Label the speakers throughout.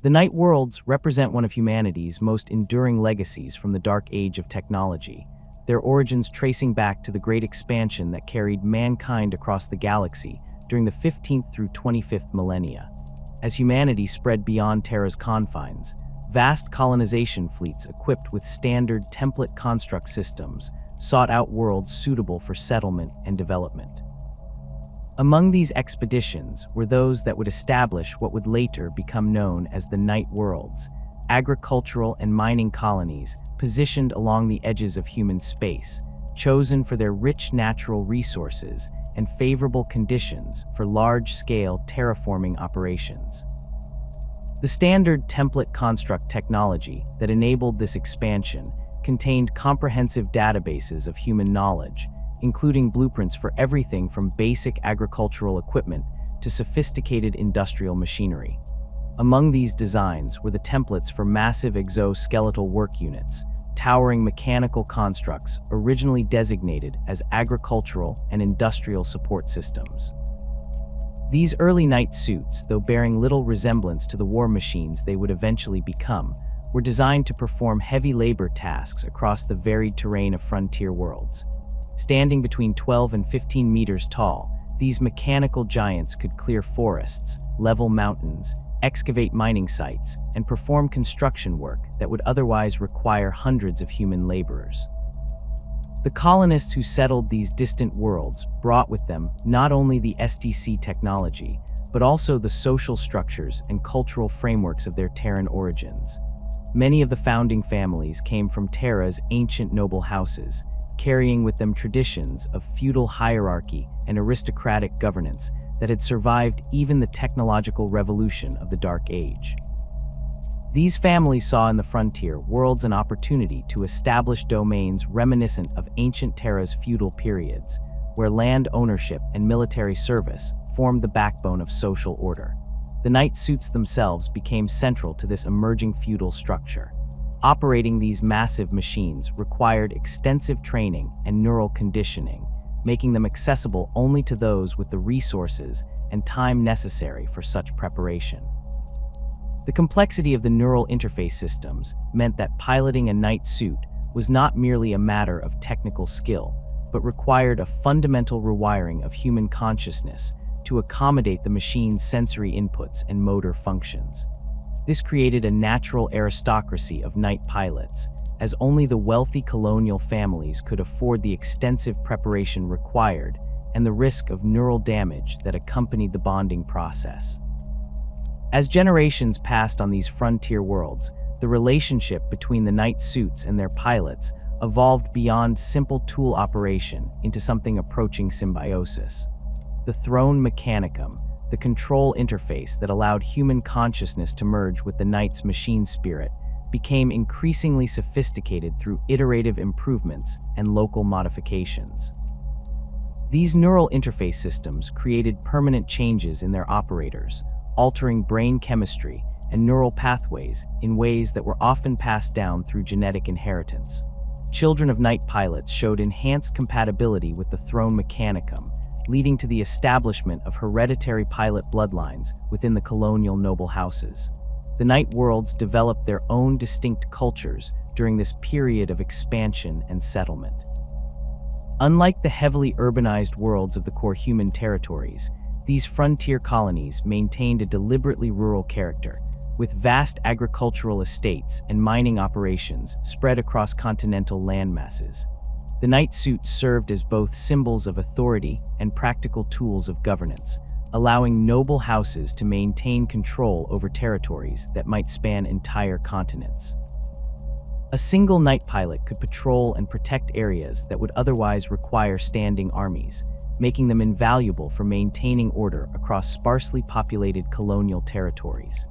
Speaker 1: The Night Worlds represent one of humanity's most enduring legacies from the dark age of technology, their origins tracing back to the great expansion that carried mankind across the galaxy during the 15th through 25th millennia. As humanity spread beyond Terra's confines, vast colonization fleets equipped with standard template construct systems sought out worlds suitable for settlement and development. Among these expeditions were those that would establish what would later become known as the Night Worlds, agricultural and mining colonies positioned along the edges of human space, chosen for their rich natural resources and favorable conditions for large-scale terraforming operations. The standard template construct technology that enabled this expansion contained comprehensive databases of human knowledge, including blueprints for everything from basic agricultural equipment to sophisticated industrial machinery. Among these designs were the templates for massive exoskeletal work units, towering mechanical constructs originally designated as agricultural and industrial support systems. These early night suits, though bearing little resemblance to the war machines they would eventually become, were designed to perform heavy labor tasks across the varied terrain of frontier worlds. Standing between 12 and 15 meters tall, these mechanical giants could clear forests, level mountains, excavate mining sites, and perform construction work that would otherwise require hundreds of human laborers. The colonists who settled these distant worlds brought with them not only the STC technology, but also the social structures and cultural frameworks of their Terran origins. Many of the founding families came from Terra's ancient noble houses, carrying with them traditions of feudal hierarchy and aristocratic governance that had survived even the technological revolution of the Dark Age. These families saw in the frontier worlds an opportunity to establish domains reminiscent of ancient Terra's feudal periods, where land ownership and military service formed the backbone of social order. The night suits themselves became central to this emerging feudal structure. Operating these massive machines required extensive training and neural conditioning, making them accessible only to those with the resources and time necessary for such preparation. The complexity of the neural interface systems meant that piloting a night suit was not merely a matter of technical skill, but required a fundamental rewiring of human consciousness to accommodate the machine's sensory inputs and motor functions. This created a natural aristocracy of night pilots, as only the wealthy colonial families could afford the extensive preparation required and the risk of neural damage that accompanied the bonding process. As generations passed on these frontier worlds, the relationship between the night suits and their pilots evolved beyond simple tool operation into something approaching symbiosis. The Throne Mechanicum, the control interface that allowed human consciousness to merge with the knight's machine spirit, became increasingly sophisticated through iterative improvements and local modifications. These neural interface systems created permanent changes in their operators, altering brain chemistry and neural pathways in ways that were often passed down through genetic inheritance. Children of night pilots showed enhanced compatibility with the Throne Mechanicum, leading to the establishment of hereditary pilot bloodlines within the colonial noble houses. The Night Worlds developed their own distinct cultures during this period of expansion and settlement. Unlike the heavily urbanized worlds of the core human territories, these frontier colonies maintained a deliberately rural character, with vast agricultural estates and mining operations spread across continental landmasses. The night suits served as both symbols of authority and practical tools of governance, allowing noble houses to maintain control over territories that might span entire continents. A single night pilot could patrol and protect areas that would otherwise require standing armies, making them invaluable for maintaining order across sparsely populated colonial territories.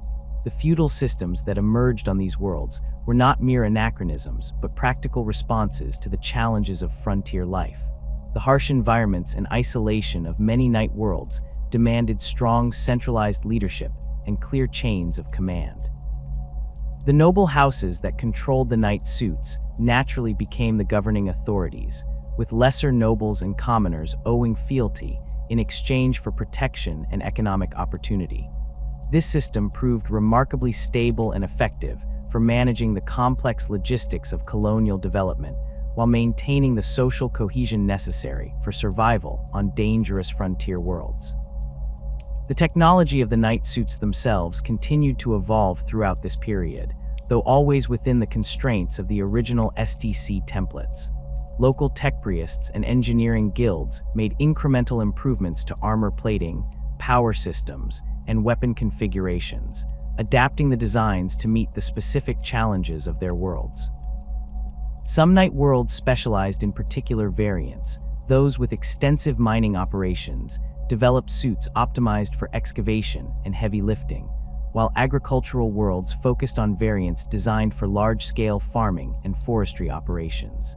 Speaker 1: The feudal systems that emerged on these worlds were not mere anachronisms, but practical responses to the challenges of frontier life. The harsh environments and isolation of many night worlds demanded strong centralized leadership and clear chains of command. The noble houses that controlled the night suits naturally became the governing authorities, with lesser nobles and commoners owing fealty in exchange for protection and economic opportunity. This system proved remarkably stable and effective for managing the complex logistics of colonial development while maintaining the social cohesion necessary for survival on dangerous frontier worlds. The technology of the knight suits themselves continued to evolve throughout this period, though always within the constraints of the original STC templates. Local tech priests and engineering guilds made incremental improvements to armor plating, power systems, and weapon configurations, adapting the designs to meet the specific challenges of their worlds. Some knight worlds specialized in particular variants. Those with extensive mining operations developed suits optimized for excavation and heavy lifting, while agricultural worlds focused on variants designed for large-scale farming and forestry operations.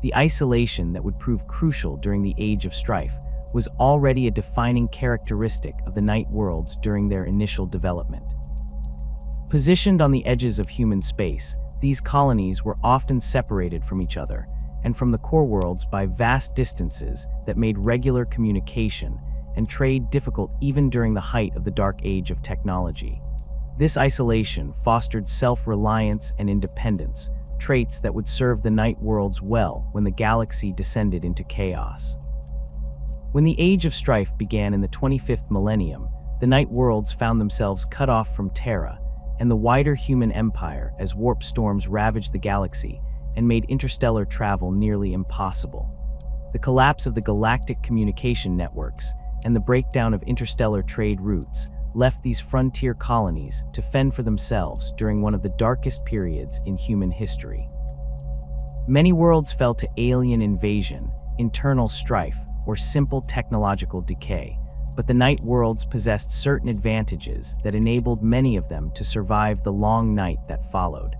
Speaker 1: The isolation that would prove crucial during the Age of Strife was already a defining characteristic of the knight worlds during their initial development. Positioned on the edges of human space, these colonies were often separated from each other and from the core worlds by vast distances that made regular communication and trade difficult even during the height of the Dark Age of technology. This isolation fostered self-reliance and independence, traits that would serve the knight worlds well when the galaxy descended into chaos. When the Age of Strife began in the 25th millennium, the knight worlds found themselves cut off from Terra and the wider human empire as warp storms ravaged the galaxy and made interstellar travel nearly impossible. The collapse of the galactic communication networks and the breakdown of interstellar trade routes left these frontier colonies to fend for themselves during one of the darkest periods in human history. Many worlds fell to alien invasion, internal strife, or simple technological decay, but the knight worlds possessed certain advantages that enabled many of them to survive the long night that followed.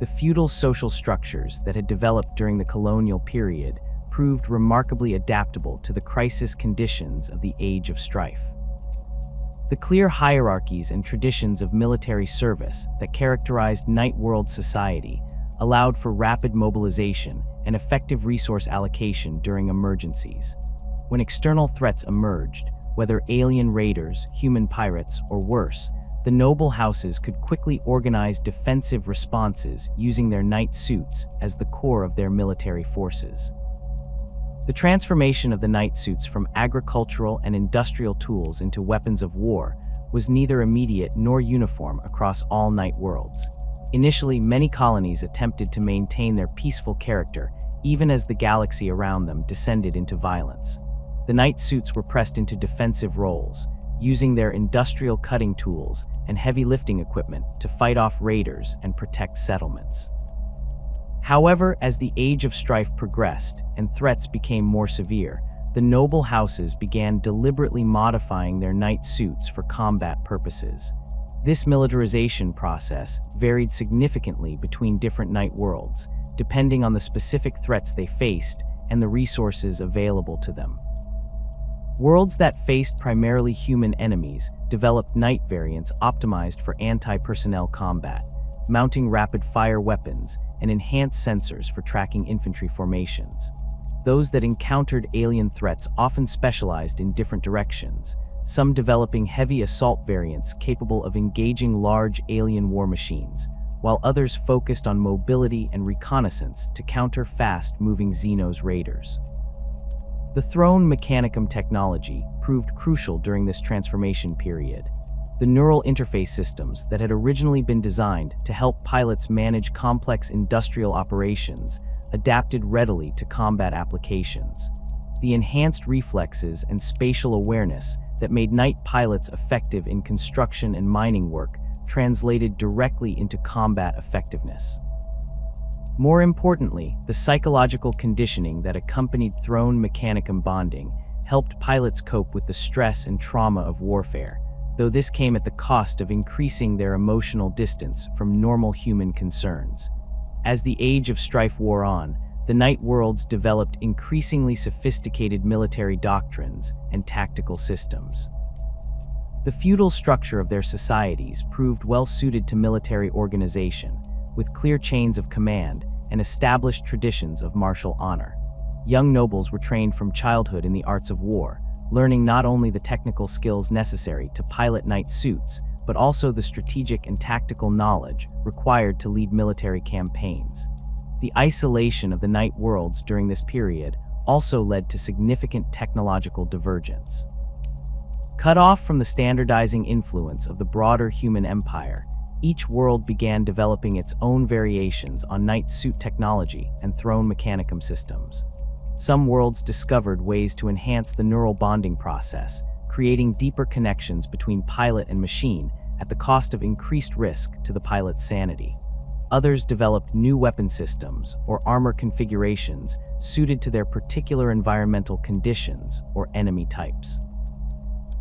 Speaker 1: The feudal social structures that had developed during the colonial period proved remarkably adaptable to the crisis conditions of the Age of Strife. The clear hierarchies and traditions of military service that characterized knight world society allowed for rapid mobilization and effective resource allocation during emergencies. When external threats emerged, whether alien raiders, human pirates, or worse, the noble houses could quickly organize defensive responses using their knight suits as the core of their military forces. The transformation of the knight suits from agricultural and industrial tools into weapons of war was neither immediate nor uniform across all knight worlds. Initially, many colonies attempted to maintain their peaceful character even as the galaxy around them descended into violence. The knight suits were pressed into defensive roles, using their industrial cutting tools and heavy lifting equipment to fight off raiders and protect settlements. However, as the Age of Strife progressed and threats became more severe, the noble houses began deliberately modifying their knight suits for combat purposes. This militarization process varied significantly between different knight worlds, depending on the specific threats they faced and the resources available to them. Worlds that faced primarily human enemies developed knight variants optimized for anti-personnel combat, mounting rapid-fire weapons and enhanced sensors for tracking infantry formations. Those that encountered alien threats often specialized in different directions, some developing heavy assault variants capable of engaging large alien war machines, while others focused on mobility and reconnaissance to counter fast-moving Xenos raiders. The Throne Mechanicum technology proved crucial during this transformation period. The neural interface systems that had originally been designed to help pilots manage complex industrial operations adapted readily to combat applications. The enhanced reflexes and spatial awareness that made knight pilots effective in construction and mining work translated directly into combat effectiveness. More importantly, the psychological conditioning that accompanied Throne Mechanicum bonding helped pilots cope with the stress and trauma of warfare, though this came at the cost of increasing their emotional distance from normal human concerns. As the Age of Strife wore on, the knight worlds developed increasingly sophisticated military doctrines and tactical systems. The feudal structure of their societies proved well suited to military organization, with clear chains of command and established traditions of martial honor. Young nobles were trained from childhood in the arts of war, learning not only the technical skills necessary to pilot knight suits, but also the strategic and tactical knowledge required to lead military campaigns. The isolation of the Knight worlds during this period also led to significant technological divergence. Cut off from the standardizing influence of the broader human empire, each world began developing its own variations on Knight suit technology and Throne Mechanicum systems. Some worlds discovered ways to enhance the neural bonding process, creating deeper connections between pilot and machine at the cost of increased risk to the pilot's sanity. Others developed new weapon systems or armor configurations suited to their particular environmental conditions or enemy types.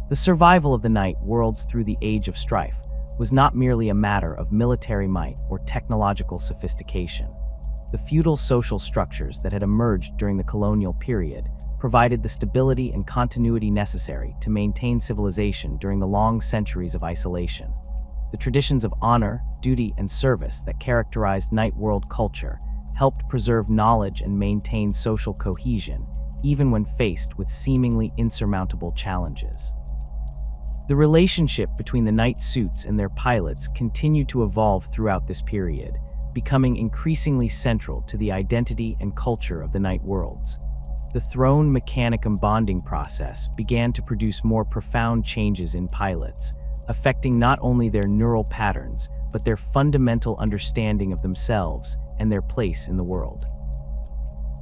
Speaker 1: The survival of the Knight worlds through the Age of Strife was not merely a matter of military might or technological sophistication. The feudal social structures that had emerged during the colonial period provided the stability and continuity necessary to maintain civilization during the long centuries of isolation. The traditions of honor, duty, and service that characterized Knight world culture helped preserve knowledge and maintain social cohesion, even when faced with seemingly insurmountable challenges. The relationship between the Knight suits and their pilots continued to evolve throughout this period, becoming increasingly central to the identity and culture of the Knight worlds. The Throne Mechanicum bonding process began to produce more profound changes in pilots, affecting not only their neural patterns, but their fundamental understanding of themselves and their place in the world.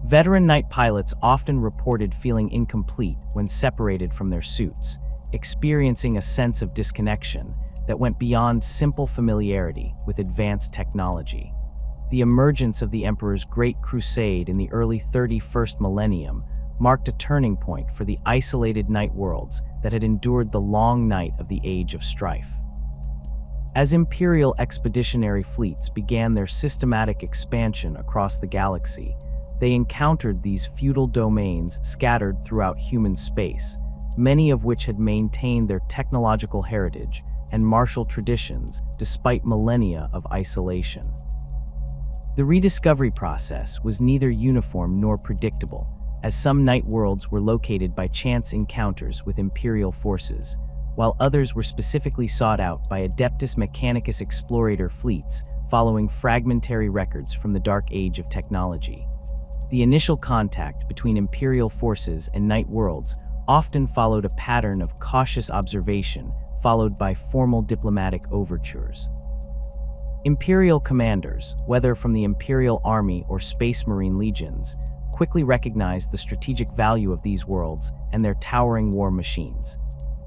Speaker 1: Veteran Knight pilots often reported feeling incomplete when separated from their suits, experiencing a sense of disconnection that went beyond simple familiarity with advanced technology. The emergence of the Emperor's Great Crusade in the early 31st millennium marked a turning point for the isolated Knight worlds that had endured the long night of the Age of Strife. As Imperial expeditionary fleets began their systematic expansion across the galaxy, they encountered these feudal domains scattered throughout human space, many of which had maintained their technological heritage and martial traditions despite millennia of isolation. The rediscovery process was neither uniform nor predictable, as some Knight worlds were located by chance encounters with Imperial forces, while others were specifically sought out by Adeptus Mechanicus explorator fleets following fragmentary records from the Dark Age of technology. The initial contact between Imperial forces and Knight worlds often followed a pattern of cautious observation followed by formal diplomatic overtures. Imperial commanders, whether from the Imperial Army or Space Marine legions, quickly recognized the strategic value of these worlds and their towering war machines.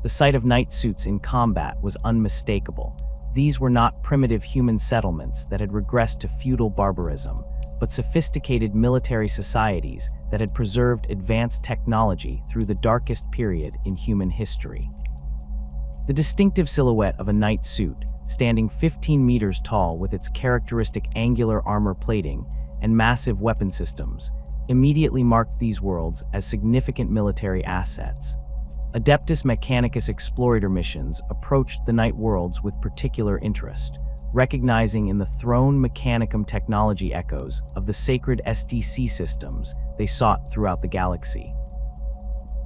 Speaker 1: The sight of Knight suits in combat was unmistakable. These were not primitive human settlements that had regressed to feudal barbarism, but sophisticated military societies that had preserved advanced technology through the darkest period in human history. The distinctive silhouette of a Knight suit, standing 15 meters tall with its characteristic angular armor plating and massive weapon systems, immediately marked these worlds as significant military assets. Adeptus Mechanicus explorator missions approached the Knight worlds with particular interest, recognizing in the Throne Mechanicum technology echoes of the sacred SDC systems they sought throughout the galaxy.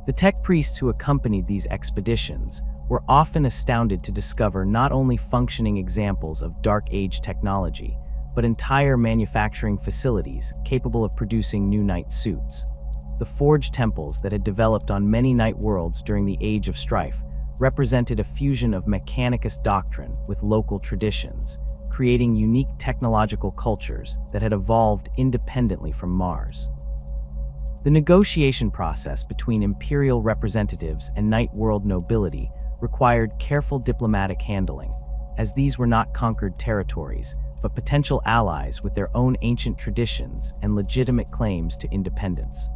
Speaker 1: The tech priests who accompanied these expeditions were often astounded to discover not only functioning examples of Dark Age technology, but entire manufacturing facilities capable of producing new Knight suits. The forge temples that had developed on many Knight worlds during the Age of Strife represented a fusion of Mechanicus doctrine with local traditions, creating unique technological cultures that had evolved independently from Mars. The negotiation process between Imperial representatives and Knight world nobility required careful diplomatic handling, as these were not conquered territories, but potential allies with their own ancient traditions and legitimate claims to independence.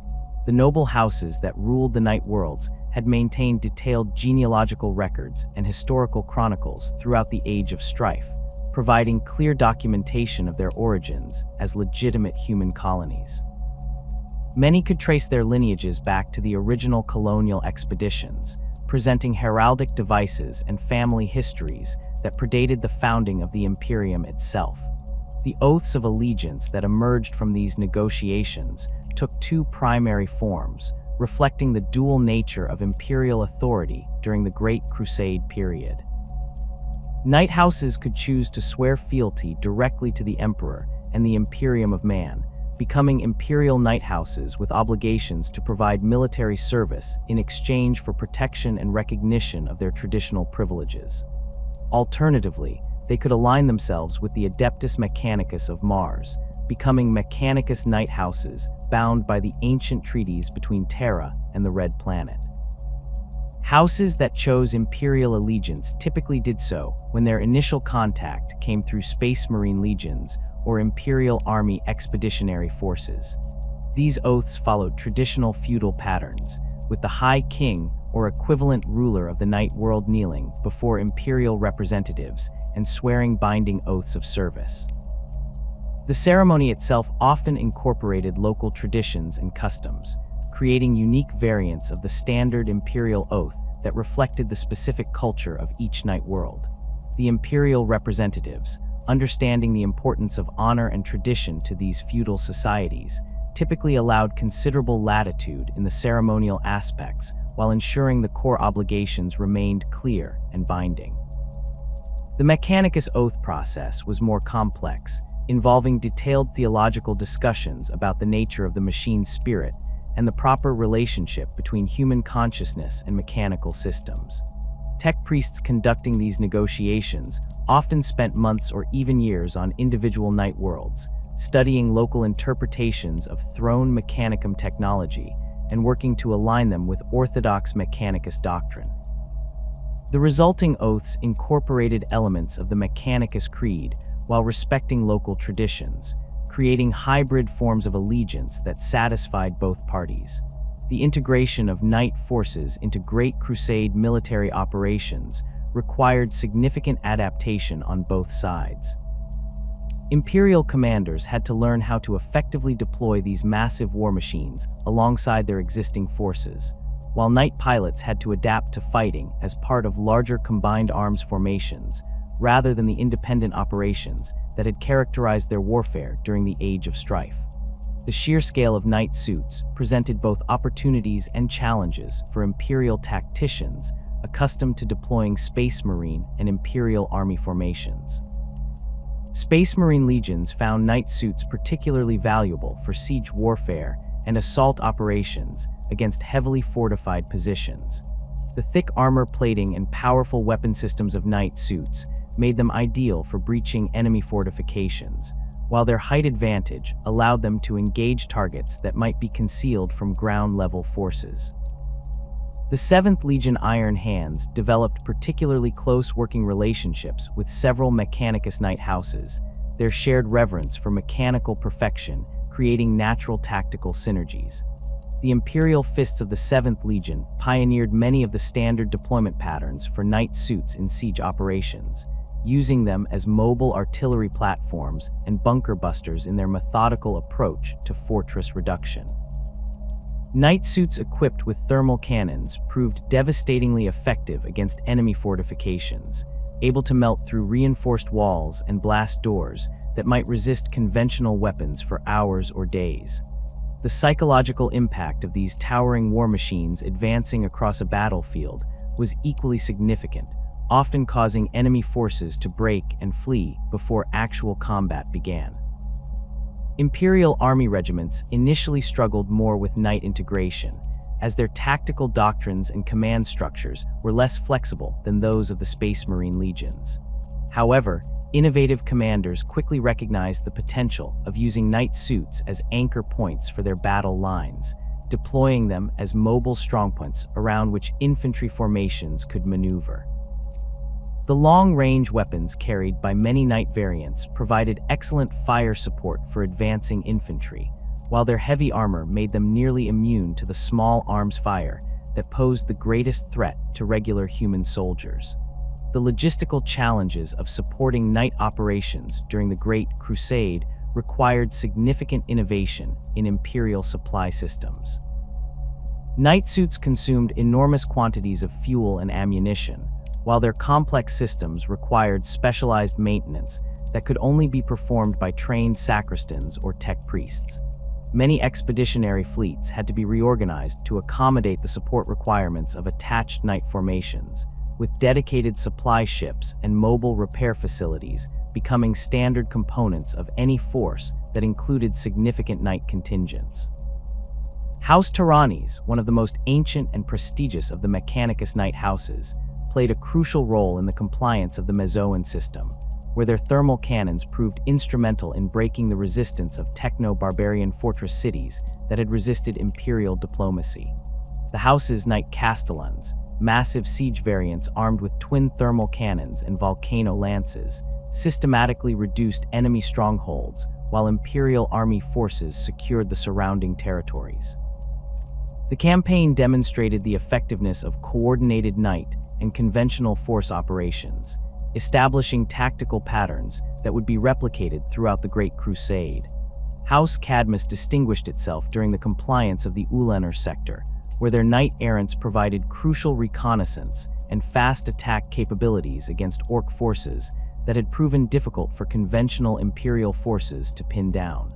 Speaker 1: The noble houses that ruled the Knight worlds had maintained detailed genealogical records and historical chronicles throughout the Age of Strife, providing clear documentation of their origins as legitimate human colonies. Many could trace their lineages back to the original colonial expeditions, presenting heraldic devices and family histories that predated the founding of the Imperium itself. The oaths of allegiance that emerged from these negotiations took two primary forms, reflecting the dual nature of imperial authority during the Great Crusade period. Knight houses could choose to swear fealty directly to the emperor and the Imperium of Man, becoming Imperial Knight houses with obligations to provide military service in exchange for protection and recognition of their traditional privileges. Alternatively, they could align themselves with the Adeptus Mechanicus of Mars, becoming Mechanicus Knight houses bound by the ancient treaties between Terra and the Red Planet. Houses that chose Imperial allegiance typically did so when their initial contact came through Space Marine legions or Imperial Army expeditionary forces. These oaths followed traditional feudal patterns, with the High King or equivalent ruler of the Knight world kneeling before Imperial representatives and swearing binding oaths of service. The ceremony itself often incorporated local traditions and customs, creating unique variants of the standard Imperial oath that reflected the specific culture of each Knight world. The Imperial representatives, understanding the importance of honor and tradition to these feudal societies, typically allowed considerable latitude in the ceremonial aspects while ensuring the core obligations remained clear and binding. The Mechanicus oath process was more complex, involving detailed theological discussions about the nature of the machine spirit and the proper relationship between human consciousness and mechanical systems. Tech priests conducting these negotiations often spent months or even years on individual Knight worlds, studying local interpretations of Throne Mechanicum technology and working to align them with orthodox Mechanicus doctrine. The resulting oaths incorporated elements of the Mechanicus creed while respecting local traditions, creating hybrid forms of allegiance that satisfied both parties. The integration of Knight forces into Great Crusade military operations required significant adaptation on both sides. Imperial commanders had to learn how to effectively deploy these massive war machines alongside their existing forces, while Knight pilots had to adapt to fighting as part of larger combined arms formations, rather than the independent operations that had characterized their warfare during the Age of Strife. The sheer scale of Knight suits presented both opportunities and challenges for Imperial tacticians accustomed to deploying Space Marine and Imperial Army formations. Space Marine legions found Knight suits particularly valuable for siege warfare and assault operations against heavily fortified positions. The thick armor plating and powerful weapon systems of Knight suits made them ideal for breaching enemy fortifications, while their height advantage allowed them to engage targets that might be concealed from ground-level forces. The 7th Legion Iron Hands developed particularly close working relationships with several Mechanicus Knight houses, their shared reverence for mechanical perfection creating natural tactical synergies. The Imperial Fists of the 7th Legion pioneered many of the standard deployment patterns for Knight suits in siege operations, using them as mobile artillery platforms and bunker busters in their methodical approach to fortress reduction. Knight suits equipped with thermal cannons proved devastatingly effective against enemy fortifications, able to melt through reinforced walls and blast doors that might resist conventional weapons for hours or days. The psychological impact of these towering war machines advancing across a battlefield was equally significant, often causing enemy forces to break and flee before actual combat began. Imperial Army regiments initially struggled more with Knight integration, as their tactical doctrines and command structures were less flexible than those of the Space Marine legions. However, innovative commanders quickly recognized the potential of using Knight suits as anchor points for their battle lines, deploying them as mobile strongpoints around which infantry formations could maneuver. The long-range weapons carried by many Knight variants provided excellent fire support for advancing infantry, while their heavy armor made them nearly immune to the small arms fire that posed the greatest threat to regular human soldiers. The logistical challenges of supporting Knight operations during the Great Crusade required significant innovation in Imperial supply systems. Knight suits consumed enormous quantities of fuel and ammunition, while their complex systems required specialized maintenance that could only be performed by trained sacristans or tech priests. Many expeditionary fleets had to be reorganized to accommodate the support requirements of attached Knight formations, with dedicated supply ships and mobile repair facilities becoming standard components of any force that included significant knight contingents. House Tyrannes, one of the most ancient and prestigious of the Mechanicus knight houses, played a crucial role in the compliance of the Mazoan system, where their thermal cannons proved instrumental in breaking the resistance of techno-barbarian fortress cities that had resisted imperial diplomacy. The house's knight castellans, massive siege variants armed with twin thermal cannons and volcano lances, systematically reduced enemy strongholds while imperial army forces secured the surrounding territories. The campaign demonstrated the effectiveness of coordinated knight and conventional force operations, establishing tactical patterns that would be replicated throughout the Great Crusade. House Cadmus distinguished itself during the compliance of the Ulanner sector, where their knight-errants provided crucial reconnaissance and fast attack capabilities against orc forces that had proven difficult for conventional imperial forces to pin down.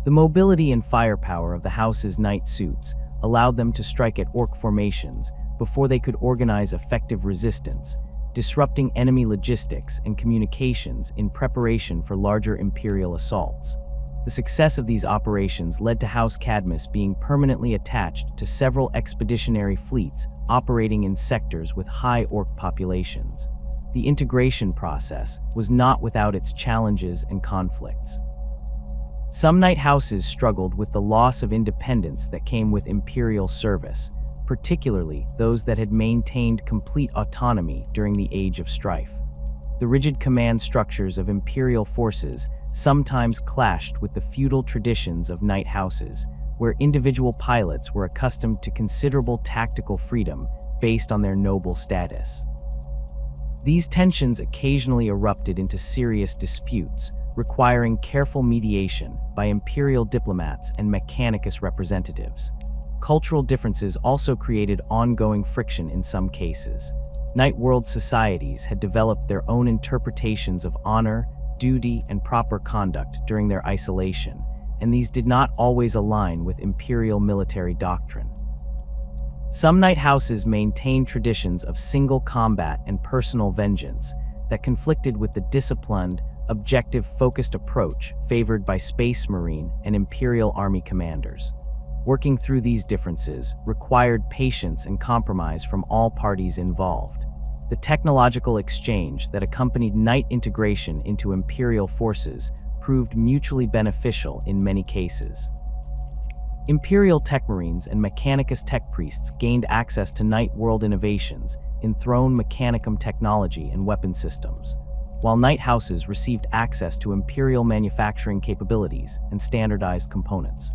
Speaker 1: The mobility and firepower of the house's knight suits allowed them to strike at orc formations before they could organize effective resistance, disrupting enemy logistics and communications in preparation for larger imperial assaults. The success of these operations led to House Cadmus being permanently attached to several expeditionary fleets operating in sectors with high orc populations. The integration process was not without its challenges and conflicts. Some knight houses struggled with the loss of independence that came with imperial service, particularly those that had maintained complete autonomy during the Age of Strife. The rigid command structures of imperial forces sometimes clashed with the feudal traditions of knight houses, where individual pilots were accustomed to considerable tactical freedom based on their noble status. These tensions occasionally erupted into serious disputes, requiring careful mediation by imperial diplomats and Mechanicus representatives. Cultural differences also created ongoing friction in some cases. Knight world societies had developed their own interpretations of honor, duty, and proper conduct during their isolation, and these did not always align with imperial military doctrine. Some knight houses maintained traditions of single combat and personal vengeance that conflicted with the disciplined, objective-focused approach favored by Space Marine and Imperial Army commanders. Working through these differences required patience and compromise from all parties involved. The technological exchange that accompanied knight integration into imperial forces proved mutually beneficial in many cases. Imperial tech marines and Mechanicus tech priests gained access to knight world innovations in Throne Mechanicum technology and weapon systems, while knight houses received access to imperial manufacturing capabilities and standardized components.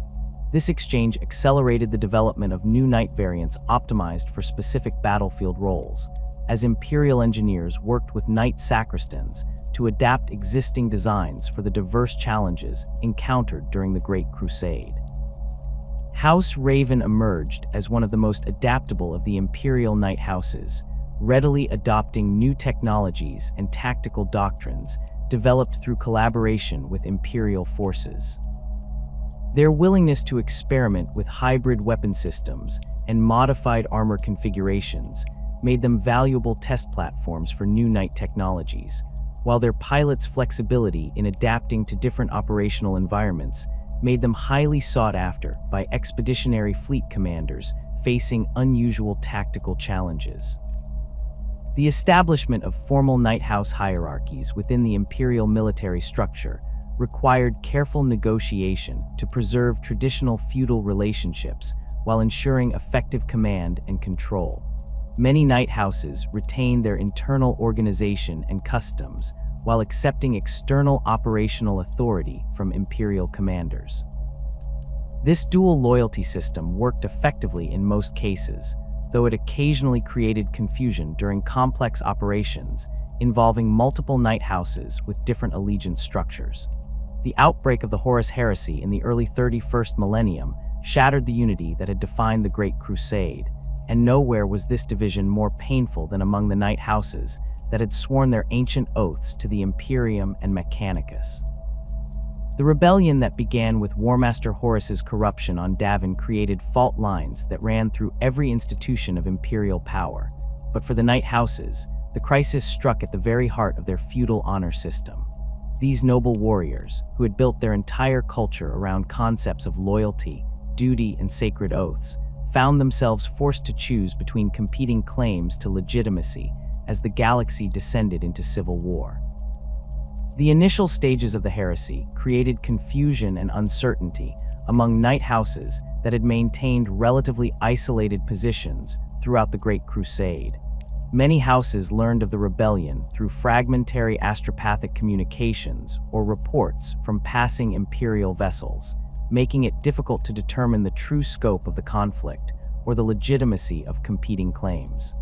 Speaker 1: This exchange accelerated the development of new knight variants optimized for specific battlefield roles, as imperial engineers worked with knight sacristans to adapt existing designs for the diverse challenges encountered during the Great Crusade. House Raven emerged as one of the most adaptable of the imperial knight houses, readily adopting new technologies and tactical doctrines developed through collaboration with imperial forces. Their willingness to experiment with hybrid weapon systems and modified armor configurations made them valuable test platforms for new knight technologies, while their pilots' flexibility in adapting to different operational environments made them highly sought after by expeditionary fleet commanders facing unusual tactical challenges. The establishment of formal knight house hierarchies within the imperial military structure required careful negotiation to preserve traditional feudal relationships while ensuring effective command and control. Many knight houses retained their internal organization and customs while accepting external operational authority from imperial commanders. This dual loyalty system worked effectively in most cases, though it occasionally created confusion during complex operations involving multiple knight houses with different allegiance structures. The outbreak of the Horus Heresy in the early 31st millennium shattered the unity that had defined the Great Crusade, and nowhere was this division more painful than among the knight houses that had sworn their ancient oaths to the Imperium and Mechanicus. The rebellion that began with Warmaster Horus's corruption on Davin created fault lines that ran through every institution of imperial power, But for the Knight houses, the crisis struck at the very heart of their feudal honor system. These noble warriors, who had built their entire culture around concepts of loyalty, duty, and sacred oaths, found themselves forced to choose between competing claims to legitimacy as the galaxy descended into civil war. The initial stages of the heresy created confusion and uncertainty among knight houses that had maintained relatively isolated positions throughout the Great Crusade. Many houses learned of the rebellion through fragmentary astropathic communications or reports from passing imperial vessels, making it difficult to determine the true scope of the conflict or the legitimacy of competing claims.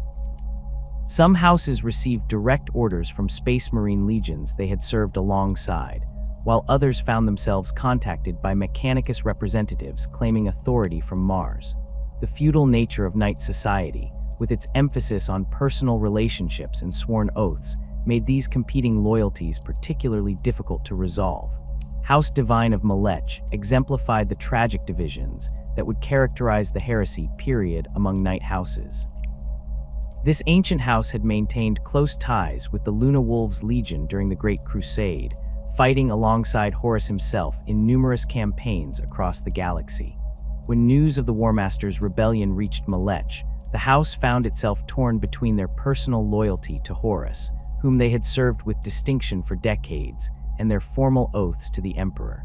Speaker 1: Some houses received direct orders from Space Marine legions they had served alongside, while others found themselves contacted by Mechanicus representatives claiming authority from Mars. The feudal nature of knight society, with its emphasis on personal relationships and sworn oaths, made these competing loyalties particularly difficult to resolve. House Divine of Malech exemplified the tragic divisions that would characterize the heresy period among knight houses. This ancient house had maintained close ties with the Luna Wolves Legion during the Great Crusade, fighting alongside Horus himself in numerous campaigns across the galaxy. When news of the War Master's rebellion reached Malech, the house found itself torn between their personal loyalty to Horus, whom they had served with distinction for decades, and their formal oaths to the Emperor.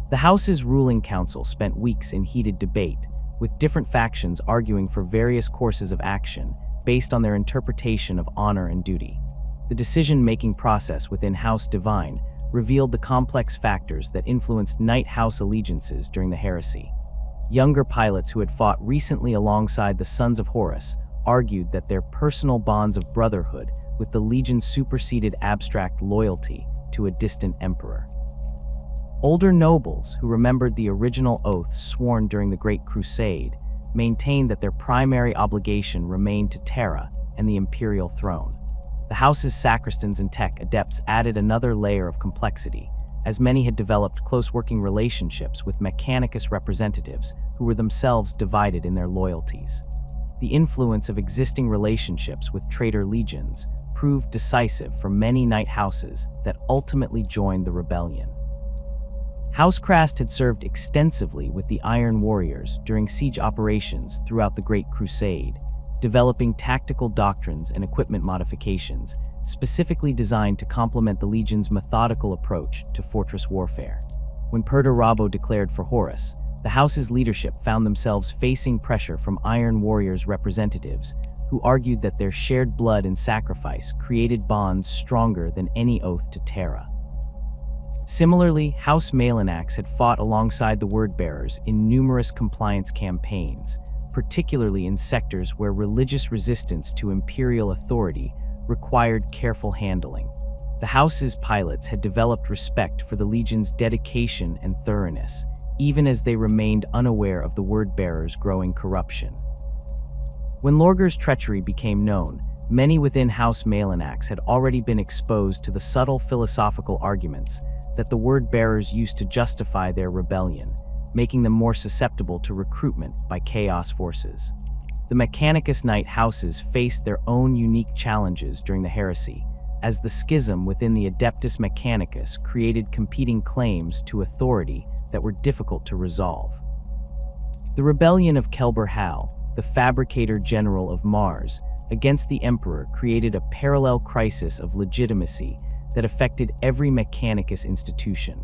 Speaker 1: The house's ruling council spent weeks in heated debate, with different factions arguing for various courses of action based on their interpretation of honor and duty. The decision-making process within House Divine revealed the complex factors that influenced knight house allegiances during the heresy. Younger pilots who had fought recently alongside the Sons of Horus argued that their personal bonds of brotherhood with the Legion superseded abstract loyalty to a distant emperor. Older nobles who remembered the original oaths sworn during the Great Crusade maintained that their primary obligation remained to Terra and the imperial throne. The house's sacristans and tech adepts added another layer of complexity, as many had developed close working relationships with Mechanicus representatives who were themselves divided in their loyalties. The influence of existing relationships with traitor legions proved decisive for many knight houses that ultimately joined the rebellion. House Krast had served extensively with the Iron Warriors during siege operations throughout the Great Crusade, developing tactical doctrines and equipment modifications specifically designed to complement the Legion's methodical approach to fortress warfare. When Perturabo declared for Horus, the house's leadership found themselves facing pressure from Iron Warriors representatives who argued that their shared blood and sacrifice created bonds stronger than any oath to Terra. Similarly, House Malinax had fought alongside the Word-Bearers in numerous compliance campaigns, particularly in sectors where religious resistance to imperial authority required careful handling. The house's pilots had developed respect for the Legion's dedication and thoroughness, even as they remained unaware of the Word-Bearers' growing corruption. When Lorgar's treachery became known, many within House Malinax had already been exposed to the subtle philosophical arguments that the Word-Bearers used to justify their rebellion, making them more susceptible to recruitment by Chaos forces. The Mechanicus Knight houses faced their own unique challenges during the heresy, as the schism within the Adeptus Mechanicus created competing claims to authority that were difficult to resolve. The rebellion of Kelber Hal, the Fabricator General of Mars, against the Emperor created a parallel crisis of legitimacy that affected every Mechanicus institution.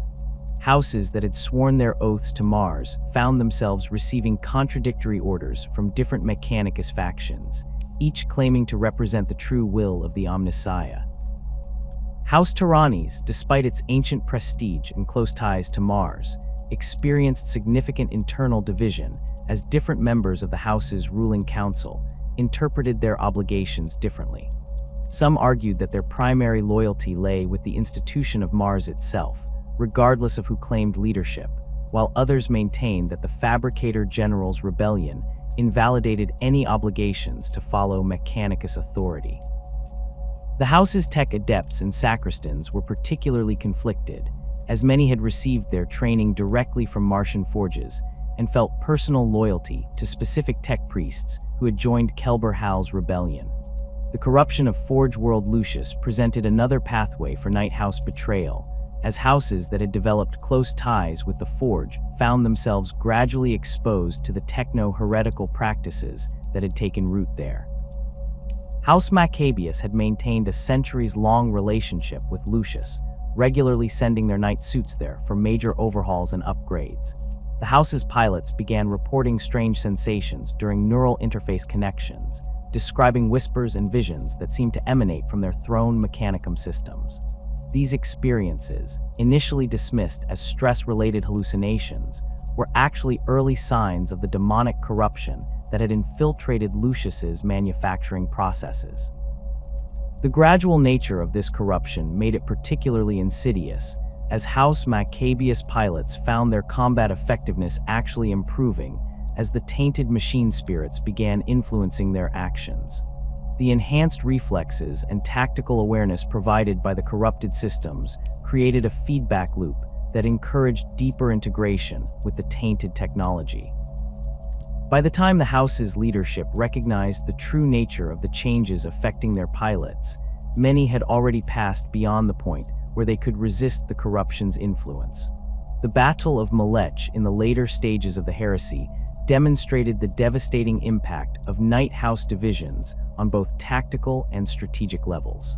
Speaker 1: Houses that had sworn their oaths to Mars found themselves receiving contradictory orders from different Mechanicus factions, each claiming to represent the true will of the Omnissiah. House Tyrannes, despite its ancient prestige and close ties to Mars, experienced significant internal division as different members of the house's ruling council interpreted their obligations differently. Some argued that their primary loyalty lay with the institution of Mars itself, regardless of who claimed leadership, while others maintained that the Fabricator General's rebellion invalidated any obligations to follow Mechanicus authority. The house's tech adepts and sacristans were particularly conflicted, as many had received their training directly from Martian forges and felt personal loyalty to specific tech priests who had joined Kelber Hal's rebellion. The corruption of Forge World Lucius presented another pathway for Knight House betrayal, as houses that had developed close ties with the Forge found themselves gradually exposed to the techno-heretical practices that had taken root there. House Maccabeus had maintained a centuries-long relationship with Lucius, regularly sending their knight suits there for major overhauls and upgrades. The house's pilots began reporting strange sensations during neural interface connections, describing whispers and visions that seemed to emanate from their Throne Mechanicum systems. These experiences, initially dismissed as stress-related hallucinations, were actually early signs of the demonic corruption that had infiltrated Lucius's manufacturing processes. The gradual nature of this corruption made it particularly insidious, as House Maccabeus pilots found their combat effectiveness actually improving as the tainted machine spirits began influencing their actions. The enhanced reflexes and tactical awareness provided by the corrupted systems created a feedback loop that encouraged deeper integration with the tainted technology. By the time the House's leadership recognized the true nature of the changes affecting their pilots, many had already passed beyond the point where they could resist the corruption's influence. The Battle of Malech in the later stages of the heresy demonstrated the devastating impact of Knight House divisions on both tactical and strategic levels.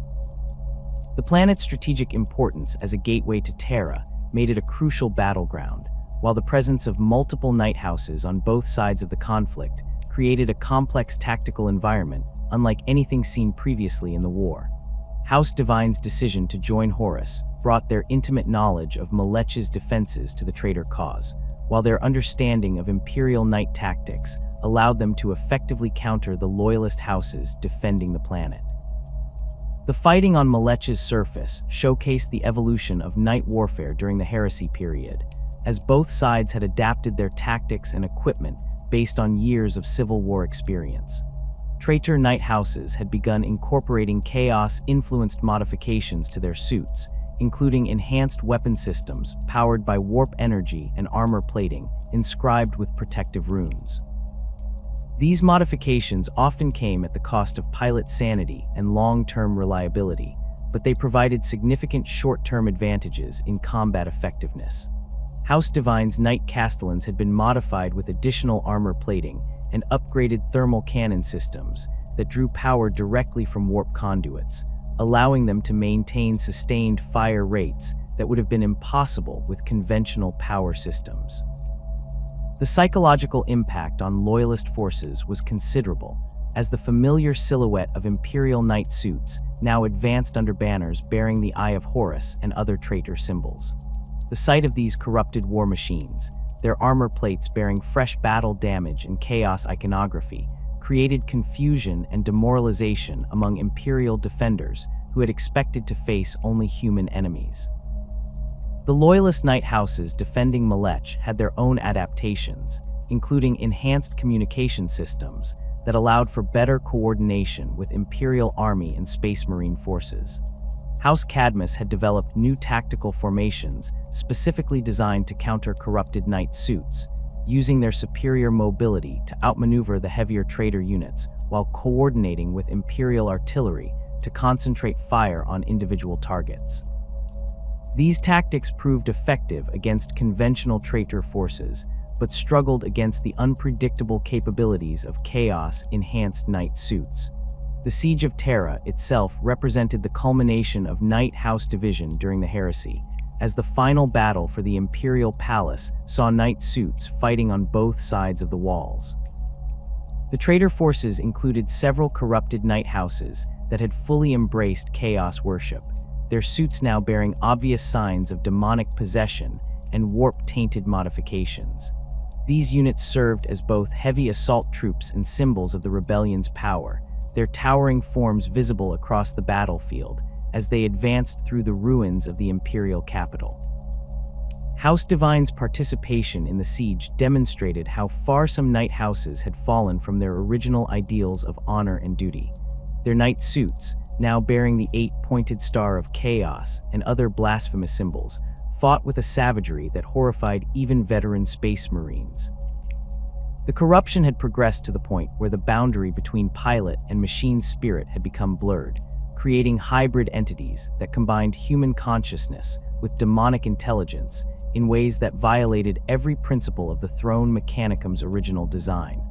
Speaker 1: The planet's strategic importance as a gateway to Terra made it a crucial battleground, while the presence of multiple Knight Houses on both sides of the conflict created a complex tactical environment unlike anything seen previously in the war. House Divine's decision to join Horus brought their intimate knowledge of Malech's defenses to the traitor cause, while their understanding of Imperial Knight tactics allowed them to effectively counter the loyalist houses defending the planet. The fighting on Malech's surface showcased the evolution of Knight warfare during the heresy period, as both sides had adapted their tactics and equipment based on years of civil war experience. Traitor Knight houses had begun incorporating chaos-influenced modifications to their suits, including enhanced weapon systems powered by warp energy and armor plating inscribed with protective runes. These modifications often came at the cost of pilot sanity and long-term reliability, but they provided significant short-term advantages in combat effectiveness. House Divine's Knight Castellans had been modified with additional armor plating and upgraded thermal cannon systems that drew power directly from warp conduits, allowing them to maintain sustained fire rates that would have been impossible with conventional power systems. The psychological impact on Loyalist forces was considerable, as the familiar silhouette of Imperial Knight suits now advanced under banners bearing the Eye of Horus and other traitor symbols. The sight of these corrupted war machines, their armor plates bearing fresh battle damage and chaos iconography, created confusion and demoralization among Imperial defenders who had expected to face only human enemies. The Loyalist Knight houses defending Malech had their own adaptations, including enhanced communication systems that allowed for better coordination with Imperial Army and Space Marine forces. House Cadmus had developed new tactical formations specifically designed to counter corrupted Knight suits, using their superior mobility to outmaneuver the heavier traitor units while coordinating with Imperial artillery to concentrate fire on individual targets. These tactics proved effective against conventional traitor forces, but struggled against the unpredictable capabilities of chaos-enhanced Knight suits. The Siege of Terra itself represented the culmination of Knight House division during the heresy, as the final battle for the Imperial Palace saw Knight suits fighting on both sides of the walls. The traitor forces included several corrupted Knight houses that had fully embraced chaos worship, their suits now bearing obvious signs of demonic possession and warp-tainted modifications. These units served as both heavy assault troops and symbols of the rebellion's power, their towering forms visible across the battlefield as they advanced through the ruins of the imperial capital. House Divine's participation in the siege demonstrated how far some Knight houses had fallen from their original ideals of honor and duty. Their Knight suits, now bearing the 8-pointed star of chaos and other blasphemous symbols, fought with a savagery that horrified even veteran space marines. The corruption had progressed to the point where the boundary between pilot and machine spirit had become blurred, creating hybrid entities that combined human consciousness with demonic intelligence in ways that violated every principle of the Throne Mechanicum's original design.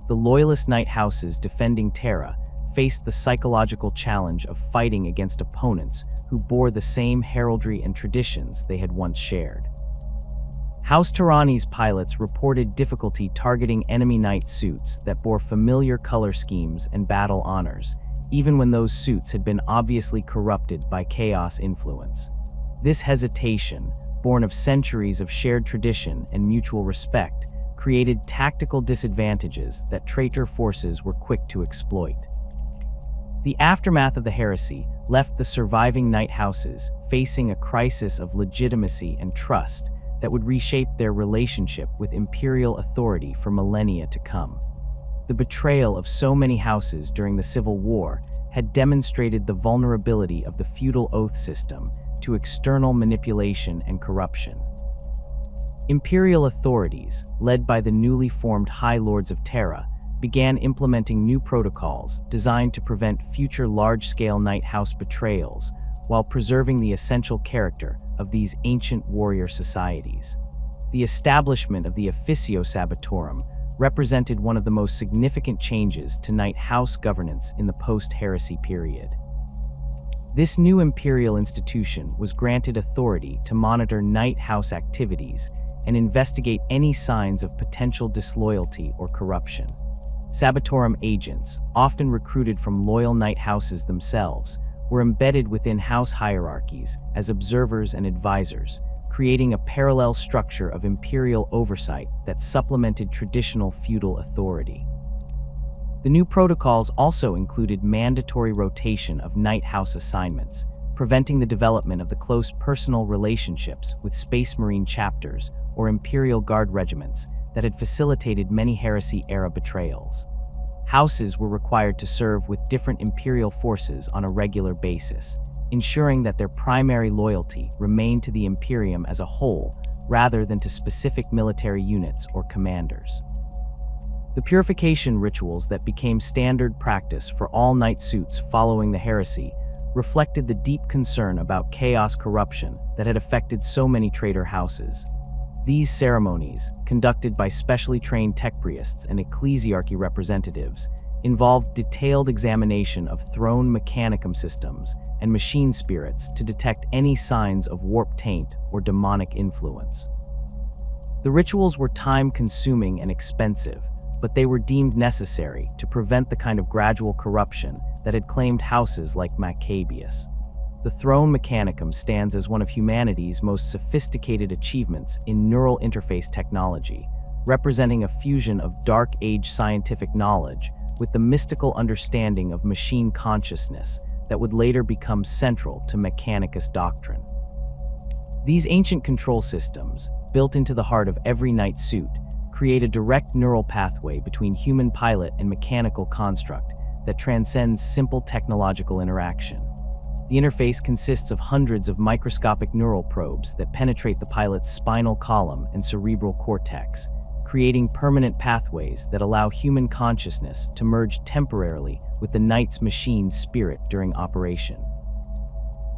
Speaker 1: The loyalist knight houses defending Terra faced the psychological challenge of fighting against opponents who bore the same heraldry and traditions they had once shared. House Tyranni's pilots reported difficulty targeting enemy knight suits that bore familiar color schemes and battle honors, even when those suits had been obviously corrupted by chaos influence. This hesitation, born of centuries of shared tradition and mutual respect, created tactical disadvantages that traitor forces were quick to exploit. The aftermath of the heresy left the surviving knight houses facing a crisis of legitimacy and trust that would reshape their relationship with imperial authority for millennia to come. The betrayal of so many houses during the Civil War had demonstrated the vulnerability of the feudal oath system to external manipulation and corruption. Imperial authorities, led by the newly formed High Lords of Terra, began implementing new protocols designed to prevent future large-scale knight house betrayals while preserving the essential character of these ancient warrior societies. The establishment of the Officio Sabbatorum represented one of the most significant changes to knight house governance in the post-heresy period. This new imperial institution was granted authority to monitor knight house activities and investigate any signs of potential disloyalty or corruption. Sabbatorum agents, often recruited from loyal knight houses themselves, were embedded within house hierarchies as observers and advisors, creating a parallel structure of imperial oversight that supplemented traditional feudal authority. The new protocols also included mandatory rotation of knight house assignments, preventing the development of the close personal relationships with Space Marine chapters or Imperial Guard regiments that had facilitated many heresy-era betrayals. Houses were required to serve with different imperial forces on a regular basis, ensuring that their primary loyalty remained to the Imperium as a whole rather than to specific military units or commanders. The purification rituals that became standard practice for all knight suits following the heresy reflected the deep concern about chaos corruption that had affected so many traitor houses. These ceremonies, conducted by specially trained tech priests and ecclesiarchy representatives, involved detailed examination of Throne Mechanicum systems and machine spirits to detect any signs of warp taint or demonic influence. The rituals were time-consuming and expensive, but they were deemed necessary to prevent the kind of gradual corruption that had claimed houses like Maccabeus. The Throne Mechanicum stands as one of humanity's most sophisticated achievements in neural interface technology, representing a fusion of Dark Age scientific knowledge with the mystical understanding of machine consciousness that would later become central to Mechanicus doctrine. These ancient control systems, built into the heart of every knight suit, create a direct neural pathway between human pilot and mechanical construct that transcends simple technological interaction. The interface consists of hundreds of microscopic neural probes that penetrate the pilot's spinal column and cerebral cortex, creating permanent pathways that allow human consciousness to merge temporarily with the knight's machine spirit during operation.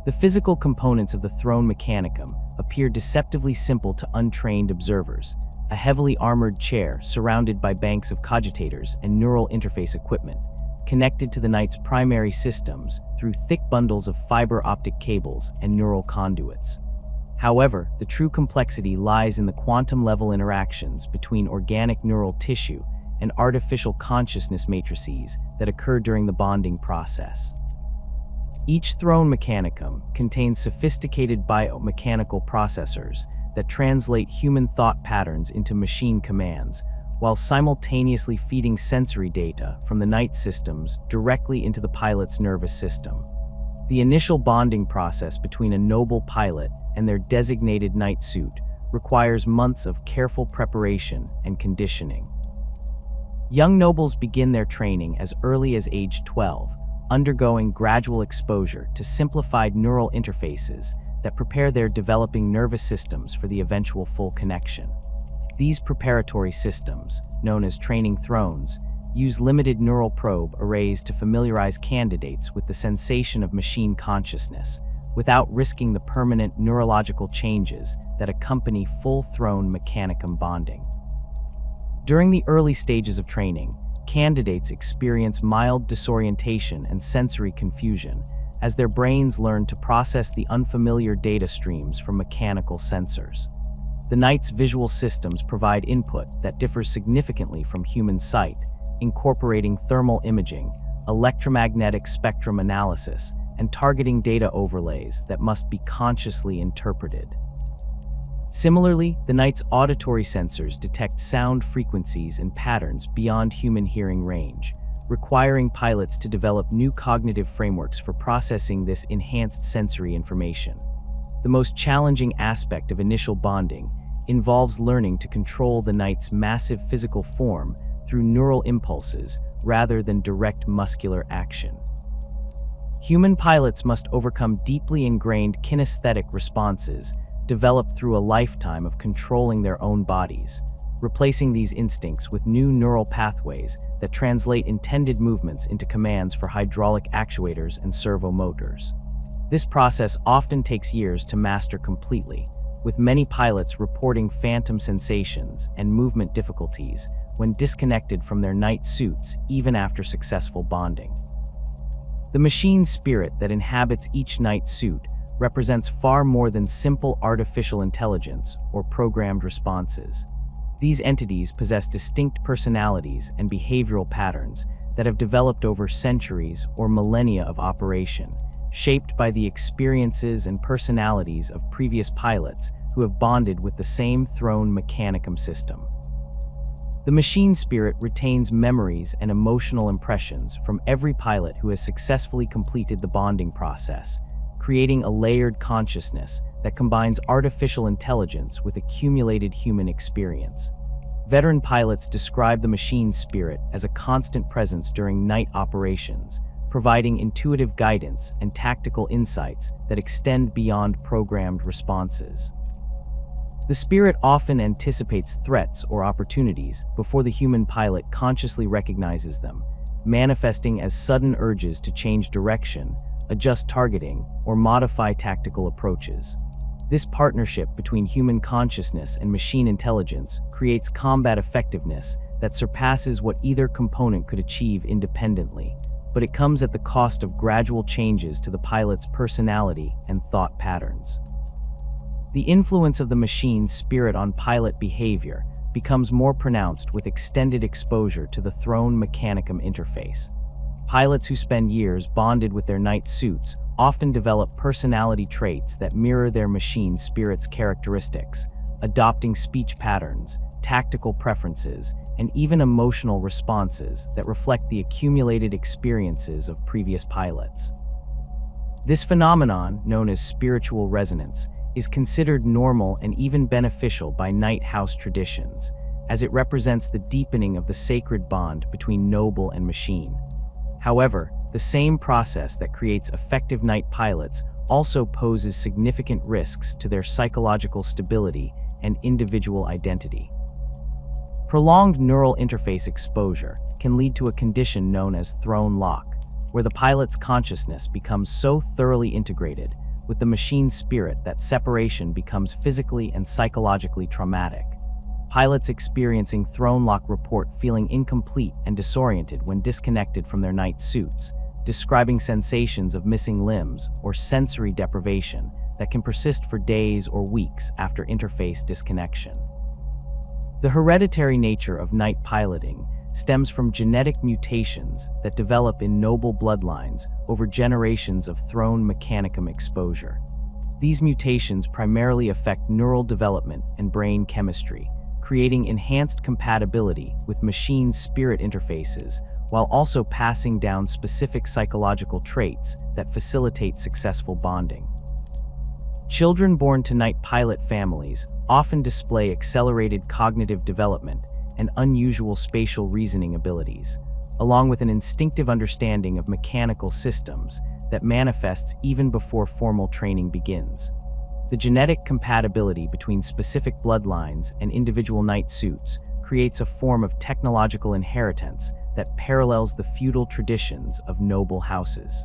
Speaker 1: The physical components of the Throne Mechanicum appear deceptively simple to untrained observers: a heavily armored chair surrounded by banks of cogitators and neural interface equipment, connected to the knight's primary systems through thick bundles of fiber optic cables and neural conduits. However, the true complexity lies in the quantum-level interactions between organic neural tissue and artificial consciousness matrices that occur during the bonding process. Each Throne Mechanicum contains sophisticated biomechanical processors that translate human thought patterns into machine commands, while simultaneously feeding sensory data from the knight systems directly into the pilot's nervous system. The initial bonding process between a noble pilot and their designated knight suit requires months of careful preparation and conditioning. Young nobles begin their training as early as age 12, undergoing gradual exposure to simplified neural interfaces that prepare their developing nervous systems for the eventual full connection. These preparatory systems, known as training thrones, use limited neural probe arrays to familiarize candidates with the sensation of machine consciousness, without risking the permanent neurological changes that accompany full Throne Mechanicum bonding. During the early stages of training, candidates experience mild disorientation and sensory confusion as their brains learn to process the unfamiliar data streams from mechanical sensors. The Knights' visual systems provide input that differs significantly from human sight, incorporating thermal imaging, electromagnetic spectrum analysis, and targeting data overlays that must be consciously interpreted. Similarly, the Knights' auditory sensors detect sound frequencies and patterns beyond human hearing range, requiring pilots to develop new cognitive frameworks for processing this enhanced sensory information. The most challenging aspect of initial bonding involves learning to control the Knight's massive physical form through neural impulses rather than direct muscular action. Human pilots must overcome deeply ingrained kinesthetic responses developed through a lifetime of controlling their own bodies, replacing these instincts with new neural pathways that translate intended movements into commands for hydraulic actuators and servo motors. This process often takes years to master completely, with many pilots reporting phantom sensations and movement difficulties when disconnected from their Knight suits even after successful bonding. The machine spirit that inhabits each Knight suit represents far more than simple artificial intelligence or programmed responses. These entities possess distinct personalities and behavioral patterns that have developed over centuries or millennia of operation, shaped by the experiences and personalities of previous pilots who have bonded with the same Throne Mechanicum system. The machine spirit retains memories and emotional impressions from every pilot who has successfully completed the bonding process, creating a layered consciousness that combines artificial intelligence with accumulated human experience. Veteran pilots describe the machine spirit as a constant presence during night operations, providing intuitive guidance and tactical insights that extend beyond programmed responses. The spirit often anticipates threats or opportunities before the human pilot consciously recognizes them, manifesting as sudden urges to change direction, adjust targeting, or modify tactical approaches. This partnership between human consciousness and machine intelligence creates combat effectiveness that surpasses what either component could achieve independently, but it comes at the cost of gradual changes to the pilot's personality and thought patterns. The influence of the machine's spirit on pilot behavior becomes more pronounced with extended exposure to the Throne Mechanicum interface. Pilots who spend years bonded with their Knight suits often develop personality traits that mirror their machine spirit's characteristics, adopting speech patterns, tactical preferences, and even emotional responses that reflect the accumulated experiences of previous pilots. This phenomenon, known as spiritual resonance, is considered normal and even beneficial by Knight House traditions, as it represents the deepening of the sacred bond between noble and machine. However, the same process that creates effective Knight pilots also poses significant risks to their psychological stability and individual identity. Prolonged neural interface exposure can lead to a condition known as throne lock, where the pilot's consciousness becomes so thoroughly integrated with the machine spirit that separation becomes physically and psychologically traumatic. Pilots experiencing throne lock report feeling incomplete and disoriented when disconnected from their Knight suits, describing sensations of missing limbs or sensory deprivation that can persist for days or weeks after interface disconnection. The hereditary nature of Knight piloting stems from genetic mutations that develop in noble bloodlines over generations of Throne Mechanicum exposure. These mutations primarily affect neural development and brain chemistry, creating enhanced compatibility with machine spirit interfaces while also passing down specific psychological traits that facilitate successful bonding. Children born to Knight pilot families often display accelerated cognitive development and unusual spatial reasoning abilities, along with an instinctive understanding of mechanical systems that manifests even before formal training begins. The genetic compatibility between specific bloodlines and individual knight suits creates a form of technological inheritance that parallels the feudal traditions of noble houses.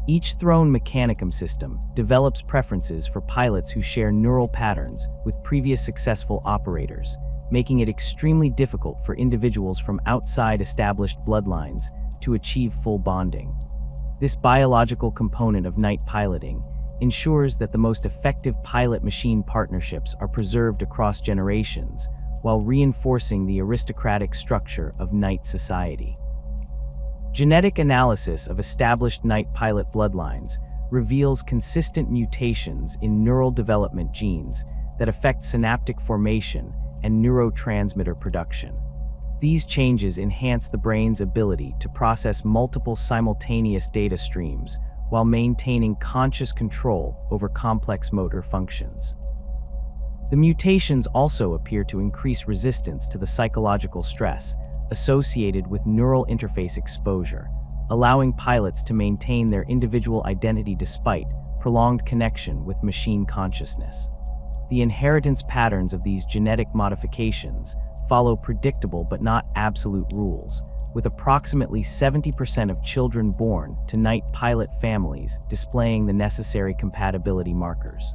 Speaker 1: Each Throne Mechanicum system develops preferences for pilots who share neural patterns with previous successful operators, making it extremely difficult for individuals from outside established bloodlines to achieve full bonding. This biological component of knight piloting ensures that the most effective pilot-machine partnerships are preserved across generations, while reinforcing the aristocratic structure of knight society. Genetic analysis of established knight pilot bloodlines reveals consistent mutations in neural development genes that affect synaptic formation and neurotransmitter production. These changes enhance the brain's ability to process multiple simultaneous data streams while maintaining conscious control over complex motor functions. The mutations also appear to increase resistance to the psychological stress associated with neural interface exposure, allowing pilots to maintain their individual identity despite prolonged connection with machine consciousness. The inheritance patterns of these genetic modifications follow predictable but not absolute rules, with approximately 70% of children born to knight pilot families displaying the necessary compatibility markers.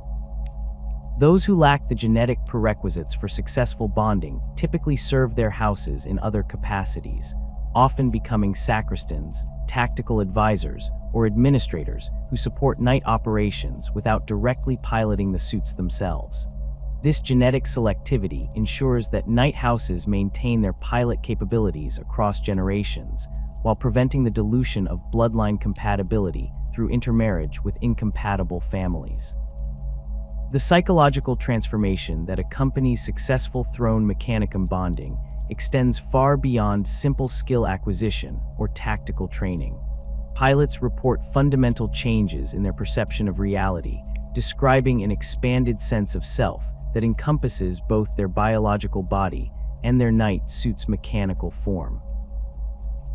Speaker 1: Those who lack the genetic prerequisites for successful bonding typically serve their houses in other capacities, often becoming sacristans, tactical advisors, or administrators who support knight operations without directly piloting the suits themselves. This genetic selectivity ensures that knight houses maintain their pilot capabilities across generations, while preventing the dilution of bloodline compatibility through intermarriage with incompatible families. The psychological transformation that accompanies successful Throne Mechanicum bonding extends far beyond simple skill acquisition or tactical training. Pilots report fundamental changes in their perception of reality, describing an expanded sense of self that encompasses both their biological body and their knight suit's mechanical form.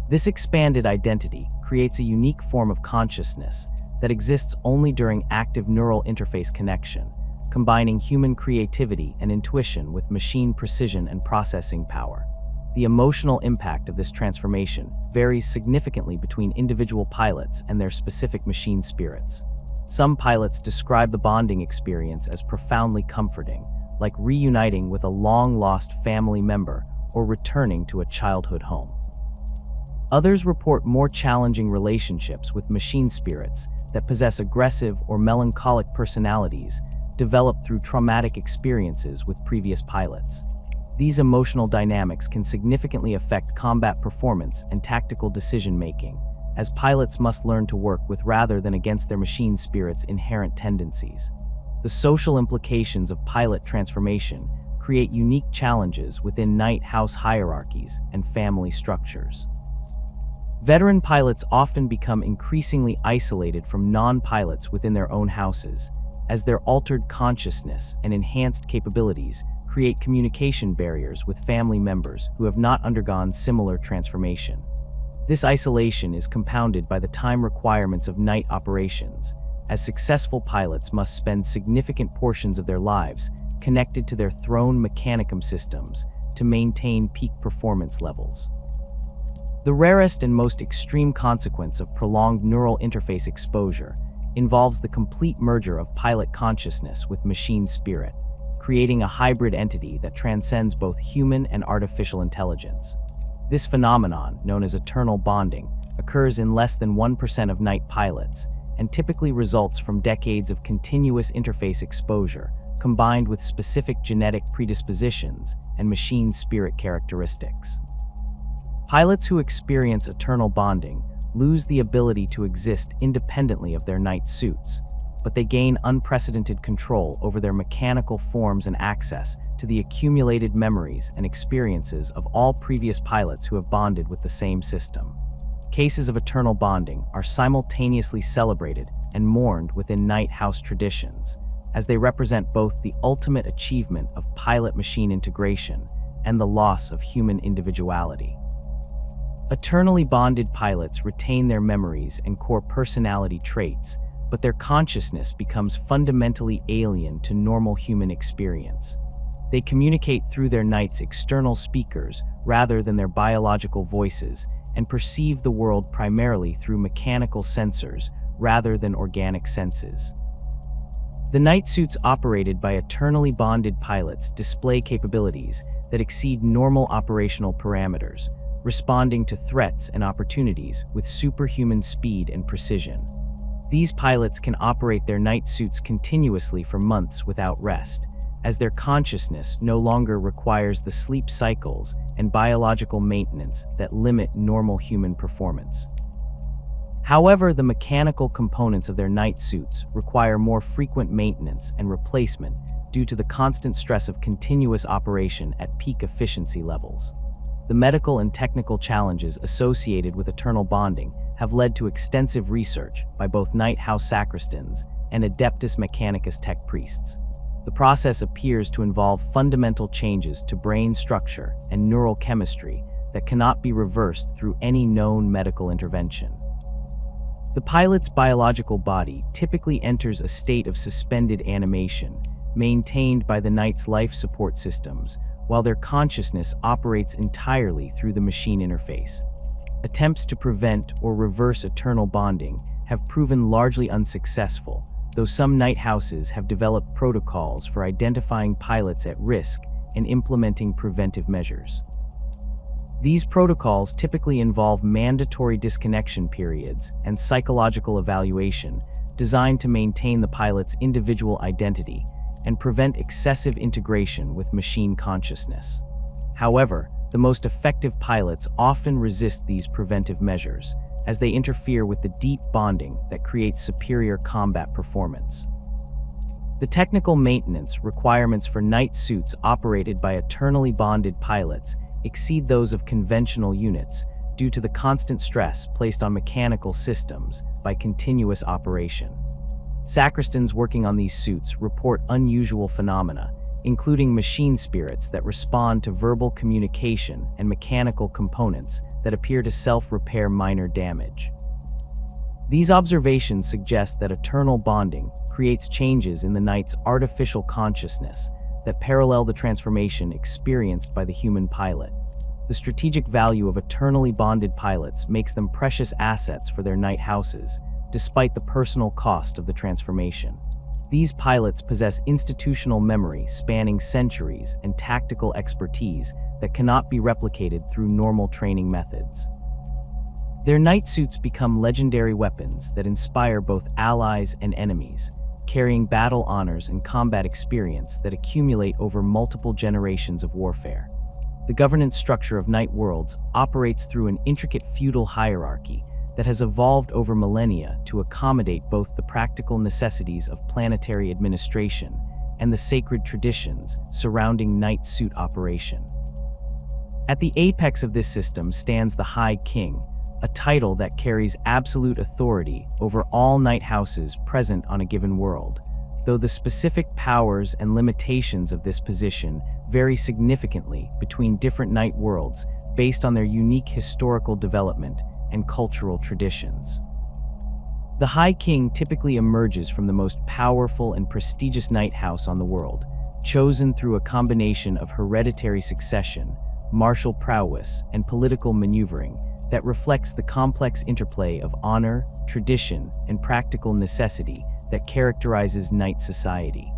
Speaker 1: This expanded identity creates a unique form of consciousness that exists only during active neural interface connection, combining human creativity and intuition with machine precision and processing power. The emotional impact of this transformation varies significantly between individual pilots and their specific machine spirits. Some pilots describe the bonding experience as profoundly comforting, like reuniting with a long-lost family member or returning to a childhood home. Others report more challenging relationships with machine spirits that possess aggressive or melancholic personalities developed through traumatic experiences with previous pilots. These emotional dynamics can significantly affect combat performance and tactical decision-making, as pilots must learn to work with rather than against their machine spirit's inherent tendencies. The social implications of pilot transformation create unique challenges within knight house hierarchies and family structures. Veteran pilots often become increasingly isolated from non-pilots within their own houses, as their altered consciousness and enhanced capabilities create communication barriers with family members who have not undergone similar transformation. This isolation is compounded by the time requirements of knight operations, as successful pilots must spend significant portions of their lives connected to their Throne Mechanicum systems to maintain peak performance levels. The rarest and most extreme consequence of prolonged neural interface exposure involves the complete merger of pilot consciousness with machine spirit, creating a hybrid entity that transcends both human and artificial intelligence. This phenomenon, known as eternal bonding, occurs in less than 1% of knight pilots and typically results from decades of continuous interface exposure combined with specific genetic predispositions and machine spirit characteristics. Pilots who experience eternal bonding lose the ability to exist independently of their knight suits, but they gain unprecedented control over their mechanical forms and access to the accumulated memories and experiences of all previous pilots who have bonded with the same system. Cases of eternal bonding are simultaneously celebrated and mourned within knight house traditions, as they represent both the ultimate achievement of pilot-machine integration and the loss of human individuality. Eternally bonded pilots retain their memories and core personality traits, but their consciousness becomes fundamentally alien to normal human experience. They communicate through their knights' external speakers rather than their biological voices, and perceive the world primarily through mechanical sensors rather than organic senses. The knight suits operated by eternally bonded pilots display capabilities that exceed normal operational parameters, responding to threats and opportunities with superhuman speed and precision. These pilots can operate their knight suits continuously for months without rest, as their consciousness no longer requires the sleep cycles and biological maintenance that limit normal human performance. However, the mechanical components of their knight suits require more frequent maintenance and replacement due to the constant stress of continuous operation at peak efficiency levels. The medical and technical challenges associated with eternal bonding have led to extensive research by both Knight House sacristans and Adeptus Mechanicus tech priests. The process appears to involve fundamental changes to brain structure and neural chemistry that cannot be reversed through any known medical intervention. The pilot's biological body typically enters a state of suspended animation, maintained by the knight's life support systems, while their consciousness operates entirely through the machine interface. Attempts to prevent or reverse eternal bonding have proven largely unsuccessful, though some knight houses have developed protocols for identifying pilots at risk and implementing preventive measures. These protocols typically involve mandatory disconnection periods and psychological evaluation designed to maintain the pilot's individual identity and prevent excessive integration with machine consciousness. However, the most effective pilots often resist these preventive measures, as they interfere with the deep bonding that creates superior combat performance. The technical maintenance requirements for knight suits operated by eternally bonded pilots exceed those of conventional units due to the constant stress placed on mechanical systems by continuous operation. Sacristans working on these suits report unusual phenomena, including machine spirits that respond to verbal communication and mechanical components that appear to self-repair minor damage. These observations suggest that eternal bonding creates changes in the knight's artificial consciousness that parallel the transformation experienced by the human pilot. The strategic value of eternally bonded pilots makes them precious assets for their knight houses, despite the personal cost of the transformation. These pilots possess institutional memory spanning centuries and tactical expertise that cannot be replicated through normal training methods. Their knight suits become legendary weapons that inspire both allies and enemies, carrying battle honors and combat experience that accumulate over multiple generations of warfare. The governance structure of knight worlds operates through an intricate feudal hierarchy that has evolved over millennia to accommodate both the practical necessities of planetary administration and the sacred traditions surrounding knight suit operation. At the apex of this system stands the High King, a title that carries absolute authority over all knight houses present on a given world, though the specific powers and limitations of this position vary significantly between different knight worlds based on their unique historical development and cultural traditions. The High King typically emerges from the most powerful and prestigious knight house on the world, chosen through a combination of hereditary succession, martial prowess, and political maneuvering that reflects the complex interplay of honor, tradition, and practical necessity that characterizes knight society.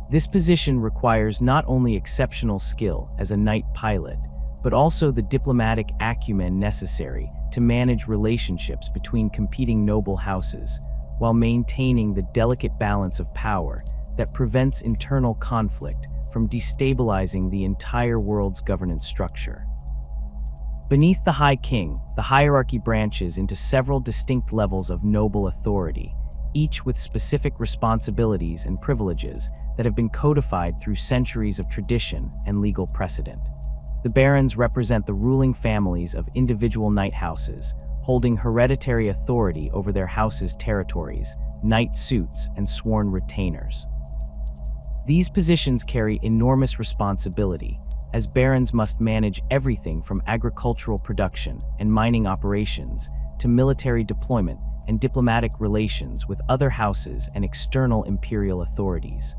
Speaker 1: This position requires not only exceptional skill as a knight pilot, but also the diplomatic acumen necessary to manage relationships between competing noble houses, while maintaining the delicate balance of power that prevents internal conflict from destabilizing the entire world's governance structure. Beneath the High King, the hierarchy branches into several distinct levels of noble authority, each with specific responsibilities and privileges that have been codified through centuries of tradition and legal precedent. The barons represent the ruling families of individual knight houses, holding hereditary authority over their house's territories, knight suits, and sworn retainers. These positions carry enormous responsibility, as barons must manage everything from agricultural production and mining operations to military deployment and diplomatic relations with other houses and external imperial authorities.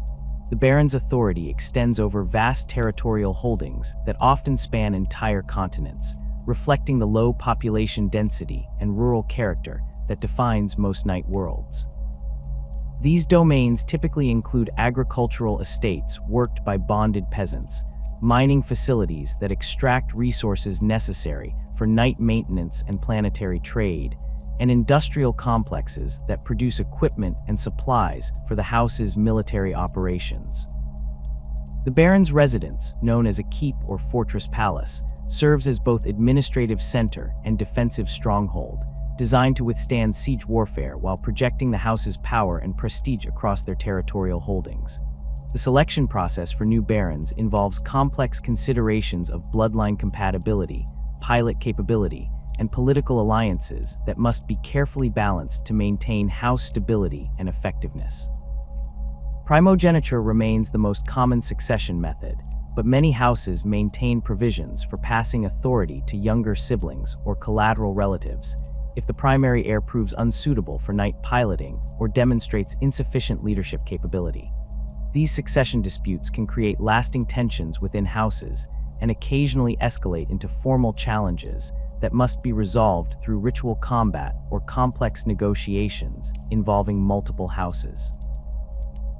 Speaker 1: The baron's authority extends over vast territorial holdings that often span entire continents, reflecting the low population density and rural character that defines most knight worlds. These domains typically include agricultural estates worked by bonded peasants, mining facilities that extract resources necessary for knight maintenance and planetary trade, and industrial complexes that produce equipment and supplies for the house's military operations. The baron's residence, known as a keep or fortress palace, serves as both administrative center and defensive stronghold, designed to withstand siege warfare while projecting the house's power and prestige across their territorial holdings. The selection process for new barons involves complex considerations of bloodline compatibility, pilot capability, and political alliances that must be carefully balanced to maintain house stability and effectiveness. Primogeniture remains the most common succession method, but many houses maintain provisions for passing authority to younger siblings or collateral relatives if the primary heir proves unsuitable for knight piloting or demonstrates insufficient leadership capability. These succession disputes can create lasting tensions within houses and occasionally escalate into formal challenges that must be resolved through ritual combat or complex negotiations involving multiple houses.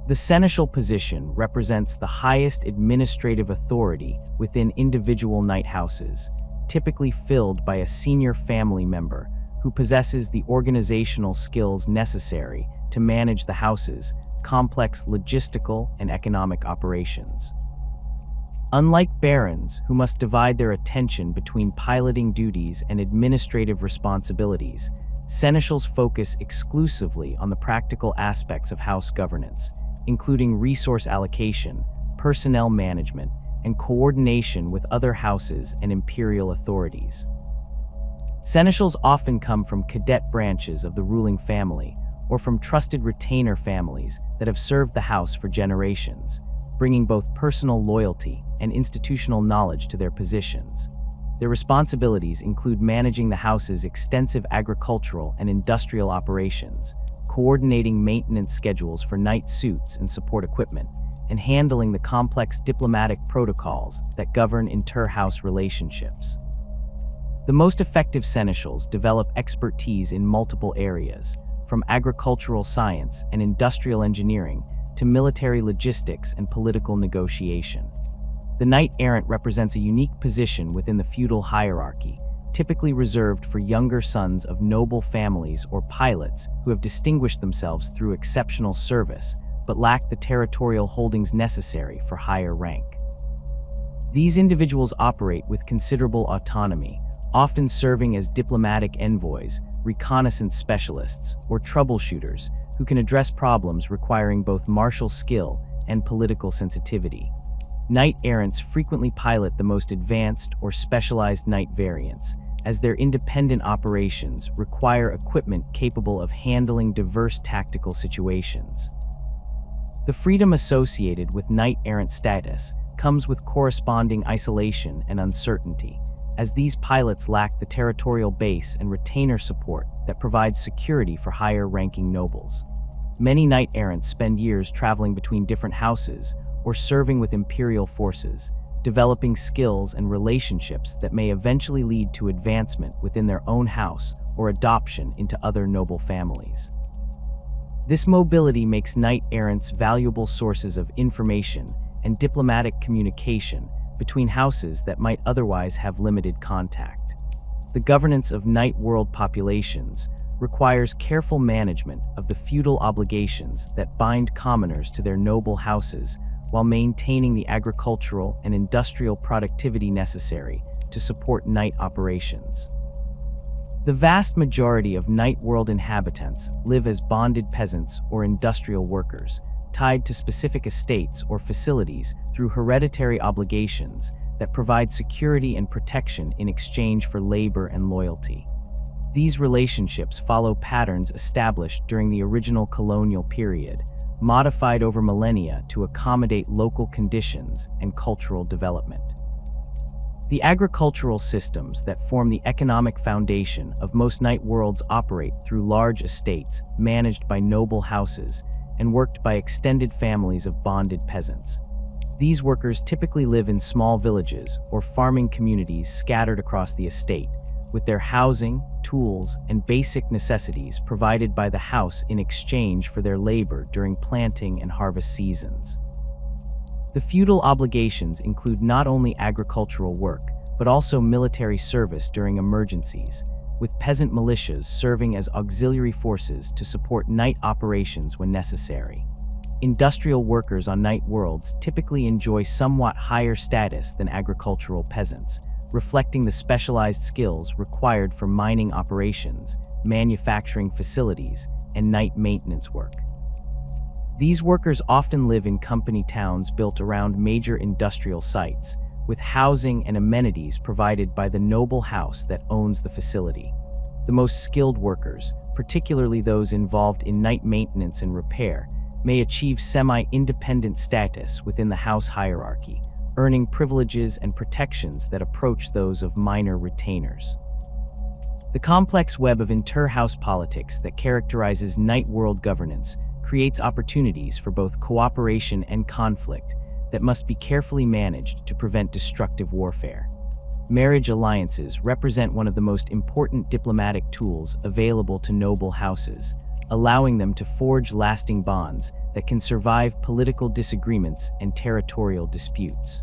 Speaker 1: The seneschal position represents the highest administrative authority within individual knight houses, typically filled by a senior family member who possesses the organizational skills necessary to manage the house's complex logistical and economic operations. Unlike barons, who must divide their attention between piloting duties and administrative responsibilities, seneschals focus exclusively on the practical aspects of house governance, including resource allocation, personnel management, and coordination with other houses and imperial authorities. Seneschals often come from cadet branches of the ruling family or from trusted retainer families that have served the house for generations, bringing both personal loyalty and institutional knowledge to their positions. Their responsibilities include managing the house's extensive agricultural and industrial operations, coordinating maintenance schedules for knight suits and support equipment, and handling the complex diplomatic protocols that govern inter-house relationships. The most effective seneschals develop expertise in multiple areas, from agricultural science and industrial engineering to military logistics and political negotiation. The knight-errant represents a unique position within the feudal hierarchy, typically reserved for younger sons of noble families or pilots who have distinguished themselves through exceptional service but lack the territorial holdings necessary for higher rank. These individuals operate with considerable autonomy, often serving as diplomatic envoys, reconnaissance specialists, or troubleshooters who can address problems requiring both martial skill and political sensitivity. Knight-errants frequently pilot the most advanced or specialized knight variants, as their independent operations require equipment capable of handling diverse tactical situations. The freedom associated with knight-errant status comes with corresponding isolation and uncertainty, as these pilots lack the territorial base and retainer support that provides security for higher-ranking nobles. Many knight-errants spend years traveling between different houses or serving with imperial forces, developing skills and relationships that may eventually lead to advancement within their own house or adoption into other noble families. This mobility makes knight-errants valuable sources of information and diplomatic communication between houses that might otherwise have limited contact. The governance of knight world populations requires careful management of the feudal obligations that bind commoners to their noble houses while maintaining the agricultural and industrial productivity necessary to support knight operations. The vast majority of knight world inhabitants live as bonded peasants or industrial workers, tied to specific estates or facilities through hereditary obligations that provide security and protection in exchange for labor and loyalty. These relationships follow patterns established during the original colonial period, modified over millennia to accommodate local conditions and cultural development. The agricultural systems that form the economic foundation of most knight worlds operate through large estates managed by noble houses and worked by extended families of bonded peasants. These workers typically live in small villages or farming communities scattered across the estate, with their housing, tools, and basic necessities provided by the house in exchange for their labor during planting and harvest seasons. The feudal obligations include not only agricultural work, but also military service during emergencies, with peasant militias serving as auxiliary forces to support knight operations when necessary. Industrial workers on knight worlds typically enjoy somewhat higher status than agricultural peasants, reflecting the specialized skills required for mining operations, manufacturing facilities, and knight maintenance work. These workers often live in company towns built around major industrial sites, with housing and amenities provided by the noble house that owns the facility. The most skilled workers, particularly those involved in knight maintenance and repair, may achieve semi-independent status within the house hierarchy, earning privileges and protections that approach those of minor retainers. The complex web of inter-house politics that characterizes knight world governance creates opportunities for both cooperation and conflict that must be carefully managed to prevent destructive warfare. Marriage alliances represent one of the most important diplomatic tools available to noble houses, allowing them to forge lasting bonds that can survive political disagreements and territorial disputes.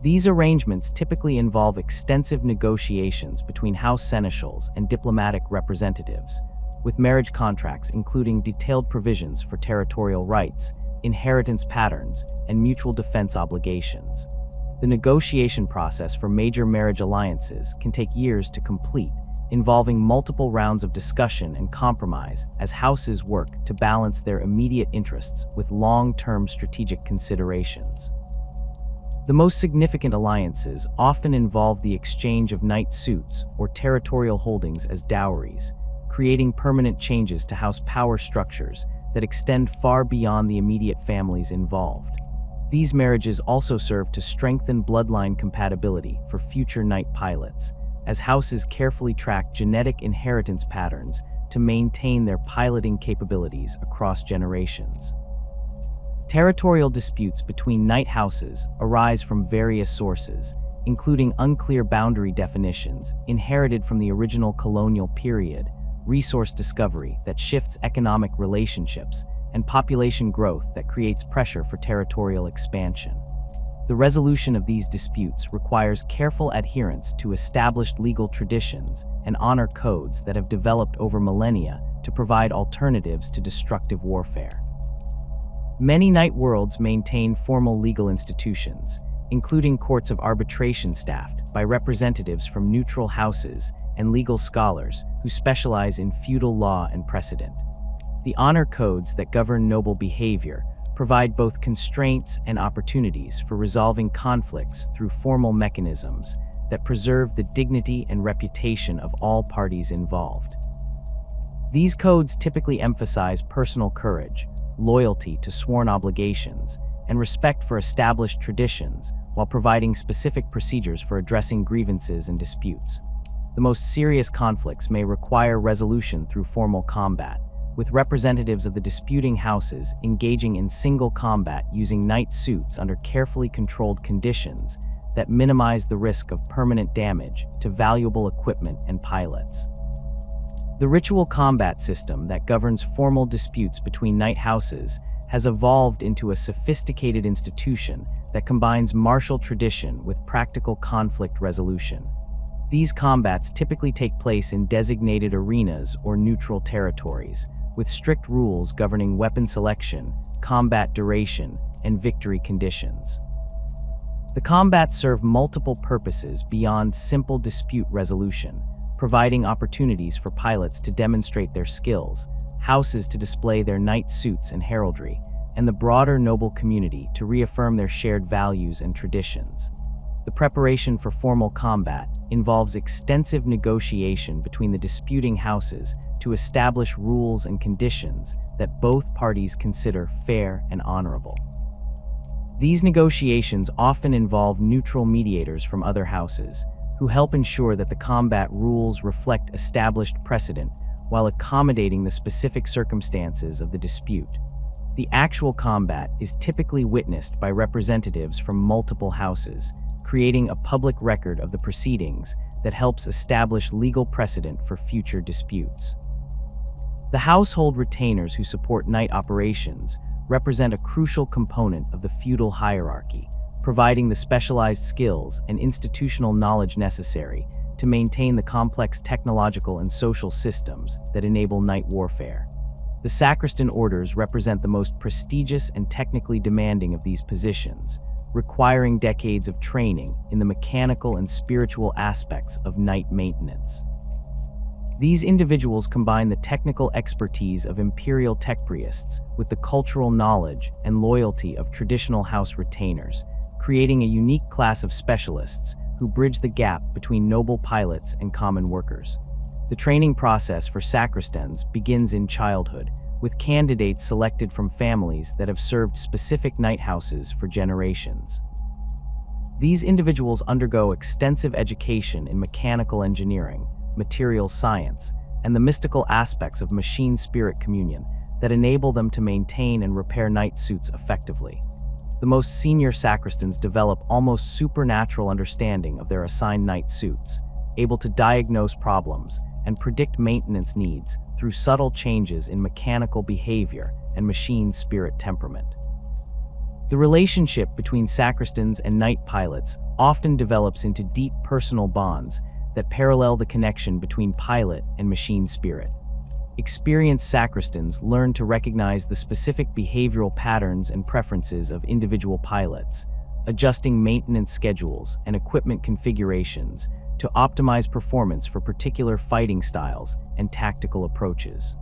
Speaker 1: These arrangements typically involve extensive negotiations between house seneschals and diplomatic representatives, with marriage contracts including detailed provisions for territorial rights, inheritance patterns, and mutual defense obligations. The negotiation process for major marriage alliances can take years to complete, involving multiple rounds of discussion and compromise as houses work to balance their immediate interests with long-term strategic considerations. The most significant alliances often involve the exchange of knight suits or territorial holdings as dowries, creating permanent changes to house power structures that extend far beyond the immediate families involved. These marriages also serve to strengthen bloodline compatibility for future knight pilots, as houses carefully track genetic inheritance patterns to maintain their piloting capabilities across generations. Territorial disputes between knight houses arise from various sources, including unclear boundary definitions inherited from the original colonial period, resource discovery that shifts economic relationships, and population growth that creates pressure for territorial expansion. The resolution of these disputes requires careful adherence to established legal traditions and honor codes that have developed over millennia to provide alternatives to destructive warfare. Many knight worlds maintain formal legal institutions, including courts of arbitration staffed by representatives from neutral houses and legal scholars who specialize in feudal law and precedent. The honor codes that govern noble behavior provide both constraints and opportunities for resolving conflicts through formal mechanisms that preserve the dignity and reputation of all parties involved. These codes typically emphasize personal courage, loyalty to sworn obligations, and respect for established traditions while providing specific procedures for addressing grievances and disputes. The most serious conflicts may require resolution through formal combat, with representatives of the disputing houses engaging in single combat using knight suits under carefully controlled conditions that minimize the risk of permanent damage to valuable equipment and pilots. The ritual combat system that governs formal disputes between knight houses has evolved into a sophisticated institution that combines martial tradition with practical conflict resolution. These combats typically take place in designated arenas or neutral territories, with strict rules governing weapon selection, combat duration, and victory conditions. The combats serve multiple purposes beyond simple dispute resolution, providing opportunities for pilots to demonstrate their skills, houses to display their knight suits and heraldry, and the broader noble community to reaffirm their shared values and traditions. The preparation for formal combat involves extensive negotiation between the disputing houses to establish rules and conditions that both parties consider fair and honorable. These negotiations often involve neutral mediators from other houses, who help ensure that the combat rules reflect established precedent while accommodating the specific circumstances of the dispute. The actual combat is typically witnessed by representatives from multiple houses, creating a public record of the proceedings that helps establish legal precedent for future disputes. The household retainers who support knight operations represent a crucial component of the feudal hierarchy, providing the specialized skills and institutional knowledge necessary to maintain the complex technological and social systems that enable knight warfare. The sacristan orders represent the most prestigious and technically demanding of these positions, requiring decades of training in the mechanical and spiritual aspects of knight maintenance. These individuals combine the technical expertise of imperial tech priests with the cultural knowledge and loyalty of traditional house retainers, creating a unique class of specialists who bridge the gap between noble pilots and common workers. The training process for sacristans begins in childhood, with candidates selected from families that have served specific knight houses for generations. These individuals undergo extensive education in mechanical engineering, material science, and the mystical aspects of machine spirit communion that enable them to maintain and repair knight suits effectively. The most senior sacristans develop almost supernatural understanding of their assigned knight suits, able to diagnose problems and predict maintenance needs through subtle changes in mechanical behavior and machine spirit temperament. The relationship between sacristans and knight pilots often develops into deep personal bonds that parallel the connection between pilot and machine spirit. Experienced sacristans learn to recognize the specific behavioral patterns and preferences of individual pilots, adjusting maintenance schedules and equipment configurations to optimize performance for particular fighting styles and tactical approaches.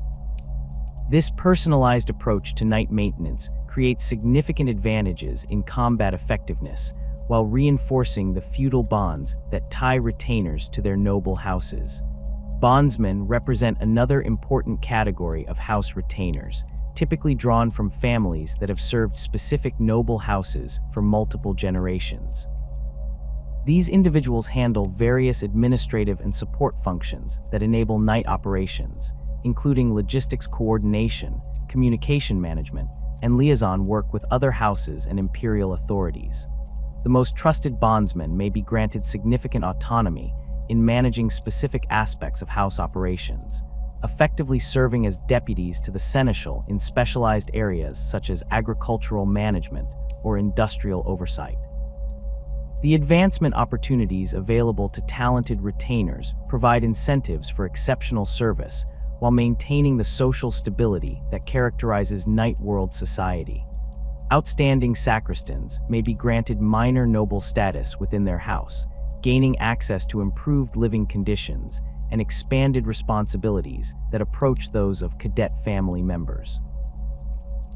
Speaker 1: This personalized approach to knight maintenance creates significant advantages in combat effectiveness, while reinforcing the feudal bonds that tie retainers to their noble houses. Bondsmen represent another important category of house retainers, typically drawn from families that have served specific noble houses for multiple generations. These individuals handle various administrative and support functions that enable knight operations, including logistics coordination, communication management, and liaison work with other houses and imperial authorities. The most trusted bondsmen may be granted significant autonomy in managing specific aspects of house operations, effectively serving as deputies to the seneschal in specialized areas such as agricultural management or industrial oversight. The advancement opportunities available to talented retainers provide incentives for exceptional service while maintaining the social stability that characterizes knight world society. Outstanding sacristans may be granted minor noble status within their house, gaining access to improved living conditions and expanded responsibilities that approach those of cadet family members.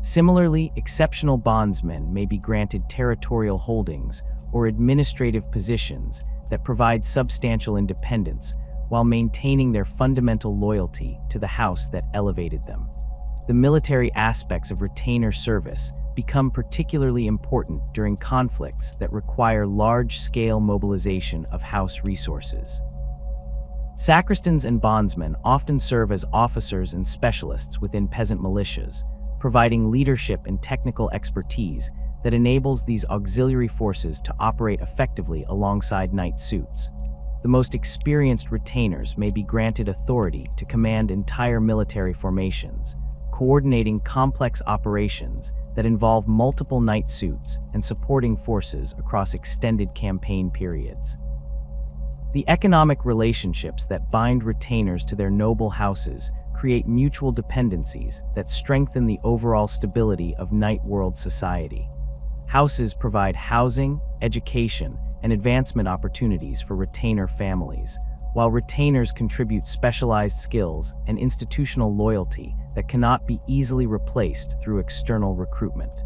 Speaker 1: Similarly, exceptional bondsmen may be granted territorial holdings or administrative positions that provide substantial independence while maintaining their fundamental loyalty to the house that elevated them. The military aspects of retainer service become particularly important during conflicts that require large-scale mobilization of house resources. Sacristans and bondsmen often serve as officers and specialists within peasant militias, providing leadership and technical expertise that enables these auxiliary forces to operate effectively alongside knight suits. The most experienced retainers may be granted authority to command entire military formations, coordinating complex operations that involve multiple knight suits and supporting forces across extended campaign periods. The economic relationships that bind retainers to their noble houses create mutual dependencies that strengthen the overall stability of knight world society. Houses provide housing, education, and advancement opportunities for retainer families, while retainers contribute specialized skills and institutional loyalty that cannot be easily replaced through external recruitment.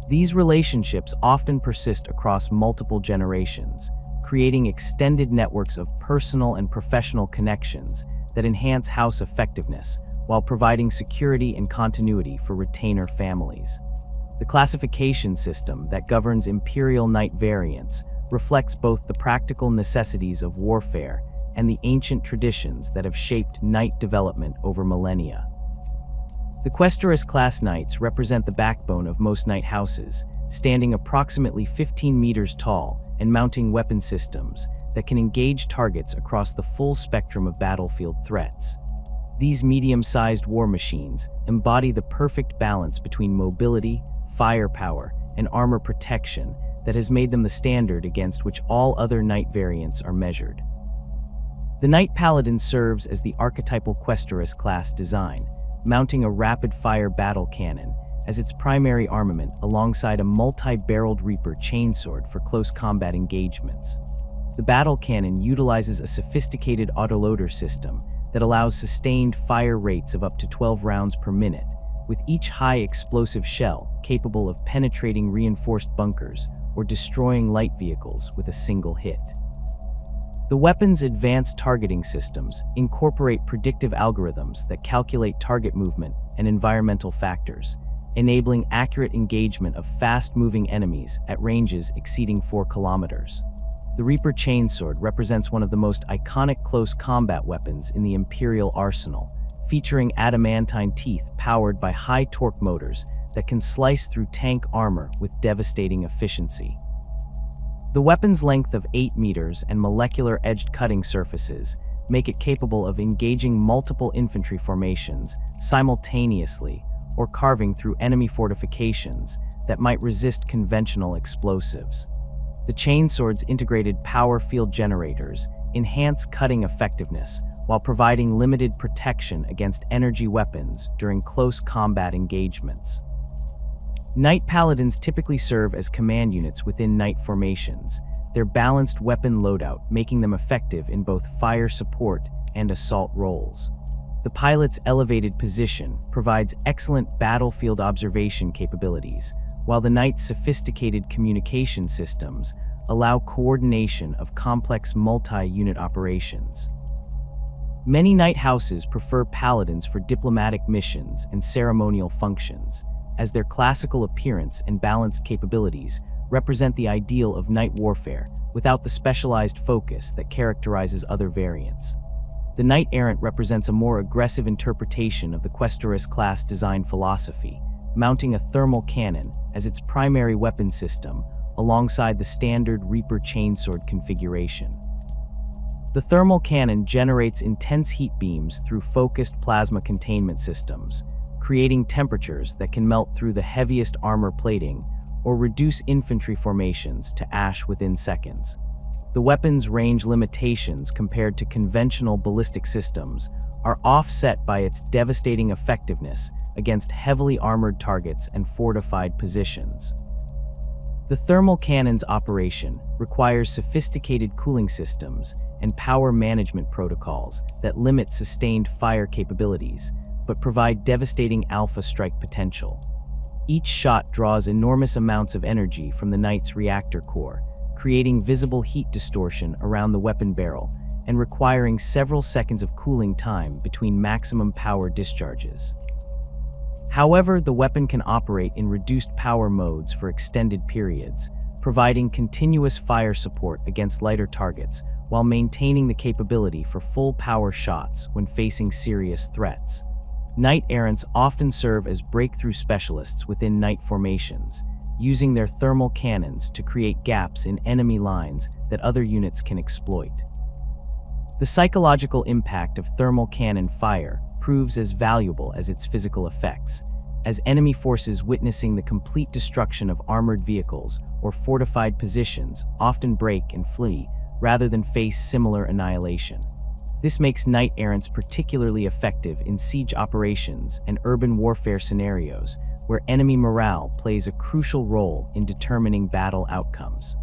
Speaker 1: These relationships often persist across multiple generations, creating extended networks of personal and professional connections that enhance house effectiveness while providing security and continuity for retainer families. The classification system that governs Imperial Knight variants reflects both the practical necessities of warfare and the ancient traditions that have shaped knight development over millennia. The Questoris class knights represent the backbone of most knight houses, standing approximately 15 meters tall and mounting weapon systems that can engage targets across the full spectrum of battlefield threats. These medium-sized war machines embody the perfect balance between mobility, firepower, and armor protection that has made them the standard against which all other knight variants are measured. The Knight Paladin serves as the archetypal Questoris class design, mounting a rapid-fire battle cannon as its primary armament alongside a multi-barreled Reaper chainsword for close combat engagements. The battle cannon utilizes a sophisticated autoloader system that allows sustained fire rates of up to 12 rounds per minute, with each high-explosive shell capable of penetrating reinforced bunkers or destroying light vehicles with a single hit. The weapon's advanced targeting systems incorporate predictive algorithms that calculate target movement and environmental factors, enabling accurate engagement of fast-moving enemies at ranges exceeding 4 kilometers. The Reaper chainsword represents one of the most iconic close combat weapons in the Imperial arsenal, featuring adamantine teeth powered by high-torque motors that can slice through tank armor with devastating efficiency. The weapon's length of 8 meters and molecular-edged cutting surfaces make it capable of engaging multiple infantry formations simultaneously or carving through enemy fortifications that might resist conventional explosives. The chainsword's integrated power field generators enhance cutting effectiveness while providing limited protection against energy weapons during close combat engagements. Knight Paladins typically serve as command units within knight formations, their balanced weapon loadout making them effective in both fire support and assault roles. The pilot's elevated position provides excellent battlefield observation capabilities, while the knight's sophisticated communication systems allow coordination of complex multi-unit operations. Many knight houses prefer paladins for diplomatic missions and ceremonial functions, as their classical appearance and balanced capabilities represent the ideal of knight warfare without the specialized focus that characterizes other variants. The Knight Errant represents a more aggressive interpretation of the Questoris class design philosophy, mounting a thermal cannon as its primary weapon system alongside the standard Reaper chainsword configuration. The thermal cannon generates intense heat beams through focused plasma containment systems, creating temperatures that can melt through the heaviest armor plating or reduce infantry formations to ash within seconds. The weapon's range limitations compared to conventional ballistic systems are offset by its devastating effectiveness against heavily armored targets and fortified positions. The thermal cannon's operation requires sophisticated cooling systems and power management protocols that limit sustained fire capabilities, but provide devastating alpha strike potential. Each shot draws enormous amounts of energy from the knight's reactor core, creating visible heat distortion around the weapon barrel and requiring several seconds of cooling time between maximum power discharges. However, the weapon can operate in reduced power modes for extended periods, providing continuous fire support against lighter targets while maintaining the capability for full power shots when facing serious threats. Knight Errants often serve as breakthrough specialists within knight formations, using their thermal cannons to create gaps in enemy lines that other units can exploit. The psychological impact of thermal cannon fire proves as valuable as its physical effects, as enemy forces witnessing the complete destruction of armored vehicles or fortified positions often break and flee rather than face similar annihilation. This makes Knight Errants particularly effective in siege operations and urban warfare scenarios, where enemy morale plays a crucial role in determining battle outcomes.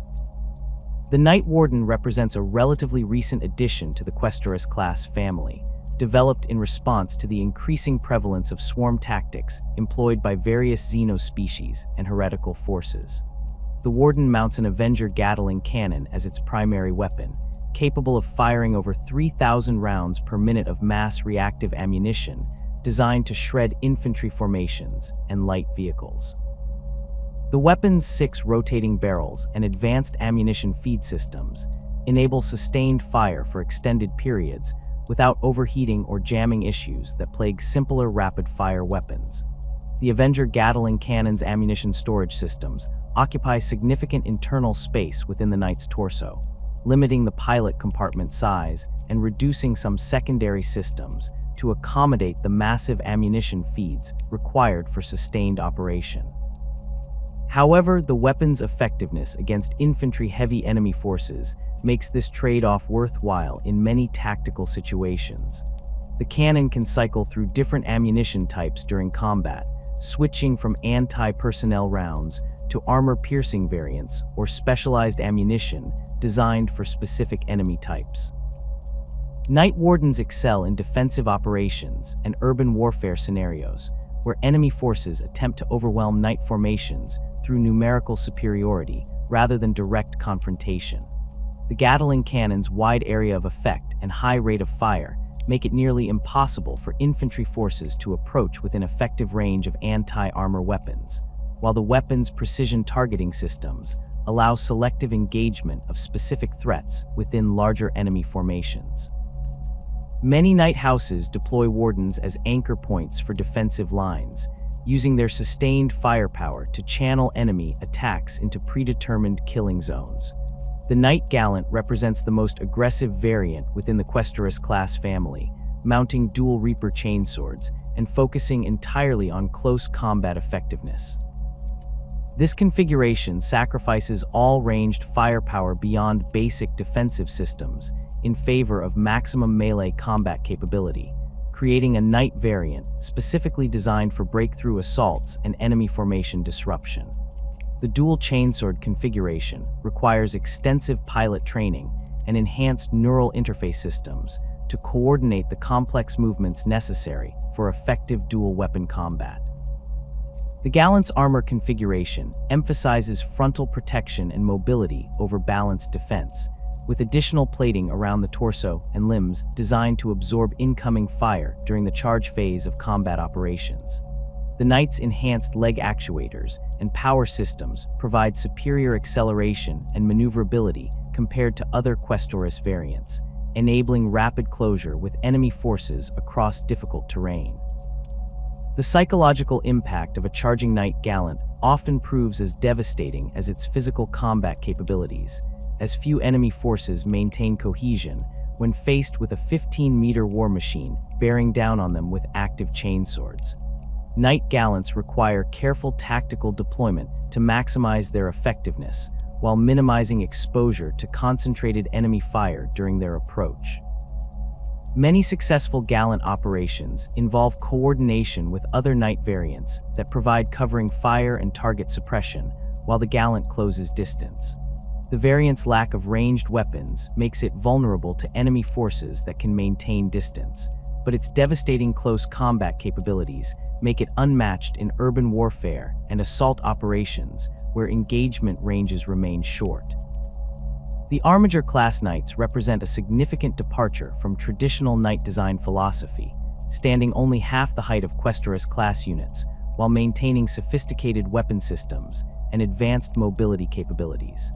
Speaker 1: The Knight Warden represents a relatively recent addition to the Questoris class family, developed in response to the increasing prevalence of swarm tactics employed by various xenospecies and heretical forces. The Warden mounts an Avenger Gatling cannon as its primary weapon, capable of firing over 3,000 rounds per minute of mass reactive ammunition designed to shred infantry formations and light vehicles. The weapon's 6 rotating barrels and advanced ammunition feed systems enable sustained fire for extended periods without overheating or jamming issues that plague simpler rapid-fire weapons. The Avenger Gatling cannon's ammunition storage systems occupy significant internal space within the Knight's torso, limiting the pilot compartment size and reducing some secondary systems to accommodate the massive ammunition feeds required for sustained operation. However, the weapon's effectiveness against infantry-heavy enemy forces makes this trade-off worthwhile in many tactical situations. The cannon can cycle through different ammunition types during combat, switching from anti-personnel rounds to armor-piercing variants or specialized ammunition designed for specific enemy types. Night Wardens excel in defensive operations and urban warfare scenarios, where enemy forces attempt to overwhelm Knight formations through numerical superiority rather than direct confrontation. The Gatling cannon's wide area of effect and high rate of fire make it nearly impossible for infantry forces to approach within effective range of anti-armor weapons, while the weapon's precision targeting systems allow selective engagement of specific threats within larger enemy formations. Many Knight houses deploy Wardens as anchor points for defensive lines, using their sustained firepower to channel enemy attacks into predetermined killing zones. The Knight Gallant represents the most aggressive variant within the Questoris class family, mounting dual Reaper chainswords and focusing entirely on close combat effectiveness. This configuration sacrifices all ranged firepower beyond basic defensive systems in favor of maximum melee combat capability, creating a Knight variant specifically designed for breakthrough assaults and enemy formation disruption. The dual chainsword configuration requires extensive pilot training and enhanced neural interface systems to coordinate the complex movements necessary for effective dual weapon combat. The Gallant's armor configuration emphasizes frontal protection and mobility over balanced defense, with additional plating around the torso and limbs designed to absorb incoming fire during the charge phase of combat operations. The Knight's enhanced leg actuators and power systems provide superior acceleration and maneuverability compared to other Questoris variants, enabling rapid closure with enemy forces across difficult terrain. The psychological impact of a charging Knight Gallant often proves as devastating as its physical combat capabilities, as few enemy forces maintain cohesion when faced with a 15-meter war machine bearing down on them with active chainswords. Knight Gallants require careful tactical deployment to maximize their effectiveness, while minimizing exposure to concentrated enemy fire during their approach. Many successful Gallant operations involve coordination with other Knight variants that provide covering fire and target suppression, while the Gallant closes distance. The variant's lack of ranged weapons makes it vulnerable to enemy forces that can maintain distance, but its devastating close combat capabilities make it unmatched in urban warfare and assault operations where engagement ranges remain short. The Armiger-class Knights represent a significant departure from traditional Knight design philosophy, standing only half the height of Questoris-class units while maintaining sophisticated weapon systems and advanced mobility capabilities.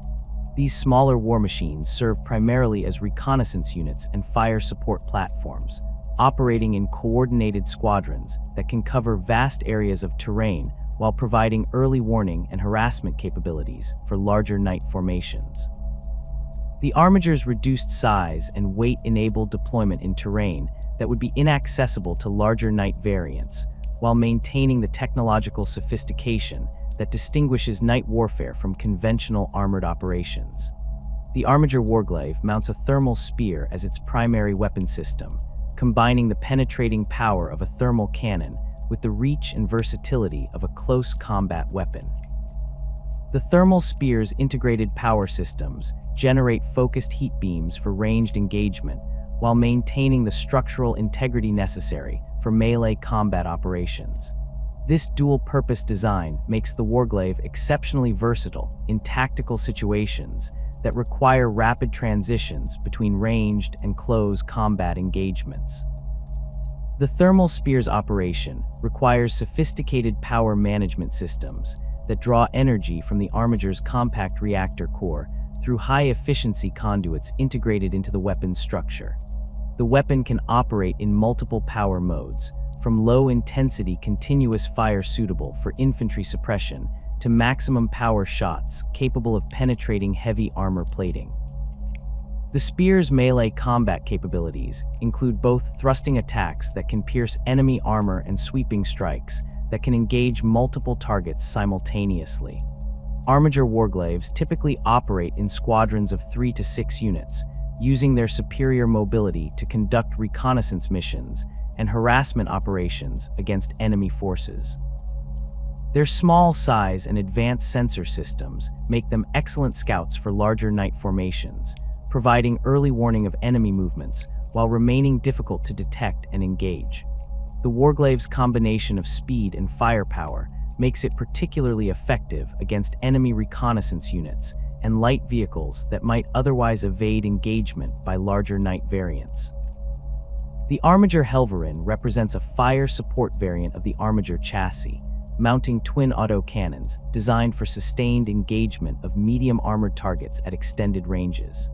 Speaker 1: These smaller war machines serve primarily as reconnaissance units and fire support platforms, operating in coordinated squadrons that can cover vast areas of terrain while providing early warning and harassment capabilities for larger Knight formations. The Armiger's reduced size and weight enable deployment in terrain that would be inaccessible to larger Knight variants, while maintaining the technological sophistication that distinguishes Knight warfare from conventional armored operations. The Armiger Warglaive mounts a thermal spear as its primary weapon system, combining the penetrating power of a thermal cannon with the reach and versatility of a close combat weapon. The thermal spear's integrated power systems generate focused heat beams for ranged engagement, while maintaining the structural integrity necessary for melee combat operations. This dual-purpose design makes the Warglaive exceptionally versatile in tactical situations that require rapid transitions between ranged and close combat engagements. The thermal spear's operation requires sophisticated power management systems that draw energy from the armature's compact reactor core through high-efficiency conduits integrated into the weapon's structure. The weapon can operate in multiple power modes, from low-intensity continuous fire suitable for infantry suppression to maximum power shots capable of penetrating heavy armor plating. The spear's melee combat capabilities include both thrusting attacks that can pierce enemy armor and sweeping strikes that can engage multiple targets simultaneously. Armiger warglaves typically operate in squadrons of 3 to 6 units, using their superior mobility to conduct reconnaissance missions and harassment operations against enemy forces. Their small size and advanced sensor systems make them excellent scouts for larger knight formations, providing early warning of enemy movements while remaining difficult to detect and engage. The warglave's combination of speed and firepower makes it particularly effective against enemy reconnaissance units and light vehicles that might otherwise evade engagement by larger knight variants. The Armiger Helverin represents a fire support variant of the Armiger chassis, mounting twin autocannons designed for sustained engagement of medium armored targets at extended ranges.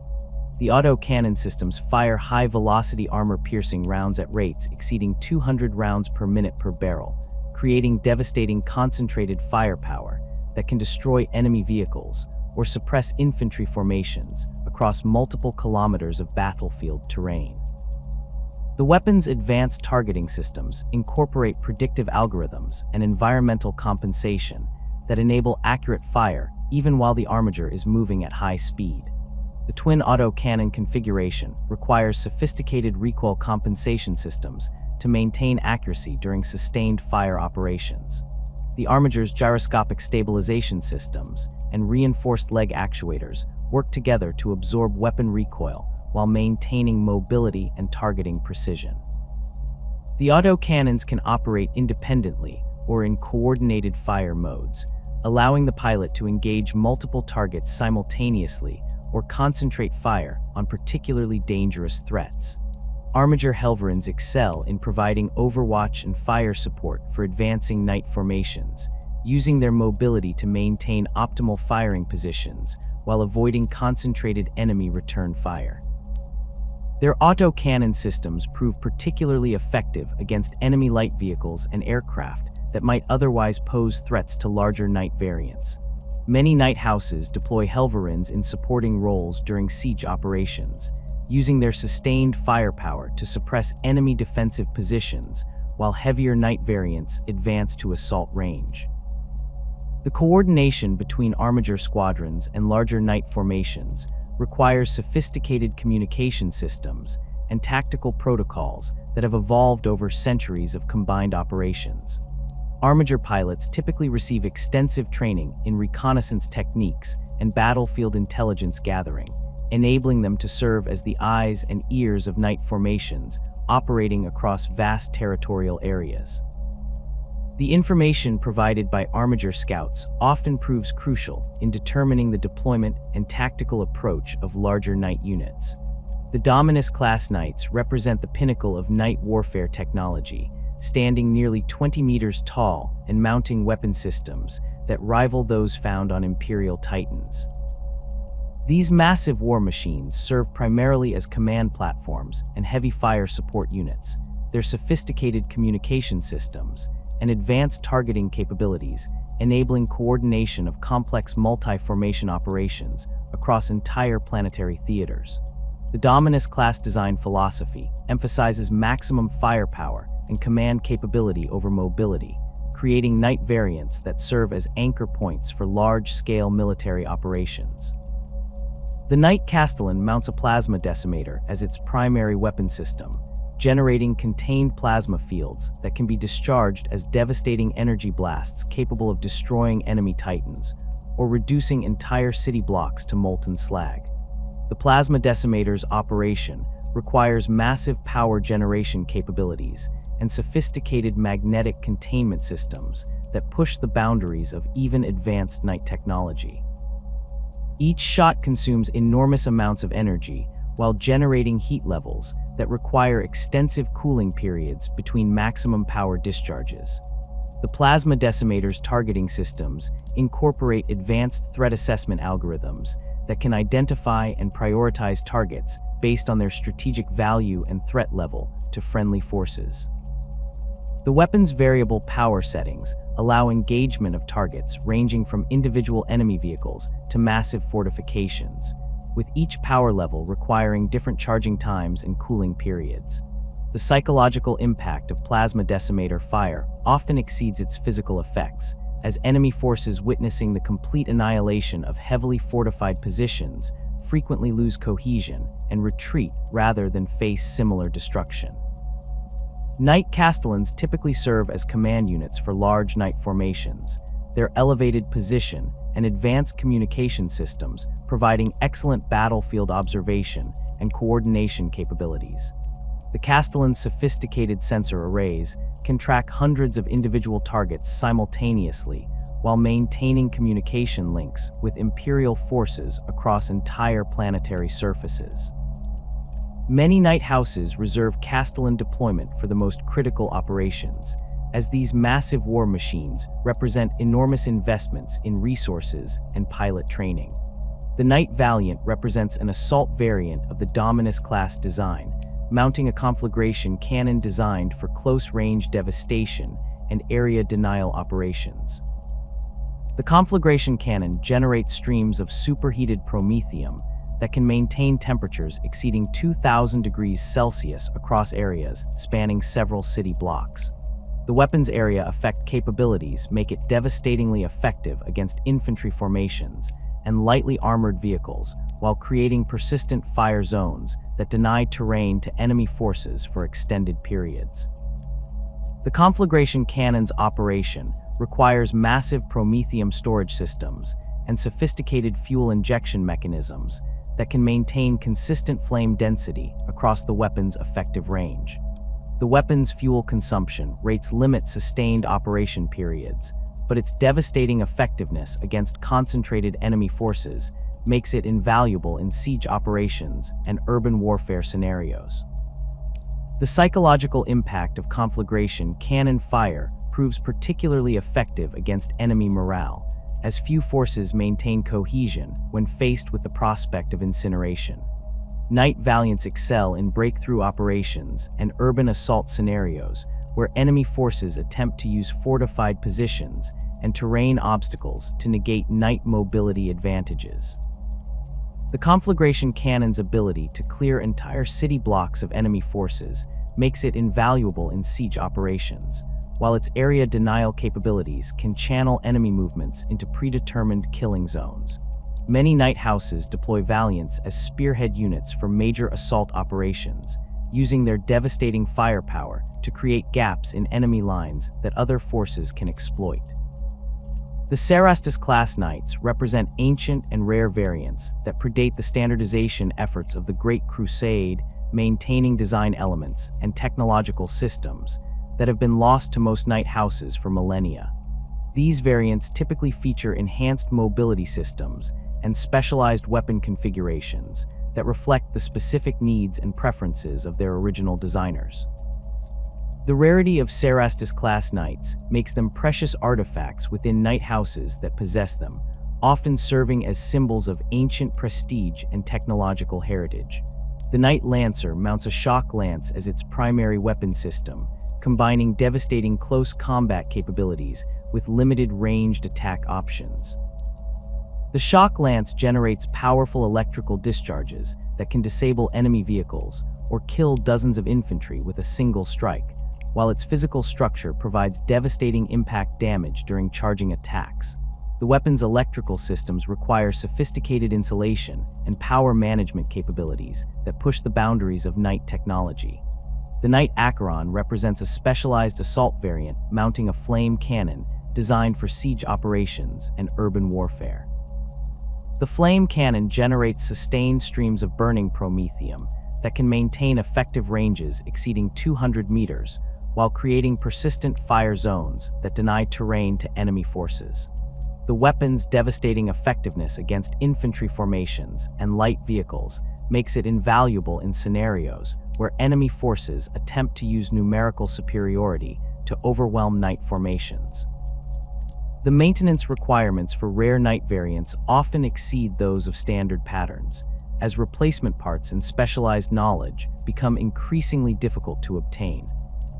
Speaker 1: The autocannon systems fire high-velocity armor-piercing rounds at rates exceeding 200 rounds per minute per barrel, creating devastating concentrated firepower that can destroy enemy vehicles or suppress infantry formations across multiple kilometers of battlefield terrain. The weapon's advanced targeting systems incorporate predictive algorithms and environmental compensation that enable accurate fire even while the armiger is moving at high speed. The twin autocannon configuration requires sophisticated recoil compensation systems to maintain accuracy during sustained fire operations. The armiger's gyroscopic stabilization systems and reinforced leg actuators work together to absorb weapon recoil while maintaining mobility and targeting precision. The autocannons can operate independently or in coordinated fire modes, allowing the pilot to engage multiple targets simultaneously or concentrate fire on particularly dangerous threats. Armiger Helverins excel in providing overwatch and fire support for advancing knight formations, using their mobility to maintain optimal firing positions while avoiding concentrated enemy return fire. Their autocannon systems prove particularly effective against enemy light vehicles and aircraft that might otherwise pose threats to larger knight variants. Many knight houses deploy Helverins in supporting roles during siege operations, using their sustained firepower to suppress enemy defensive positions while heavier knight variants advance to assault range. The coordination between armiger squadrons and larger knight formations requires sophisticated communication systems and tactical protocols that have evolved over centuries of combined operations. Armiger pilots typically receive extensive training in reconnaissance techniques and battlefield intelligence gathering, enabling them to serve as the eyes and ears of knight formations operating across vast territorial areas. The information provided by armiger scouts often proves crucial in determining the deployment and tactical approach of larger knight units. The Dominus-class knights represent the pinnacle of knight warfare technology, standing nearly 20 meters tall and mounting weapon systems that rival those found on Imperial Titans. These massive war machines serve primarily as command platforms and heavy fire support units. Their sophisticated communication systems and advanced targeting capabilities enabling coordination of complex multi-formation operations across entire planetary theaters. The Dominus-class design philosophy emphasizes maximum firepower and command capability over mobility, creating knight variants that serve as anchor points for large-scale military operations. The Knight Castellan mounts a plasma decimator as its primary weapon system, generating contained plasma fields that can be discharged as devastating energy blasts capable of destroying enemy titans or reducing entire city blocks to molten slag. The plasma decimator's operation requires massive power generation capabilities and sophisticated magnetic containment systems that push the boundaries of even advanced knight technology. Each shot consumes enormous amounts of energy while generating heat levels that require extensive cooling periods between maximum power discharges. The plasma decimator's targeting systems incorporate advanced threat assessment algorithms that can identify and prioritize targets based on their strategic value and threat level to friendly forces. The weapon's variable power settings allow engagement of targets ranging from individual enemy vehicles to massive fortifications, with each power level requiring different charging times and cooling periods. The psychological impact of plasma decimator fire often exceeds its physical effects, as enemy forces witnessing the complete annihilation of heavily fortified positions frequently lose cohesion and retreat rather than face similar destruction. Knight castellans typically serve as command units for large knight formations, their elevated position and advanced communication systems providing excellent battlefield observation and coordination capabilities. The castellan's sophisticated sensor arrays can track hundreds of individual targets simultaneously while maintaining communication links with Imperial forces across entire planetary surfaces. Many knight houses reserve castellan deployment for the most critical operations, as these massive war machines represent enormous investments in resources and pilot training. The Knight Valiant represents an assault variant of the Dominus class design, mounting a conflagration cannon designed for close-range devastation and area denial operations. The conflagration cannon generates streams of superheated promethium that can maintain temperatures exceeding 2,000 degrees Celsius across areas spanning several city blocks. The weapon's area effect capabilities make it devastatingly effective against infantry formations and lightly armored vehicles, while creating persistent fire zones that deny terrain to enemy forces for extended periods. The conflagration cannon's operation requires massive promethium storage systems and sophisticated fuel injection mechanisms that can maintain consistent flame density across the weapon's effective range. The weapon's fuel consumption rates limit sustained operation periods, but its devastating effectiveness against concentrated enemy forces makes it invaluable in siege operations and urban warfare scenarios. The psychological impact of conflagration cannon fire proves particularly effective against enemy morale, as few forces maintain cohesion when faced with the prospect of incineration. Knight Valiants excel in breakthrough operations and urban assault scenarios where enemy forces attempt to use fortified positions and terrain obstacles to negate knight mobility advantages. The conflagration cannon's ability to clear entire city blocks of enemy forces makes it invaluable in siege operations, while its area denial capabilities can channel enemy movements into predetermined killing zones. Many knight houses deploy Valiants as spearhead units for major assault operations, using their devastating firepower to create gaps in enemy lines that other forces can exploit. The Cerastus-class knights represent ancient and rare variants that predate the standardization efforts of the Great Crusade, maintaining design elements and technological systems that have been lost to most knight houses for millennia. These variants typically feature enhanced mobility systems and specialized weapon configurations that reflect the specific needs and preferences of their original designers. The rarity of Cerastus-class knights makes them precious artifacts within knight houses that possess them, often serving as symbols of ancient prestige and technological heritage. The Knight Lancer mounts a shock lance as its primary weapon system, combining devastating close combat capabilities with limited ranged attack options. The shock lance generates powerful electrical discharges that can disable enemy vehicles or kill dozens of infantry with a single strike, while its physical structure provides devastating impact damage during charging attacks. The weapon's electrical systems require sophisticated insulation and power management capabilities that push the boundaries of knight technology. The Knight Acheron represents a specialized assault variant mounting a flame cannon designed for siege operations and urban warfare. The flame cannon generates sustained streams of burning promethium that can maintain effective ranges exceeding 200 meters, while creating persistent fire zones that deny terrain to enemy forces. The weapon's devastating effectiveness against infantry formations and light vehicles makes it invaluable in scenarios where enemy forces attempt to use numerical superiority to overwhelm knight formations. The maintenance requirements for rare knight variants often exceed those of standard patterns, as replacement parts and specialized knowledge become increasingly difficult to obtain.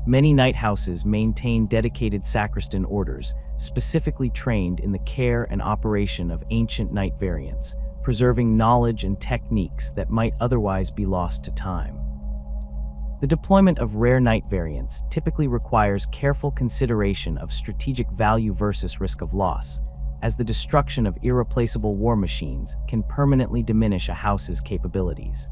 Speaker 1: Many knight houses maintain dedicated sacristan orders, specifically trained in the care and operation of ancient knight variants, preserving knowledge and techniques that might otherwise be lost to time. The deployment of rare knight variants typically requires careful consideration of strategic value versus risk of loss, as the destruction of irreplaceable war machines can permanently diminish a house's capabilities.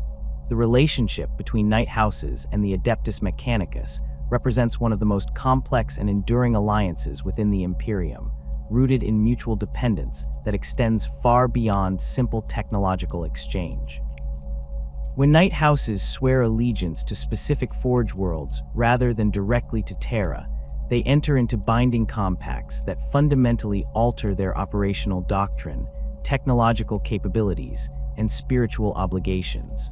Speaker 1: The relationship between knight houses and the Adeptus Mechanicus represents one of the most complex and enduring alliances within the Imperium, rooted in mutual dependence that extends far beyond simple technological exchange. When knight houses swear allegiance to specific forge worlds rather than directly to Terra, they enter into binding compacts that fundamentally alter their operational doctrine, technological capabilities, and spiritual obligations.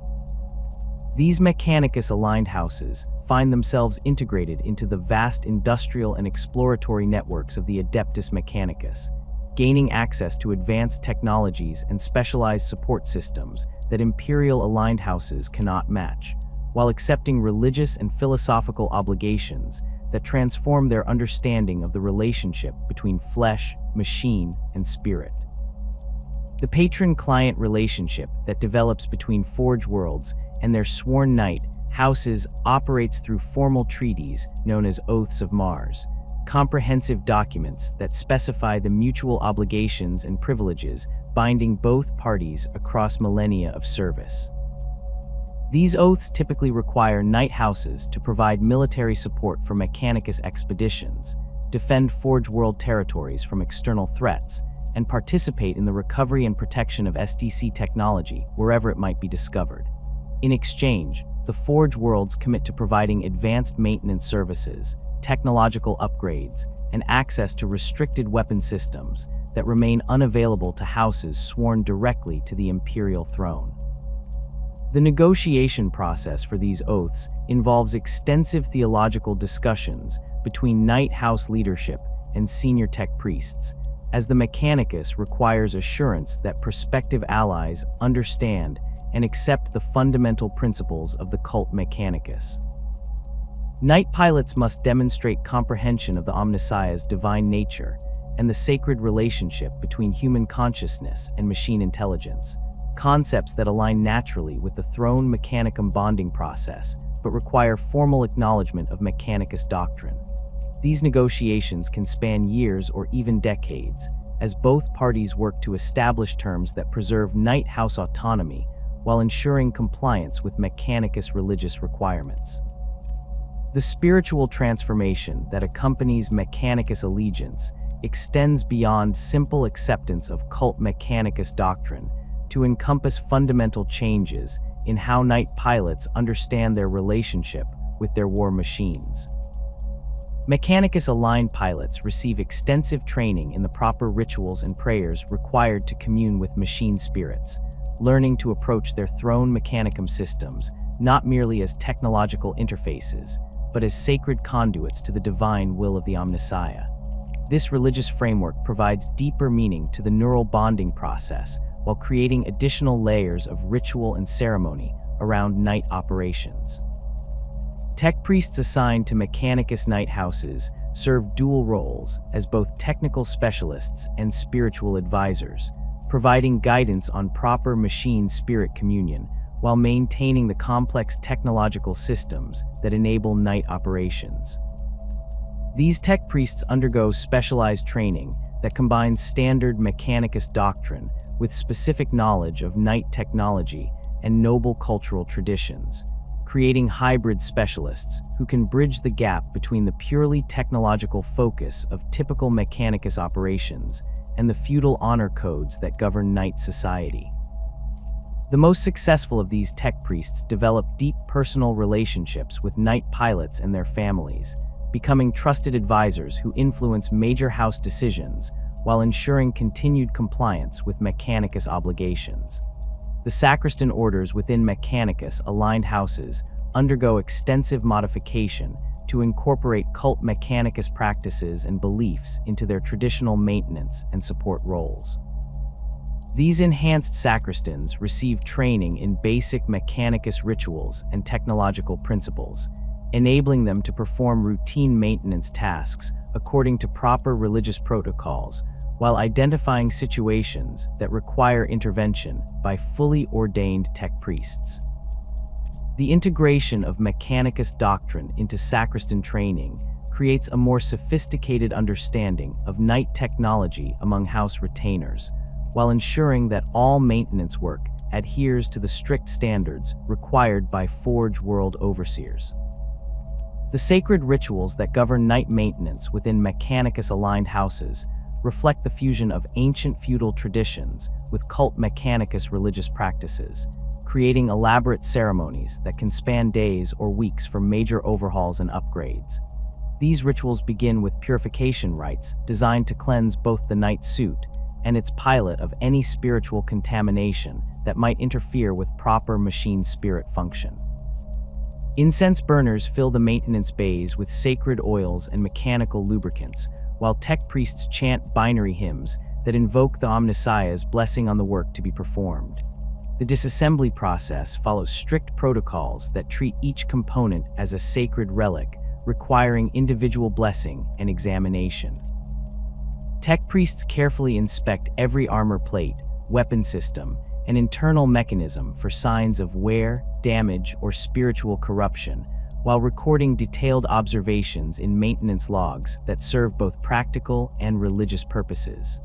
Speaker 1: These Mechanicus-aligned houses find themselves integrated into the vast industrial and exploratory networks of the Adeptus Mechanicus, gaining access to advanced technologies and specialized support systems that Imperial-aligned houses cannot match, while accepting religious and philosophical obligations that transform their understanding of the relationship between flesh, machine, and spirit. The patron-client relationship that develops between Forge Worlds and their sworn knight houses operates through formal treaties known as Oaths of Mars, comprehensive documents that specify the mutual obligations and privileges binding both parties across millennia of service. These oaths typically require knight houses to provide military support for Mechanicus expeditions, defend Forge World territories from external threats, and participate in the recovery and protection of SDC technology wherever it might be discovered. In exchange, the Forge Worlds commit to providing advanced maintenance services, technological upgrades, and access to restricted weapon systems that remain unavailable to houses sworn directly to the Imperial throne. The negotiation process for these oaths involves extensive theological discussions between Knight House leadership and senior tech priests, as the Mechanicus requires assurance that prospective allies understand and accept the fundamental principles of the cult Mechanicus. Knight pilots must demonstrate comprehension of the Omnissiah's divine nature and the sacred relationship between human consciousness and machine intelligence, concepts that align naturally with the Throne Mechanicum bonding process but require formal acknowledgement of Mechanicus doctrine. These negotiations can span years or even decades, as both parties work to establish terms that preserve Knight House autonomy while ensuring compliance with Mechanicus religious requirements. The spiritual transformation that accompanies Mechanicus allegiance extends beyond simple acceptance of cult Mechanicus doctrine to encompass fundamental changes in how Knight pilots understand their relationship with their war machines. Mechanicus-aligned pilots receive extensive training in the proper rituals and prayers required to commune with machine spirits, learning to approach their Throne Mechanicum systems not merely as technological interfaces, but as sacred conduits to the divine will of the Omnissiah. This religious framework provides deeper meaning to the neural bonding process while creating additional layers of ritual and ceremony around Knight operations. Tech priests assigned to Mechanicus Knight houses serve dual roles as both technical specialists and spiritual advisors, providing guidance on proper machine-spirit communion while maintaining the complex technological systems that enable Knight operations. These tech priests undergo specialized training that combines standard Mechanicus doctrine with specific knowledge of Knight technology and noble cultural traditions, creating hybrid specialists who can bridge the gap between the purely technological focus of typical Mechanicus operations and the feudal honor codes that govern Knight society. The most successful of these tech priests develop deep personal relationships with Knight pilots and their families, becoming trusted advisors who influence major house decisions while ensuring continued compliance with Mechanicus obligations. The sacristan orders within Mechanicus-aligned houses undergo extensive modification to incorporate cult mechanicus practices and beliefs into their traditional maintenance and support roles. These enhanced sacristans receive training in basic mechanicus rituals and technological principles, enabling them to perform routine maintenance tasks according to proper religious protocols, while identifying situations that require intervention by fully ordained tech priests. The integration of mechanicus doctrine into sacristan training creates a more sophisticated understanding of knight technology among house retainers, while ensuring that all maintenance work adheres to the strict standards required by Forge World overseers. The sacred rituals that govern knight maintenance within mechanicus-aligned houses reflect the fusion of ancient feudal traditions with cult mechanicus religious practices, creating elaborate ceremonies that can span days or weeks for major overhauls and upgrades. These rituals begin with purification rites designed to cleanse both the knight suit and its pilot of any spiritual contamination that might interfere with proper machine spirit function. Incense burners fill the maintenance bays with sacred oils and mechanical lubricants, while tech priests chant binary hymns that invoke the Omnissiah's blessing on the work to be performed. The disassembly process follows strict protocols that treat each component as a sacred relic, requiring individual blessing and examination. Tech priests carefully inspect every armor plate, weapon system, and internal mechanism for signs of wear, damage, or spiritual corruption, while recording detailed observations in maintenance logs that serve both practical and religious purposes.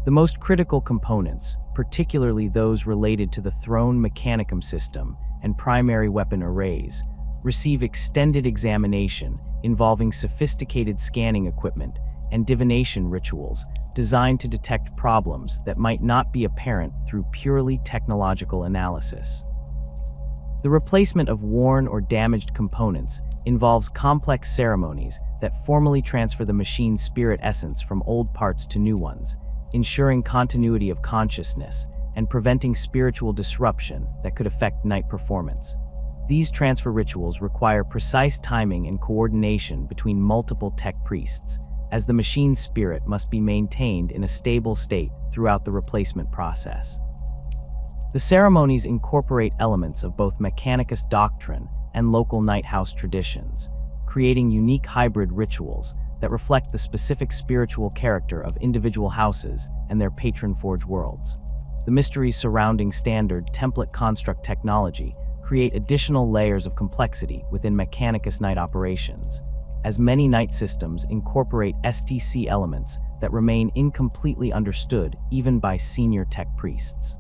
Speaker 1: The most critical components, particularly those related to the Throne Mechanicum system and primary weapon arrays, receive extended examination involving sophisticated scanning equipment and divination rituals designed to detect problems that might not be apparent through purely technological analysis. The replacement of worn or damaged components involves complex ceremonies that formally transfer the machine's spirit essence from old parts to new ones, ensuring continuity of consciousness and preventing spiritual disruption that could affect knight performance. These transfer rituals require precise timing and coordination between multiple tech priests, as the machine's spirit must be maintained in a stable state throughout the replacement process. The ceremonies incorporate elements of both mechanicus doctrine and local knight house traditions, creating unique hybrid rituals that reflect the specific spiritual character of individual houses and their patron forge worlds. The mysteries surrounding standard template construct technology create additional layers of complexity within mechanicus knight operations, as many knight systems incorporate STC elements that remain incompletely understood even by senior tech priests.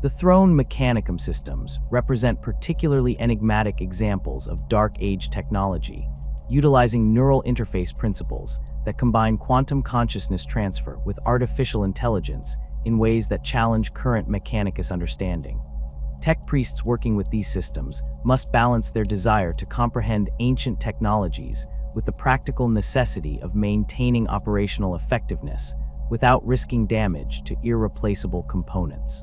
Speaker 1: The Throne Mechanicum systems represent particularly enigmatic examples of Dark Age technology, utilizing neural interface principles that combine quantum consciousness transfer with artificial intelligence in ways that challenge current mechanicus understanding. Tech priests working with these systems must balance their desire to comprehend ancient technologies with the practical necessity of maintaining operational effectiveness without risking damage to irreplaceable components.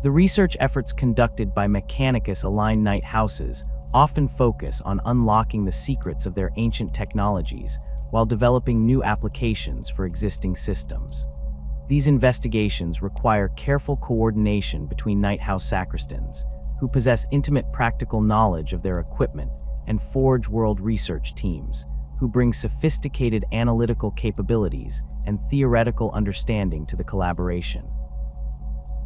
Speaker 1: The research efforts conducted by mechanicus-aligned knight houses often focus on unlocking the secrets of their ancient technologies while developing new applications for existing systems. These investigations require careful coordination between knight house sacristans, who possess intimate practical knowledge of their equipment, and Forge World research teams, who bring sophisticated analytical capabilities and theoretical understanding to the collaboration.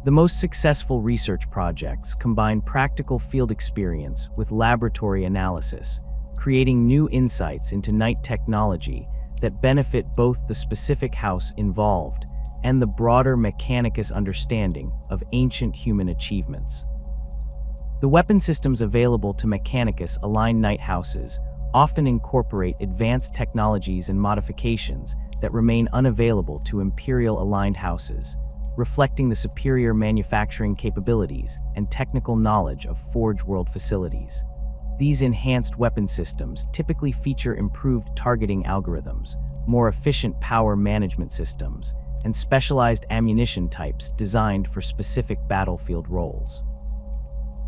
Speaker 1: The most successful research projects combine practical field experience with laboratory analysis, creating new insights into knight technology that benefit both the specific house involved and the broader mechanicus understanding of ancient human achievements. The weapon systems available to mechanicus-aligned knight houses often incorporate advanced technologies and modifications that remain unavailable to Imperial-aligned houses, reflecting the superior manufacturing capabilities and technical knowledge of Forge World facilities. These enhanced weapon systems typically feature improved targeting algorithms, more efficient power management systems, and specialized ammunition types designed for specific battlefield roles.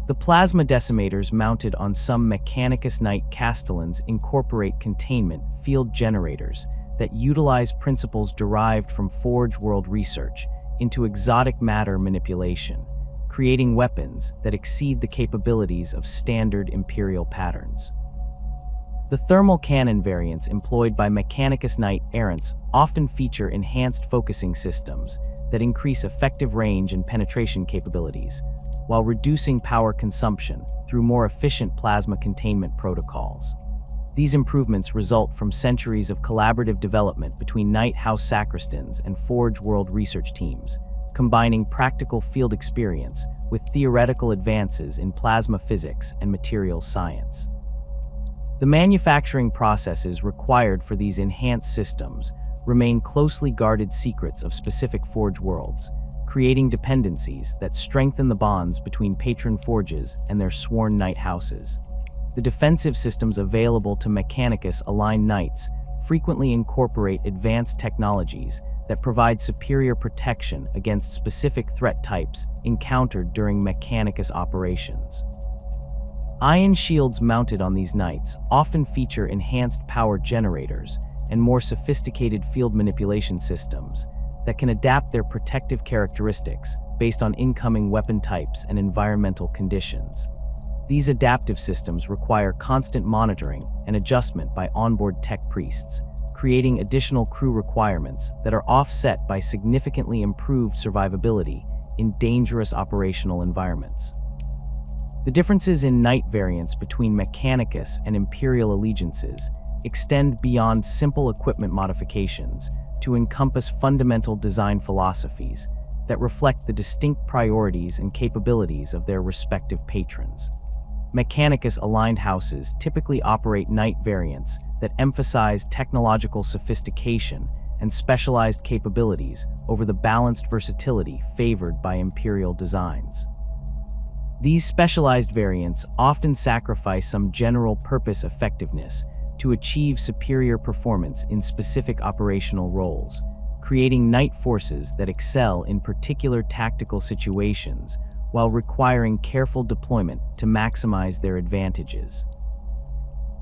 Speaker 1: The plasma decimators mounted on some Mechanicus Knight castellans incorporate containment field generators that utilize principles derived from Forge World research into exotic matter manipulation, creating weapons that exceed the capabilities of standard Imperial patterns. The thermal cannon variants employed by Mechanicus Knight errants often feature enhanced focusing systems that increase effective range and penetration capabilities, while reducing power consumption through more efficient plasma containment protocols. These improvements result from centuries of collaborative development between Knight House sacristans and Forge World research teams, combining practical field experience with theoretical advances in plasma physics and materials science. The manufacturing processes required for these enhanced systems remain closely guarded secrets of specific Forge Worlds, creating dependencies that strengthen the bonds between patron forges and their sworn Knight houses. The defensive systems available to Mechanicus-aligned Knights frequently incorporate advanced technologies that provide superior protection against specific threat types encountered during Mechanicus operations. Iron shields mounted on these Knights often feature enhanced power generators and more sophisticated field manipulation systems that can adapt their protective characteristics based on incoming weapon types and environmental conditions. These adaptive systems require constant monitoring and adjustment by onboard tech priests, creating additional crew requirements that are offset by significantly improved survivability in dangerous operational environments. The differences in Knight variants between Mechanicus and Imperial allegiances extend beyond simple equipment modifications to encompass fundamental design philosophies that reflect the distinct priorities and capabilities of their respective patrons. Mechanicus-aligned houses typically operate Knight variants that emphasize technological sophistication and specialized capabilities over the balanced versatility favored by Imperial designs. These specialized variants often sacrifice some general-purpose effectiveness to achieve superior performance in specific operational roles, creating Knight forces that excel in particular tactical situations while requiring careful deployment to maximize their advantages.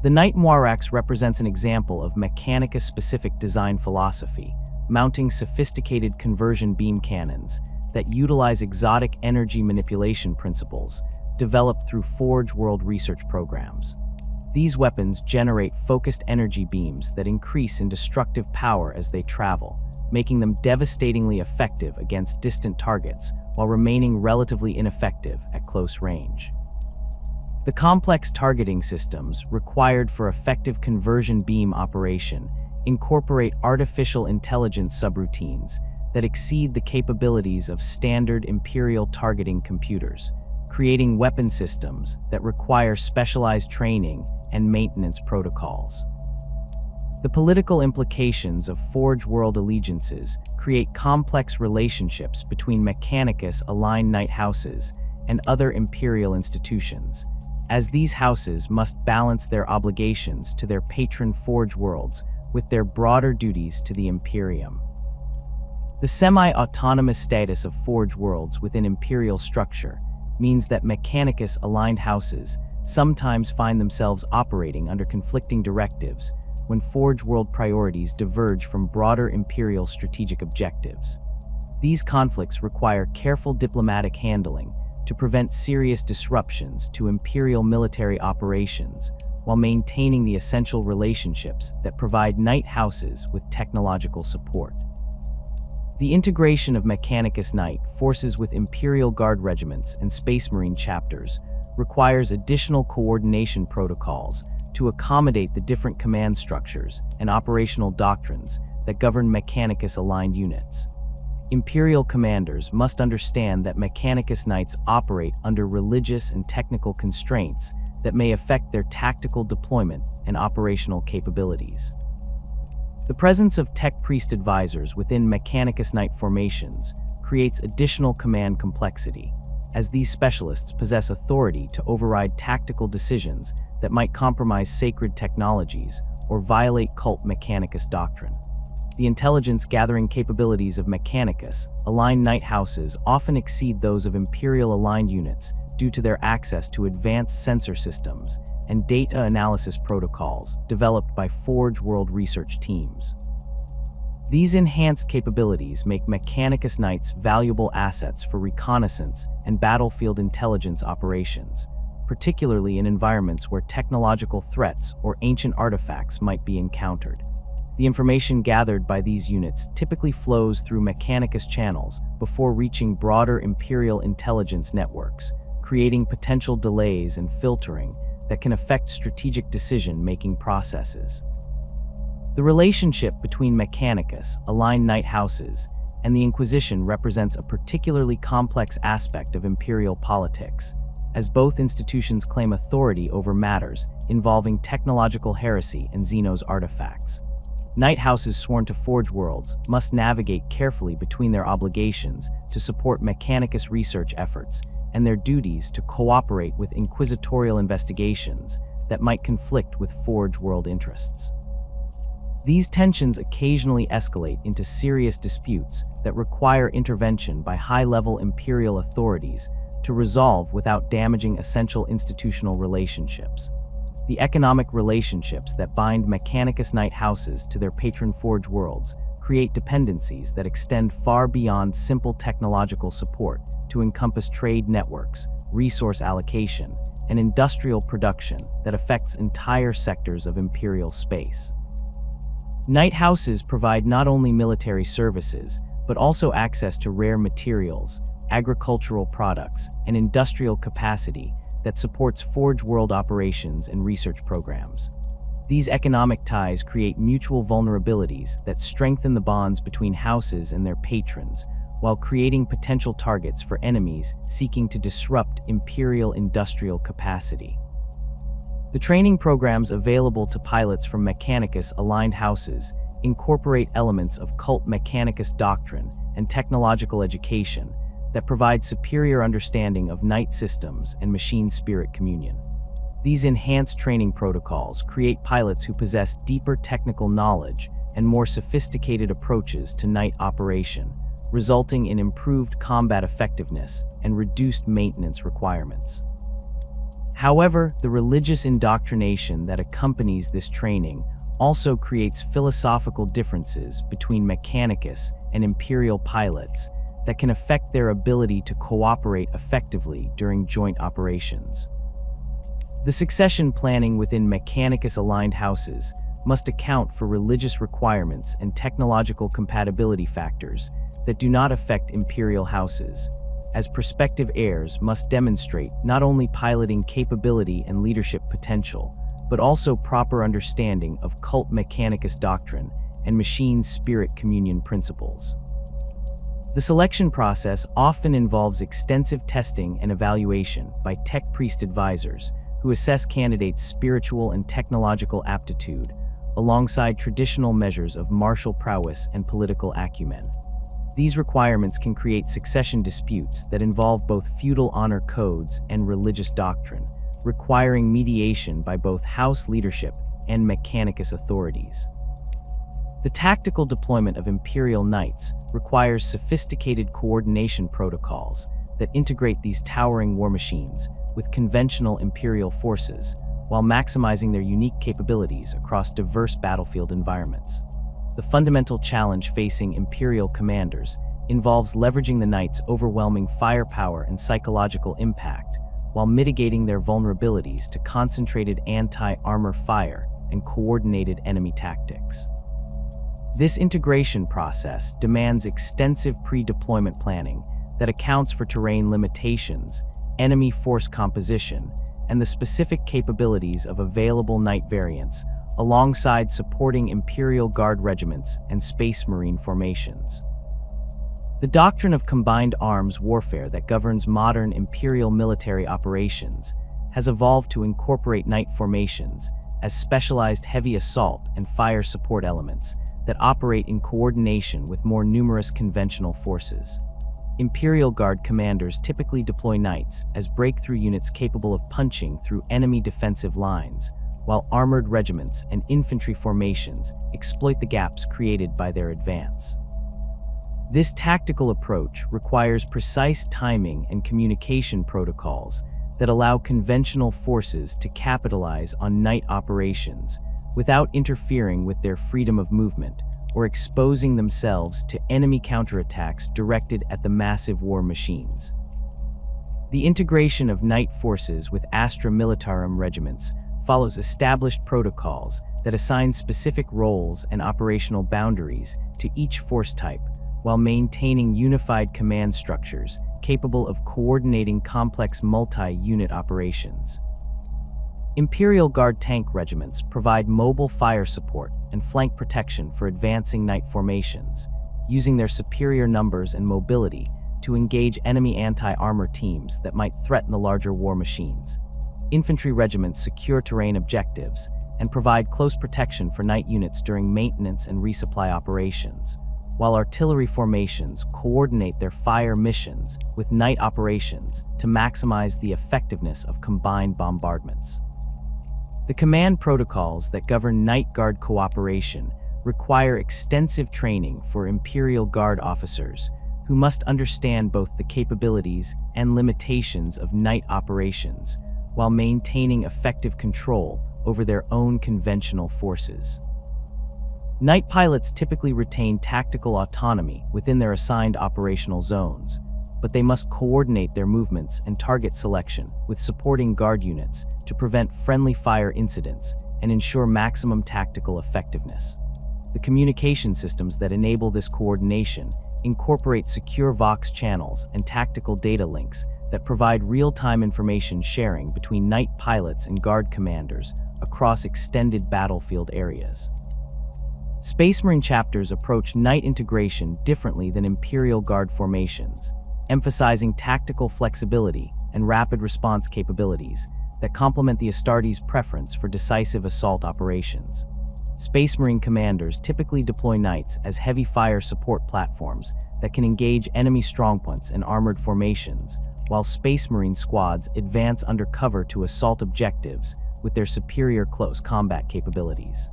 Speaker 1: The Knight Moirax represents an example of Mechanicus-specific design philosophy, mounting sophisticated conversion beam cannons that utilize exotic energy manipulation principles developed through Forge World research programs. These weapons generate focused energy beams that increase in destructive power as they travel, making them devastatingly effective against distant targets while remaining relatively ineffective at close range. The complex targeting systems required for effective conversion beam operation incorporate artificial intelligence subroutines that exceed the capabilities of standard Imperial targeting computers, creating weapon systems that require specialized training and maintenance protocols. The political implications of Forge World allegiances create complex relationships between Mechanicus-aligned Knight houses and other Imperial institutions, as these houses must balance their obligations to their patron Forge Worlds with their broader duties to the Imperium. The semi-autonomous status of Forge Worlds within Imperial structure means that Mechanicus-aligned houses sometimes find themselves operating under conflicting directives when Forge World priorities diverge from broader Imperial strategic objectives. These conflicts require careful diplomatic handling to prevent serious disruptions to Imperial military operations while maintaining the essential relationships that provide Knight houses with technological support. The integration of Mechanicus Knight forces with Imperial Guard regiments and Space Marine chapters requires additional coordination protocols to accommodate the different command structures and operational doctrines that govern Mechanicus-aligned units. Imperial commanders must understand that Mechanicus Knights operate under religious and technical constraints that may affect their tactical deployment and operational capabilities. The presence of tech priest advisors within Mechanicus Knight formations creates additional command complexity, as these specialists possess authority to override tactical decisions that might compromise sacred technologies or violate cult Mechanicus doctrine. The intelligence-gathering capabilities of Mechanicus-aligned Knight houses often exceed those of Imperial-aligned units due to their access to advanced sensor systems and data analysis protocols developed by Forge World research teams. These enhanced capabilities make Mechanicus Knights valuable assets for reconnaissance and battlefield intelligence operations, particularly in environments where technological threats or ancient artifacts might be encountered. The information gathered by these units typically flows through Mechanicus channels before reaching broader Imperial intelligence networks, creating potential delays and filtering that can affect strategic decision-making processes. The relationship between Mechanicus, aligned knight houses, and the Inquisition represents a particularly complex aspect of Imperial politics, as both institutions claim authority over matters involving technological heresy and Xenos artifacts. Knight houses sworn to Forge Worlds must navigate carefully between their obligations to support Mechanicus research efforts and their duties to cooperate with inquisitorial investigations that might conflict with Forge World interests. These tensions occasionally escalate into serious disputes that require intervention by high-level Imperial authorities to resolve without damaging essential institutional relationships. The economic relationships that bind Mechanicus Knight houses to their patron Forge Worlds create dependencies that extend far beyond simple technological support to encompass trade networks, resource allocation, and industrial production that affects entire sectors of Imperial space. Knight houses provide not only military services, but also access to rare materials, agricultural products, and industrial capacity that supports Forge World operations and research programs. These economic ties create mutual vulnerabilities that strengthen the bonds between houses and their patrons, while creating potential targets for enemies seeking to disrupt Imperial industrial capacity. The training programs available to pilots from Mechanicus-aligned houses incorporate elements of cult Mechanicus doctrine and technological education that provide superior understanding of knight systems and machine spirit communion. These enhanced training protocols create pilots who possess deeper technical knowledge and more sophisticated approaches to knight operation, resulting in improved combat effectiveness and reduced maintenance requirements. However, the religious indoctrination that accompanies this training also creates philosophical differences between Mechanicus and Imperial pilots that can affect their ability to cooperate effectively during joint operations. The succession planning within Mechanicus-aligned houses must account for religious requirements and technological compatibility factors that do not affect Imperial houses, as prospective heirs must demonstrate not only piloting capability and leadership potential, but also proper understanding of cult Mechanicus doctrine and machine spirit communion principles. The selection process often involves extensive testing and evaluation by tech priest advisors who assess candidates' spiritual and technological aptitude alongside traditional measures of martial prowess and political acumen. These requirements can create succession disputes that involve both feudal honor codes and religious doctrine, requiring mediation by both house leadership and Mechanicus authorities. The tactical deployment of Imperial Knights requires sophisticated coordination protocols that integrate these towering war machines with conventional Imperial forces while maximizing their unique capabilities across diverse battlefield environments. The fundamental challenge facing Imperial commanders involves leveraging the Knights' overwhelming firepower and psychological impact while mitigating their vulnerabilities to concentrated anti-armor fire and coordinated enemy tactics. This integration process demands extensive pre-deployment planning that accounts for terrain limitations, enemy force composition, and the specific capabilities of available Knight variants, alongside supporting Imperial Guard regiments and Space Marine formations. The doctrine of combined arms warfare that governs modern Imperial military operations has evolved to incorporate Knight formations as specialized heavy assault and fire support elements that operate in coordination with more numerous conventional forces. Imperial Guard commanders typically deploy Knights as breakthrough units capable of punching through enemy defensive lines, while armored regiments and infantry formations exploit the gaps created by their advance. This tactical approach requires precise timing and communication protocols that allow conventional forces to capitalize on night operations without interfering with their freedom of movement or exposing themselves to enemy counterattacks directed at the massive war machines. The integration of night forces with Astra Militarum regiments follows established protocols that assign specific roles and operational boundaries to each force type, while maintaining unified command structures capable of coordinating complex multi-unit operations. Imperial Guard tank regiments provide mobile fire support and flank protection for advancing night formations, using their superior numbers and mobility to engage enemy anti-armor teams that might threaten the larger war machines. Infantry regiments secure terrain objectives and provide close protection for night units during maintenance and resupply operations, while artillery formations coordinate their fire missions with night operations to maximize the effectiveness of combined bombardments. The command protocols that govern Night Guard cooperation require extensive training for Imperial Guard officers who must understand both the capabilities and limitations of night operations while maintaining effective control over their own conventional forces. Night pilots typically retain tactical autonomy within their assigned operational zones, but they must coordinate their movements and target selection with supporting guard units to prevent friendly fire incidents and ensure maximum tactical effectiveness. The communication systems that enable this coordination incorporate secure Vox channels and tactical data links that provide real-time information sharing between night pilots and guard commanders across extended battlefield areas. Space Marine chapters approach night integration differently than Imperial Guard formations, emphasizing tactical flexibility and rapid response capabilities that complement the Astartes' preference for decisive assault operations. Space Marine commanders typically deploy Knights as heavy fire support platforms that can engage enemy strongpoints and armored formations, while Space Marine squads advance under cover to assault objectives with their superior close combat capabilities.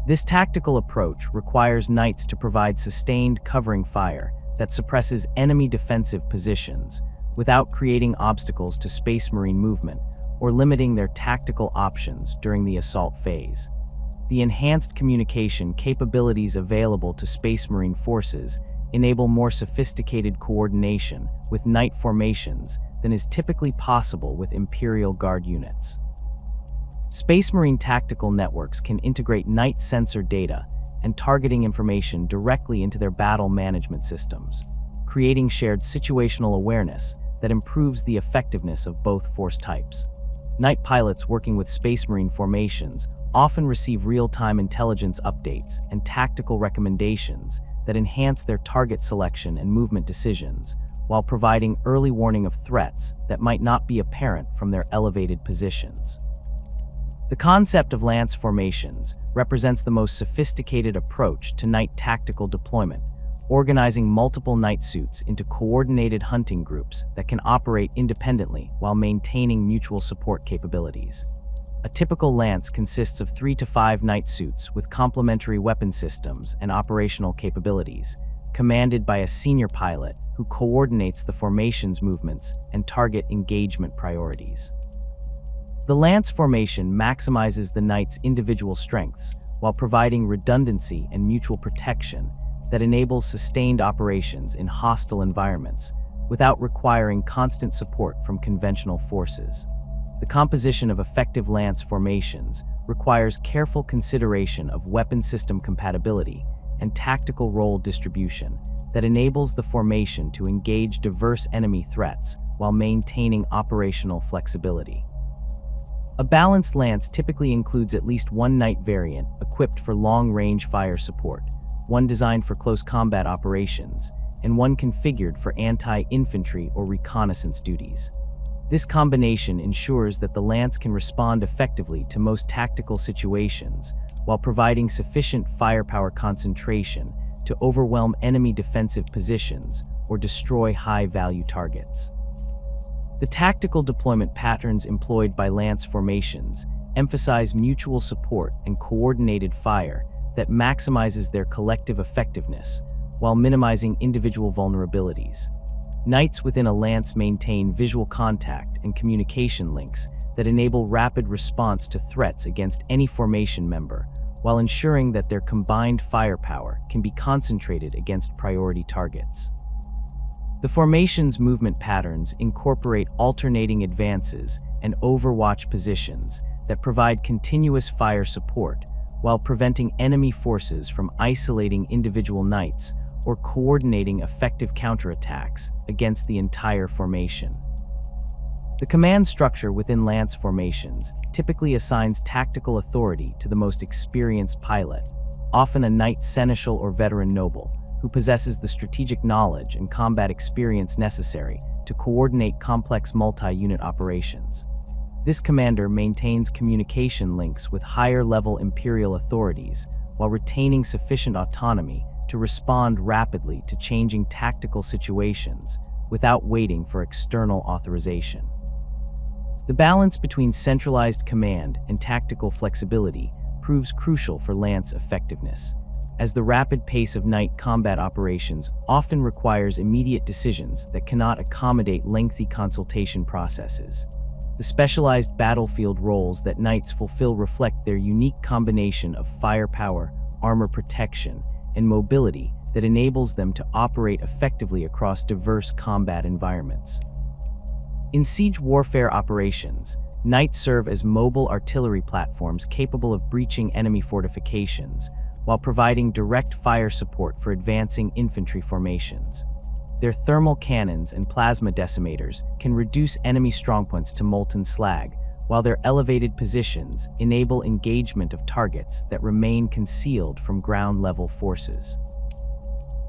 Speaker 1: This tactical approach requires Knights to provide sustained covering fire that suppresses enemy defensive positions without creating obstacles to Space Marine movement or limiting their tactical options during the assault phase. The enhanced communication capabilities available to Space Marine forces enable more sophisticated coordination with Night formations than is typically possible with Imperial Guard units. Space Marine tactical networks can integrate Night sensor data and targeting information directly into their battle management systems, creating shared situational awareness that improves the effectiveness of both force types. Night pilots working with Space Marine formations often receive real-time intelligence updates and tactical recommendations that enhance their target selection and movement decisions, while providing early warning of threats that might not be apparent from their elevated positions. The concept of lance formations represents the most sophisticated approach to night tactical deployment, organizing multiple night suits into coordinated hunting groups that can operate independently while maintaining mutual support capabilities. A typical lance consists of 3 to 5 night suits with complementary weapon systems and operational capabilities, commanded by a senior pilot who coordinates the formation's movements and target engagement priorities. The lance formation maximizes the knight's individual strengths while providing redundancy and mutual protection that enables sustained operations in hostile environments without requiring constant support from conventional forces. The composition of effective lance formations requires careful consideration of weapon system compatibility and tactical role distribution that enables the formation to engage diverse enemy threats while maintaining operational flexibility. A balanced lance typically includes at least one knight variant equipped for long-range fire support, one designed for close combat operations, and one configured for anti-infantry or reconnaissance duties. This combination ensures that the lance can respond effectively to most tactical situations while providing sufficient firepower concentration to overwhelm enemy defensive positions or destroy high-value targets. The tactical deployment patterns employed by lance formations emphasize mutual support and coordinated fire that maximizes their collective effectiveness while minimizing individual vulnerabilities. Knights within a lance maintain visual contact and communication links that enable rapid response to threats against any formation member, while ensuring that their combined firepower can be concentrated against priority targets. The formation's movement patterns incorporate alternating advances and overwatch positions that provide continuous fire support while preventing enemy forces from isolating individual knights or coordinating effective counterattacks against the entire formation. The command structure within lance formations typically assigns tactical authority to the most experienced pilot, often a knight seneschal or veteran noble, who possesses the strategic knowledge and combat experience necessary to coordinate complex multi-unit operations. This commander maintains communication links with higher-level Imperial authorities while retaining sufficient autonomy to respond rapidly to changing tactical situations without waiting for external authorization. The balance between centralized command and tactical flexibility proves crucial for lance effectiveness, as the rapid pace of knight combat operations often requires immediate decisions that cannot accommodate lengthy consultation processes. The specialized battlefield roles that knights fulfill reflect their unique combination of firepower, armor protection, and mobility that enables them to operate effectively across diverse combat environments. In siege warfare operations, knights serve as mobile artillery platforms capable of breaching enemy fortifications, while providing direct fire support for advancing infantry formations. Their thermal cannons and plasma decimators can reduce enemy strongpoints to molten slag, while their elevated positions enable engagement of targets that remain concealed from ground-level forces.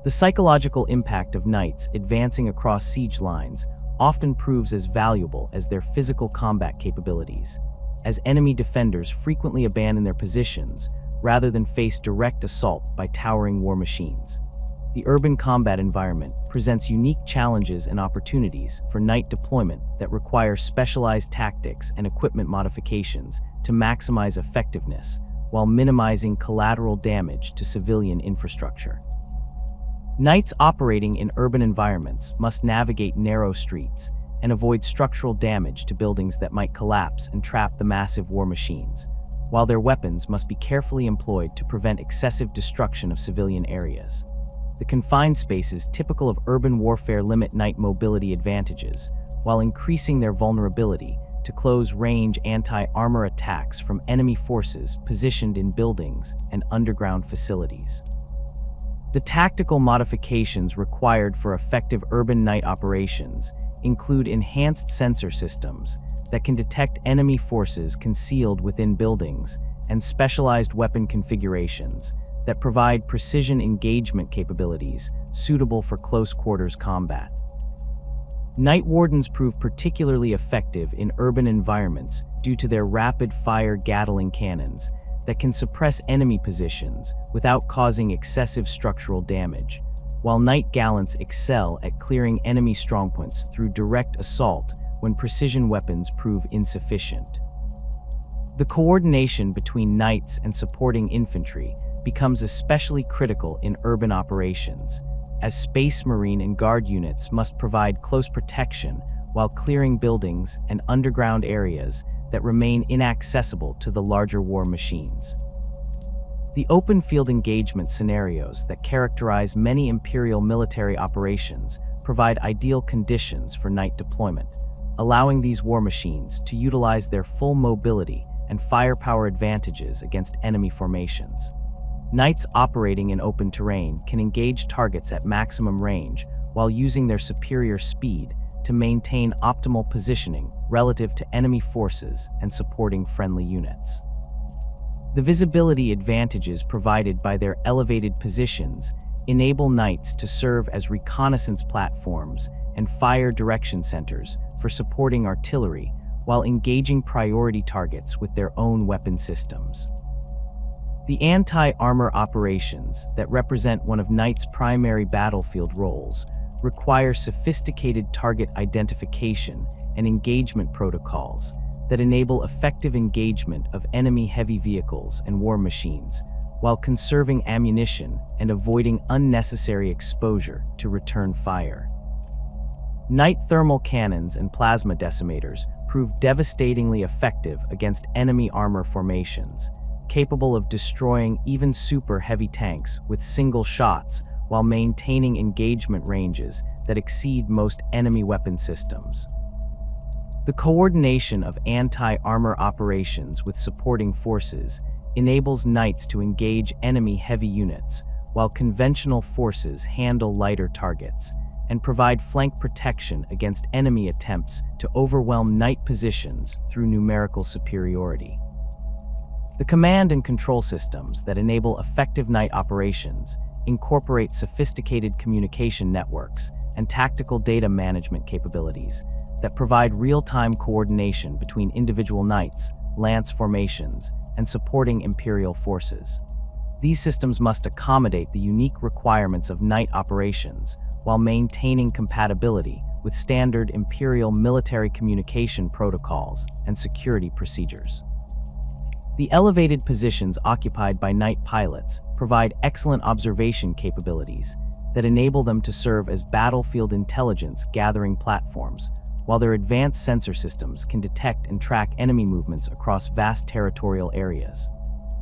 Speaker 1: The psychological impact of knights advancing across siege lines often proves as valuable as their physical combat capabilities, as enemy defenders frequently abandon their positions rather than face direct assault by towering war machines. The urban combat environment presents unique challenges and opportunities for knight deployment that require specialized tactics and equipment modifications to maximize effectiveness while minimizing collateral damage to civilian infrastructure. Knights operating in urban environments must navigate narrow streets and avoid structural damage to buildings that might collapse and trap the massive war machines, while their weapons must be carefully employed to prevent excessive destruction of civilian areas. The confined spaces typical of urban warfare limit knight mobility advantages, while increasing their vulnerability to close-range anti-armor attacks from enemy forces positioned in buildings and underground facilities. The tactical modifications required for effective urban knight operations include enhanced sensor systems that can detect enemy forces concealed within buildings and specialized weapon configurations that provide precision engagement capabilities suitable for close-quarters combat. Night Wardens prove particularly effective in urban environments due to their rapid-fire Gatling cannons that can suppress enemy positions without causing excessive structural damage, while Night Gallants excel at clearing enemy strongpoints through direct assault when precision weapons prove insufficient. The coordination between knights and supporting infantry becomes especially critical in urban operations, as Space Marine and Guard units must provide close protection while clearing buildings and underground areas that remain inaccessible to the larger war machines. The open field engagement scenarios that characterize many Imperial military operations provide ideal conditions for night deployment, allowing these war machines to utilize their full mobility and firepower advantages against enemy formations. Knights operating in open terrain can engage targets at maximum range while using their superior speed to maintain optimal positioning relative to enemy forces and supporting friendly units. The visibility advantages provided by their elevated positions enable knights to serve as reconnaissance platforms and fire direction centers for supporting artillery while engaging priority targets with their own weapon systems. The anti-armor operations that represent one of Knight's primary battlefield roles require sophisticated target identification and engagement protocols that enable effective engagement of enemy heavy vehicles and war machines while conserving ammunition and avoiding unnecessary exposure to return fire. Knight thermal cannons and plasma decimators prove devastatingly effective against enemy armor formations, capable of destroying even super heavy tanks with single shots while maintaining engagement ranges that exceed most enemy weapon systems. The coordination of anti-armor operations with supporting forces enables knights to engage enemy heavy units, while conventional forces handle lighter targets and provide flank protection against enemy attempts to overwhelm knight positions through numerical superiority. The command and control systems that enable effective knight operations incorporate sophisticated communication networks and tactical data management capabilities that provide real-time coordination between individual knights, lance formations, and supporting Imperial forces. These systems must accommodate the unique requirements of knight operations while maintaining compatibility with standard Imperial military communication protocols and security procedures. The elevated positions occupied by knight pilots provide excellent observation capabilities that enable them to serve as battlefield intelligence gathering platforms, while their advanced sensor systems can detect and track enemy movements across vast territorial areas.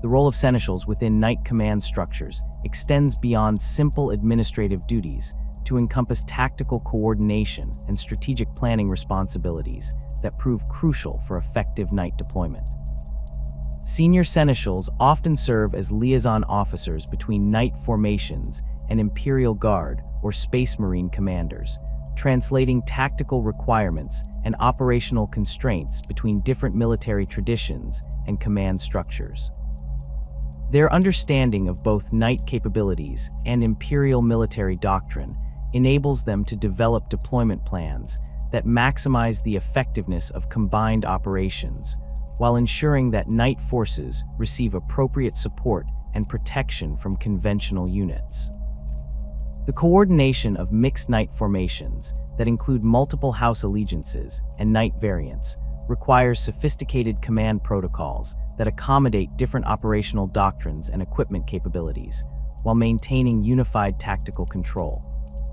Speaker 1: The role of seneschals within knight command structures extends beyond simple administrative duties to encompass tactical coordination and strategic planning responsibilities that prove crucial for effective knight deployment. Senior seneschals often serve as liaison officers between knight formations and Imperial Guard or Space Marine commanders, translating tactical requirements and operational constraints between different military traditions and command structures. Their understanding of both knight capabilities and Imperial military doctrine enables them to develop deployment plans that maximize the effectiveness of combined operations, while ensuring that knight forces receive appropriate support and protection from conventional units. The coordination of mixed knight formations that include multiple house allegiances and knight variants requires sophisticated command protocols that accommodate different operational doctrines and equipment capabilities, while maintaining unified tactical control.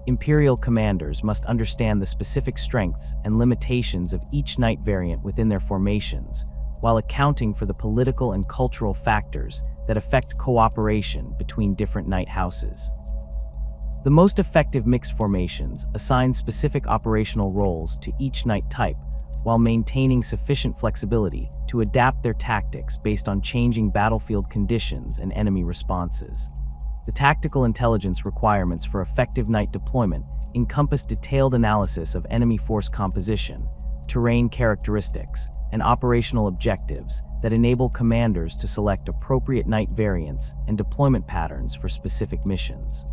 Speaker 1: Imperial commanders must understand the specific strengths and limitations of each knight variant within their formations, while accounting for the political and cultural factors that affect cooperation between different knight houses. The most effective mixed formations assign specific operational roles to each knight type, while maintaining sufficient flexibility to adapt their tactics based on changing battlefield conditions and enemy responses. The tactical intelligence requirements for effective knight deployment encompass detailed analysis of enemy force composition, terrain characteristics, and operational objectives that enable commanders to select appropriate knight variants and deployment patterns for specific missions.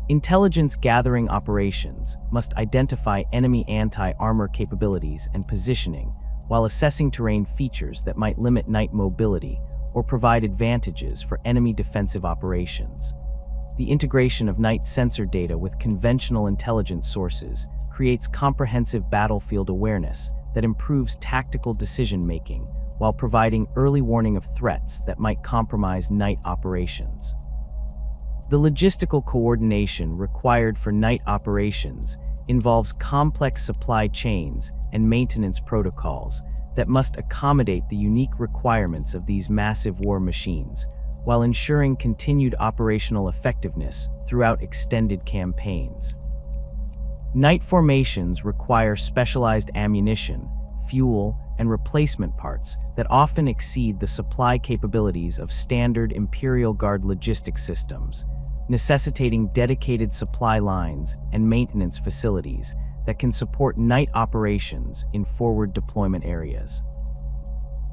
Speaker 1: Intelligence gathering operations must identify enemy anti-armor capabilities and positioning, while assessing terrain features that might limit knight mobility or provide advantages for enemy defensive operations. The integration of knight sensor data with conventional intelligence sources creates comprehensive battlefield awareness that improves tactical decision-making while providing early warning of threats that might compromise knight operations. The logistical coordination required for knight operations involves complex supply chains and maintenance protocols that must accommodate the unique requirements of these massive war machines, while ensuring continued operational effectiveness throughout extended campaigns. Knight formations require specialized ammunition, fuel, and replacement parts that often exceed the supply capabilities of standard Imperial Guard logistics systems, necessitating dedicated supply lines and maintenance facilities that can support knight operations in forward deployment areas.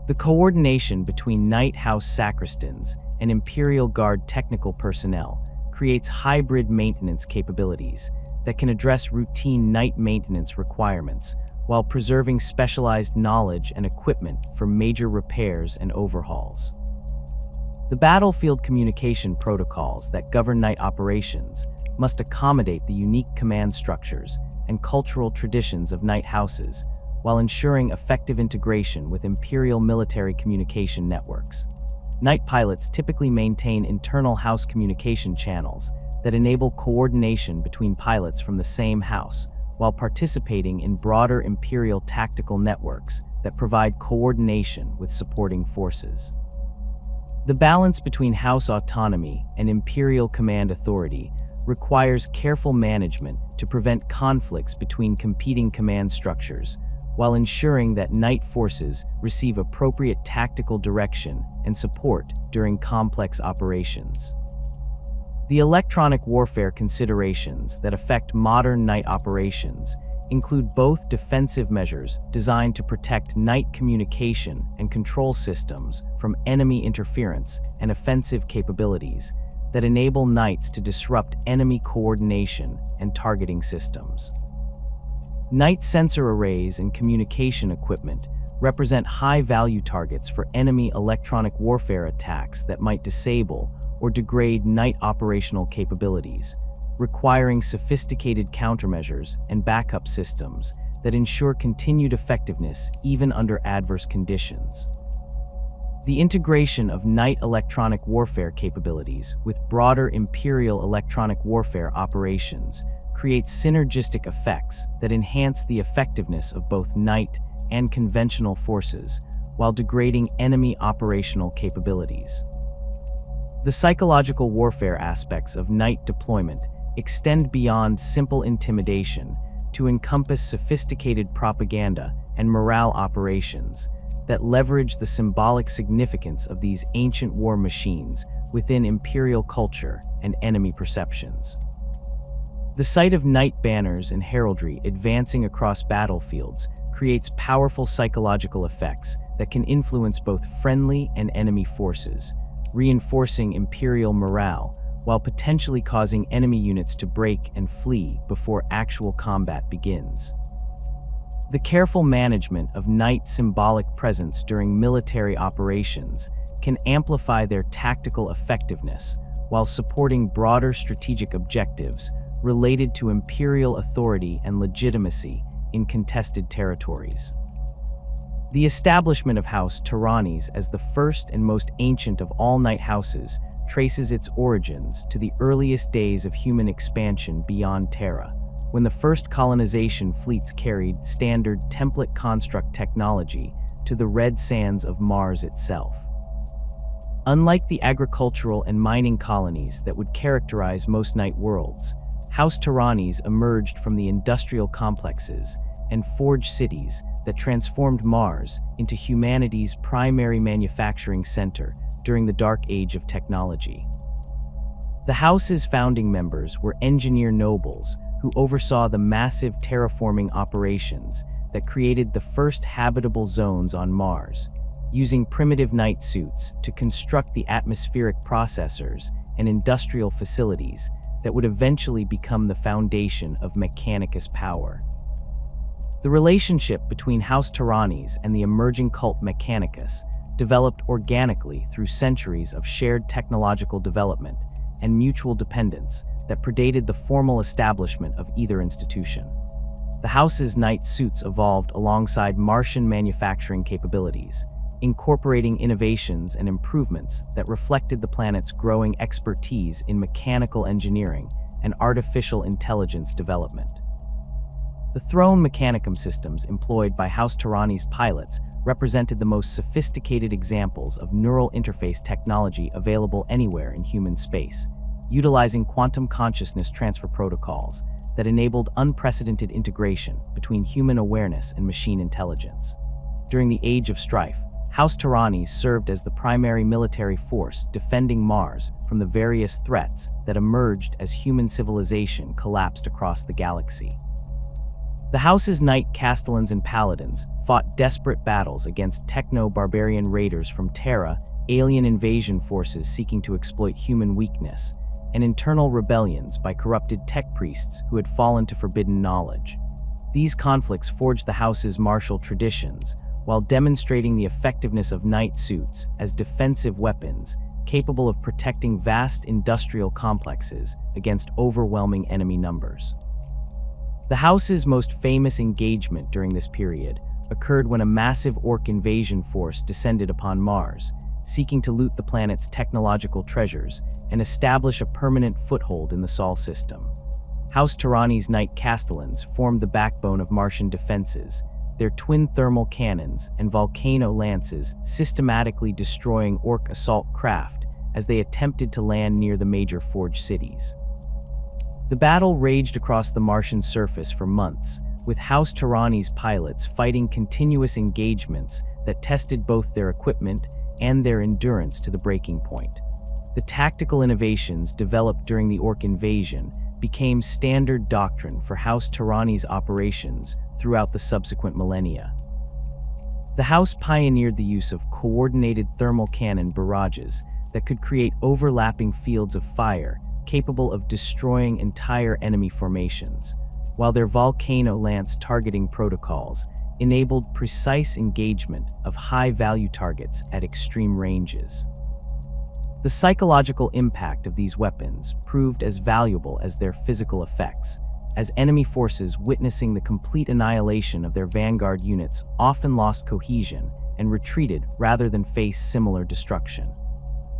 Speaker 1: The coordination between Knight House sacristans and Imperial Guard technical personnel creates hybrid maintenance capabilities that can address routine knight maintenance requirements while preserving specialized knowledge and equipment for major repairs and overhauls. The battlefield communication protocols that govern knight operations must accommodate the unique command structures and cultural traditions of knight houses, while ensuring effective integration with Imperial military communication networks. Knight pilots typically maintain internal house communication channels that enable coordination between pilots from the same house, while participating in broader Imperial tactical networks that provide coordination with supporting forces. The balance between house autonomy and Imperial command authority requires careful management to prevent conflicts between competing command structures, while ensuring that Knight forces receive appropriate tactical direction and support during complex operations. The electronic warfare considerations that affect modern Knight operations include both defensive measures designed to protect Knight communication and control systems from enemy interference and offensive capabilities that enable Knights to disrupt enemy coordination and targeting systems. Knight sensor arrays and communication equipment represent high-value targets for enemy electronic warfare attacks that might disable or degrade Knight operational capabilities, requiring sophisticated countermeasures and backup systems that ensure continued effectiveness even under adverse conditions. The integration of Knight electronic warfare capabilities with broader Imperial electronic warfare operations creates synergistic effects that enhance the effectiveness of both Knight and conventional forces while degrading enemy operational capabilities. The psychological warfare aspects of Knight deployment extend beyond simple intimidation to encompass sophisticated propaganda and morale operations that leverage the symbolic significance of these ancient war machines within Imperial culture and enemy perceptions. The sight of Knight banners and heraldry advancing across battlefields creates powerful psychological effects that can influence both friendly and enemy forces, reinforcing Imperial morale while potentially causing enemy units to break and flee before actual combat begins. The careful management of Knight symbolic presence during military operations can amplify their tactical effectiveness while supporting broader strategic objectives related to Imperial authority and legitimacy in contested territories. The establishment of House Tyrannes as the first and most ancient of all Knight houses traces its origins to the earliest days of human expansion beyond Terra, when the first colonization fleets carried standard template construct technology to the red sands of Mars itself. Unlike the agricultural and mining colonies that would characterize most Knight worlds, House Tyrannes emerged from the industrial complexes and forged cities that transformed Mars into humanity's primary manufacturing center during the Dark Age of technology. The House's founding members were engineer nobles who oversaw the massive terraforming operations that created the first habitable zones on Mars, using primitive Knight suits to construct the atmospheric processors and industrial facilities that would eventually become the foundation of Mechanicus power. The relationship between House Tyrannes and the emerging cult Mechanicus developed organically through centuries of shared technological development and mutual dependence that predated the formal establishment of either institution. The House's Knight suits evolved alongside Martian manufacturing capabilities, incorporating innovations and improvements that reflected the planet's growing expertise in mechanical engineering and artificial intelligence development. The Throne Mechanicum systems employed by House Tyrannes pilots represented the most sophisticated examples of neural interface technology available anywhere in human space, utilizing quantum consciousness transfer protocols that enabled unprecedented integration between human awareness and machine intelligence. During the Age of Strife, House Tyrannes served as the primary military force defending Mars from the various threats that emerged as human civilization collapsed across the galaxy. The House's Knight Castellans and Paladins fought desperate battles against techno-barbarian raiders from Terra, alien invasion forces seeking to exploit human weakness, and internal rebellions by corrupted tech priests who had fallen to forbidden knowledge. These conflicts forged the House's martial traditions, while demonstrating the effectiveness of Knight suits as defensive weapons capable of protecting vast industrial complexes against overwhelming enemy numbers. The House's most famous engagement during this period occurred when a massive Orc invasion force descended upon Mars, seeking to loot the planet's technological treasures and establish a permanent foothold in the Sol system. House Tyranni's Knight Castellans formed the backbone of Martian defenses, their twin thermal cannons and volcano lances systematically destroying Orc assault craft as they attempted to land near the major forge cities. The battle raged across the Martian surface for months, with House Tyranni's pilots fighting continuous engagements that tested both their equipment and their endurance to the breaking point. The tactical innovations developed during the Orc invasion became standard doctrine for House Tyranni's operations throughout the subsequent millennia. The House pioneered the use of coordinated thermal cannon barrages that could create overlapping fields of fire capable of destroying entire enemy formations, while their volcano lance targeting protocols enabled precise engagement of high-value targets at extreme ranges. The psychological impact of these weapons proved as valuable as their physical effects, as enemy forces witnessing the complete annihilation of their vanguard units often lost cohesion and retreated rather than face similar destruction.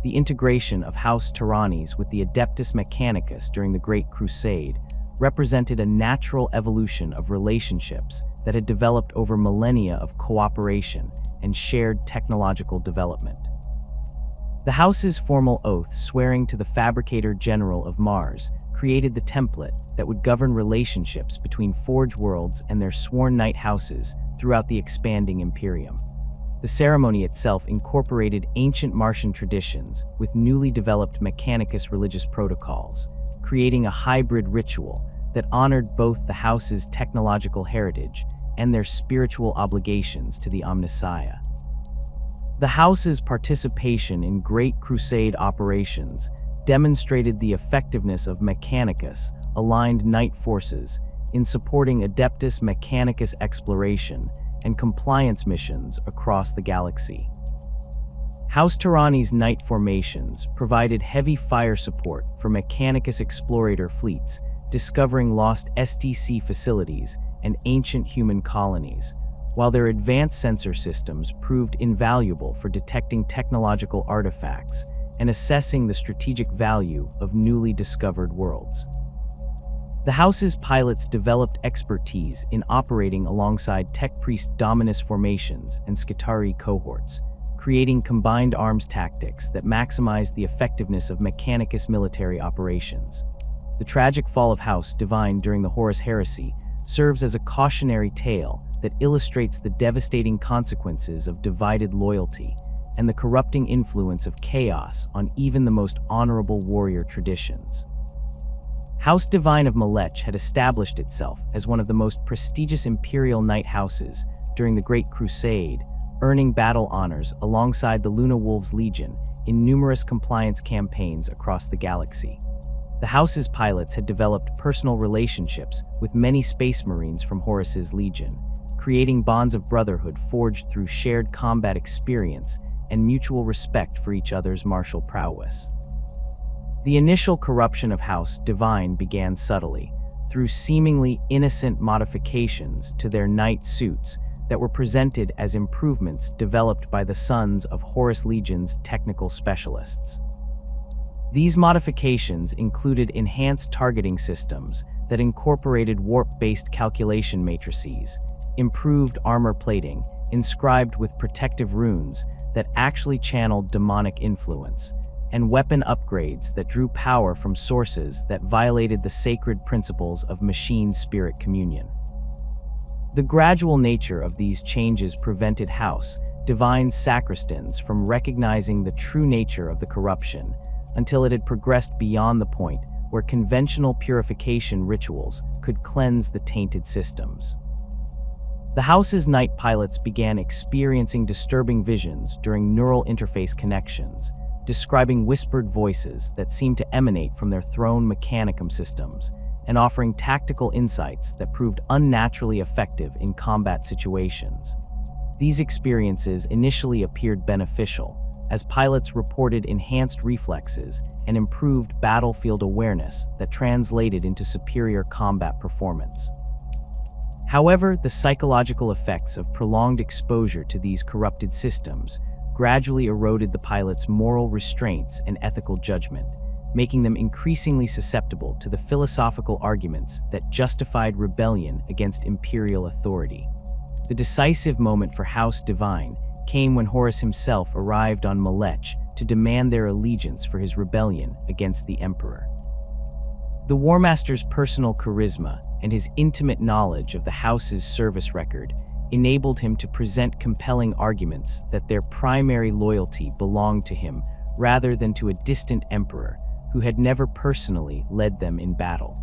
Speaker 1: The integration of House Tyrannies with the Adeptus Mechanicus during the Great Crusade represented a natural evolution of relationships that had developed over millennia of cooperation and shared technological development. The House's formal oath swearing to the Fabricator General of Mars created the template that would govern relationships between Forge Worlds and their sworn knight houses throughout the expanding Imperium. The ceremony itself incorporated ancient Martian traditions with newly developed Mechanicus religious protocols, creating a hybrid ritual that honored both the house's technological heritage and their spiritual obligations to the Omnissiah. The house's participation in Great Crusade operations demonstrated the effectiveness of Mechanicus-aligned knight forces in supporting Adeptus Mechanicus exploration and compliance missions across the galaxy. House Tyranni's knight formations provided heavy fire support for Mechanicus explorator fleets discovering lost STC facilities and ancient human colonies, while their advanced sensor systems proved invaluable for detecting technological artifacts and assessing the strategic value of newly discovered worlds. The House's pilots developed expertise in operating alongside Tech Priest Dominus formations and Skitarii cohorts, creating combined arms tactics that maximized the effectiveness of Mechanicus military operations. The tragic fall of House Divine during the Horus Heresy serves as a cautionary tale that illustrates the devastating consequences of divided loyalty and the corrupting influence of chaos on even the most honorable warrior traditions. House Divine of Malech had established itself as one of the most prestigious Imperial Knight houses during the Great Crusade, earning battle honors alongside the Luna Wolves Legion in numerous compliance campaigns across the galaxy. The House's pilots had developed personal relationships with many Space Marines from Horus's Legion, creating bonds of brotherhood forged through shared combat experience and mutual respect for each other's martial prowess. The initial corruption of House Divine began subtly, through seemingly innocent modifications to their knight suits that were presented as improvements developed by the sons of Horus Legion's technical specialists. These modifications included enhanced targeting systems that incorporated warp-based calculation matrices, improved armor plating inscribed with protective runes that actually channeled demonic influence, and weapon upgrades that drew power from sources that violated the sacred principles of machine-spirit communion. The gradual nature of these changes prevented House Divine's sacristans from recognizing the true nature of the corruption until it had progressed beyond the point where conventional purification rituals could cleanse the tainted systems. The House's Knight pilots began experiencing disturbing visions during neural interface connections, describing whispered voices that seemed to emanate from their Throne Mechanicum systems, and offering tactical insights that proved unnaturally effective in combat situations. These experiences initially appeared beneficial, as pilots reported enhanced reflexes and improved battlefield awareness that translated into superior combat performance. However, the psychological effects of prolonged exposure to these corrupted systems gradually eroded the pilots' moral restraints and ethical judgment, making them increasingly susceptible to the philosophical arguments that justified rebellion against imperial authority. The decisive moment for House Divine came when Horus himself arrived on Malech to demand their allegiance for his rebellion against the Emperor. The War Master's personal charisma and his intimate knowledge of the House's service record enabled him to present compelling arguments that their primary loyalty belonged to him rather than to a distant emperor who had never personally led them in battle.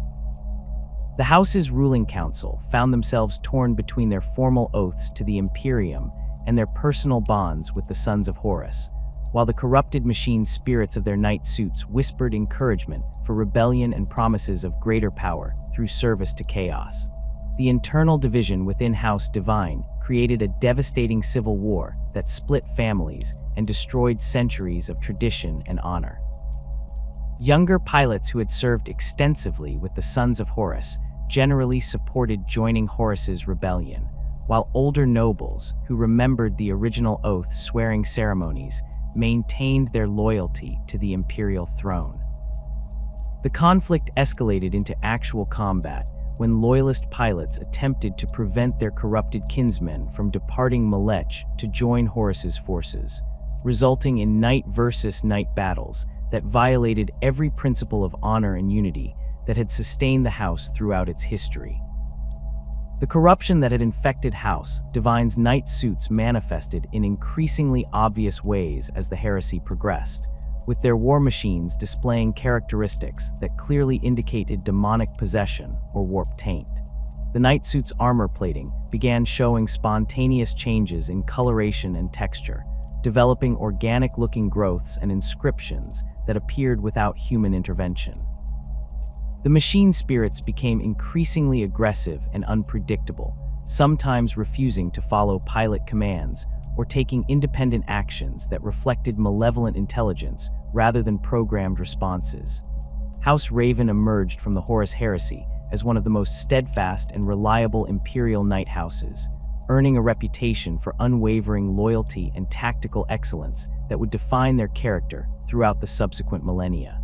Speaker 1: The House's ruling council found themselves torn between their formal oaths to the Imperium and their personal bonds with the Sons of Horus, while the corrupted machine spirits of their knight suits whispered encouragement for rebellion and promises of greater power through service to chaos. The internal division within House Divine created a devastating civil war that split families and destroyed centuries of tradition and honor. Younger pilots who had served extensively with the Sons of Horus generally supported joining Horus's rebellion, while older nobles who remembered the original oath-swearing ceremonies maintained their loyalty to the imperial throne. The conflict escalated into actual combat when loyalist pilots attempted to prevent their corrupted kinsmen from departing Malech to join Horus's forces, resulting in knight versus knight battles that violated every principle of honor and unity that had sustained the House throughout its history. The corruption that had infected House Divine's knight suits manifested in increasingly obvious ways as the heresy progressed, with their war machines displaying characteristics that clearly indicated demonic possession or warped taint. The knight suit's armor plating began showing spontaneous changes in coloration and texture, developing organic-looking growths and inscriptions that appeared without human intervention. The machine spirits became increasingly aggressive and unpredictable, sometimes refusing to follow pilot commands or taking independent actions that reflected malevolent intelligence rather than programmed responses. House Raven emerged from the Horus heresy as one of the most steadfast and reliable Imperial Knight houses, earning a reputation for unwavering loyalty and tactical excellence that would define their character throughout the subsequent millennia.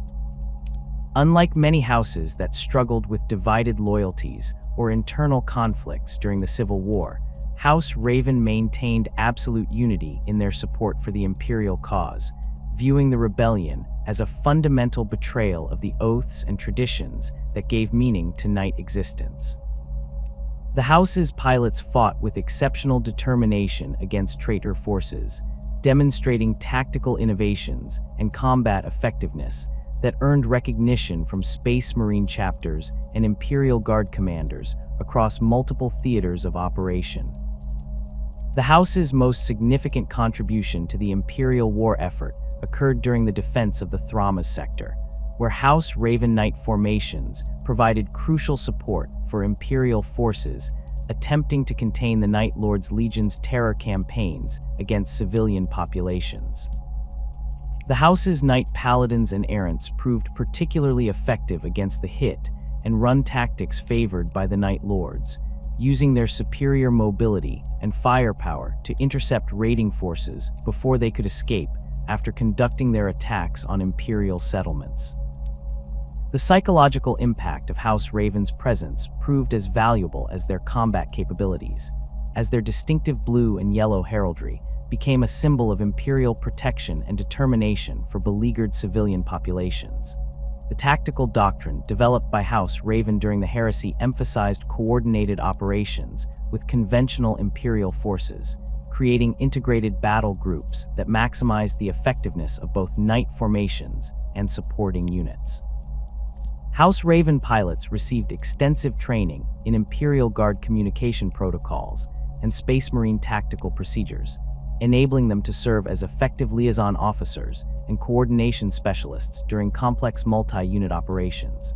Speaker 1: Unlike many houses that struggled with divided loyalties or internal conflicts during the Civil War, House Raven maintained absolute unity in their support for the imperial cause, viewing the rebellion as a fundamental betrayal of the oaths and traditions that gave meaning to knight existence. The House's pilots fought with exceptional determination against traitor forces, demonstrating tactical innovations and combat effectiveness that earned recognition from Space Marine chapters and Imperial Guard commanders across multiple theaters of operation. The House's most significant contribution to the Imperial war effort occurred during the defense of the Thramas sector, where House Raven Knight formations provided crucial support for Imperial forces attempting to contain the Night Lord's Legion's terror campaigns against civilian populations. The House's Knight Paladins and Errants proved particularly effective against the hit and run tactics favored by the Night Lords, using their superior mobility and firepower to intercept raiding forces before they could escape after conducting their attacks on Imperial settlements. The psychological impact of House Raven's presence proved as valuable as their combat capabilities, as their distinctive blue and yellow heraldry became a symbol of imperial protection and determination for beleaguered civilian populations. The tactical doctrine developed by House Raven during the heresy emphasized coordinated operations with conventional imperial forces, creating integrated battle groups that maximized the effectiveness of both knight formations and supporting units. House Raven pilots received extensive training in Imperial Guard communication protocols and Space Marine tactical procedures, enabling them to serve as effective liaison officers and coordination specialists during complex multi-unit operations.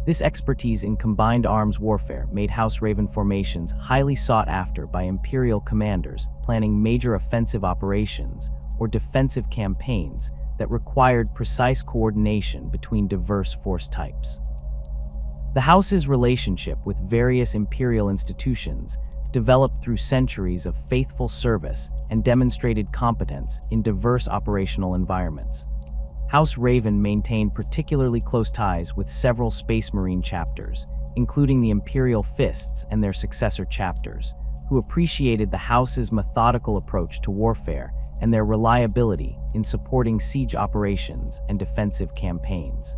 Speaker 1: This expertise in combined arms warfare made House Raven formations highly sought after by Imperial commanders planning major offensive operations or defensive campaigns that required precise coordination between diverse force types. The House's relationship with various Imperial institutions developed through centuries of faithful service and demonstrated competence in diverse operational environments. House Raven maintained particularly close ties with several Space Marine chapters, including the Imperial Fists and their successor chapters, who appreciated the House's methodical approach to warfare and their reliability in supporting siege operations and defensive campaigns.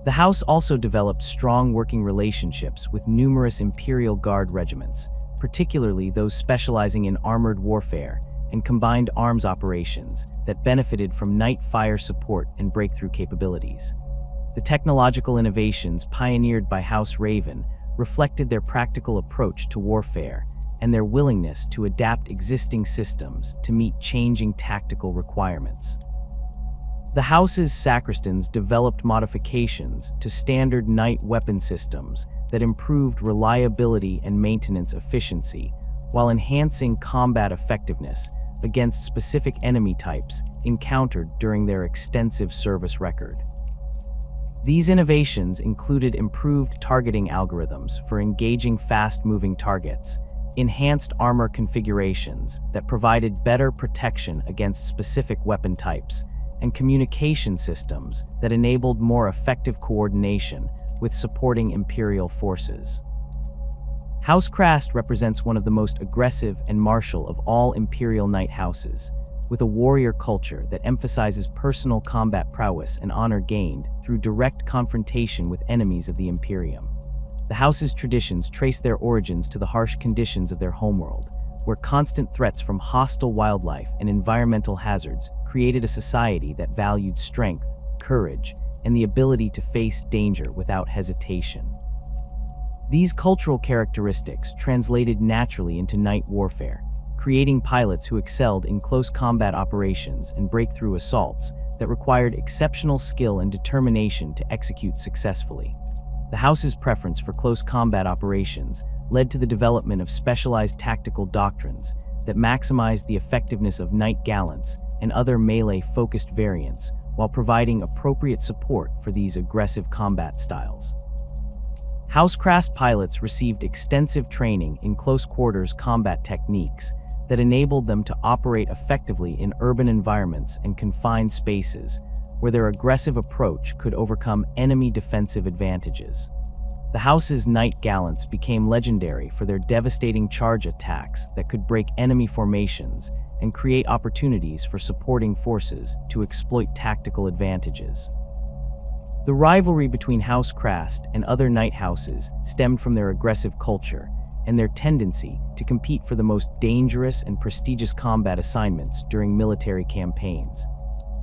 Speaker 1: The House also developed strong working relationships with numerous Imperial Guard regiments, particularly those specializing in armored warfare and combined arms operations that benefited from night fire support and breakthrough capabilities. The technological innovations pioneered by House Raven reflected their practical approach to warfare and their willingness to adapt existing systems to meet changing tactical requirements. The House's sacristans developed modifications to standard night weapon systems that improved reliability and maintenance efficiency while enhancing combat effectiveness against specific enemy types encountered during their extensive service record. These innovations included improved targeting algorithms for engaging fast-moving targets, enhanced armor configurations that provided better protection against specific weapon types, and communication systems that enabled more effective coordination with supporting Imperial forces. House Krast represents one of the most aggressive and martial of all Imperial Knight houses, with a warrior culture that emphasizes personal combat prowess and honor gained through direct confrontation with enemies of the Imperium. The House's traditions trace their origins to the harsh conditions of their homeworld, where constant threats from hostile wildlife and environmental hazards created a society that valued strength, courage, and the ability to face danger without hesitation. These cultural characteristics translated naturally into night warfare, creating pilots who excelled in close combat operations and breakthrough assaults that required exceptional skill and determination to execute successfully. The House's preference for close combat operations led to the development of specialized tactical doctrines that maximized the effectiveness of night gallants and other melee-focused variants while providing appropriate support for these aggressive combat styles. House Krast pilots received extensive training in close-quarters combat techniques that enabled them to operate effectively in urban environments and confined spaces, where their aggressive approach could overcome enemy defensive advantages. The House's Night Gallants became legendary for their devastating charge attacks that could break enemy formations and create opportunities for supporting forces to exploit tactical advantages. The rivalry between House Krast and other Knight houses stemmed from their aggressive culture and their tendency to compete for the most dangerous and prestigious combat assignments during military campaigns.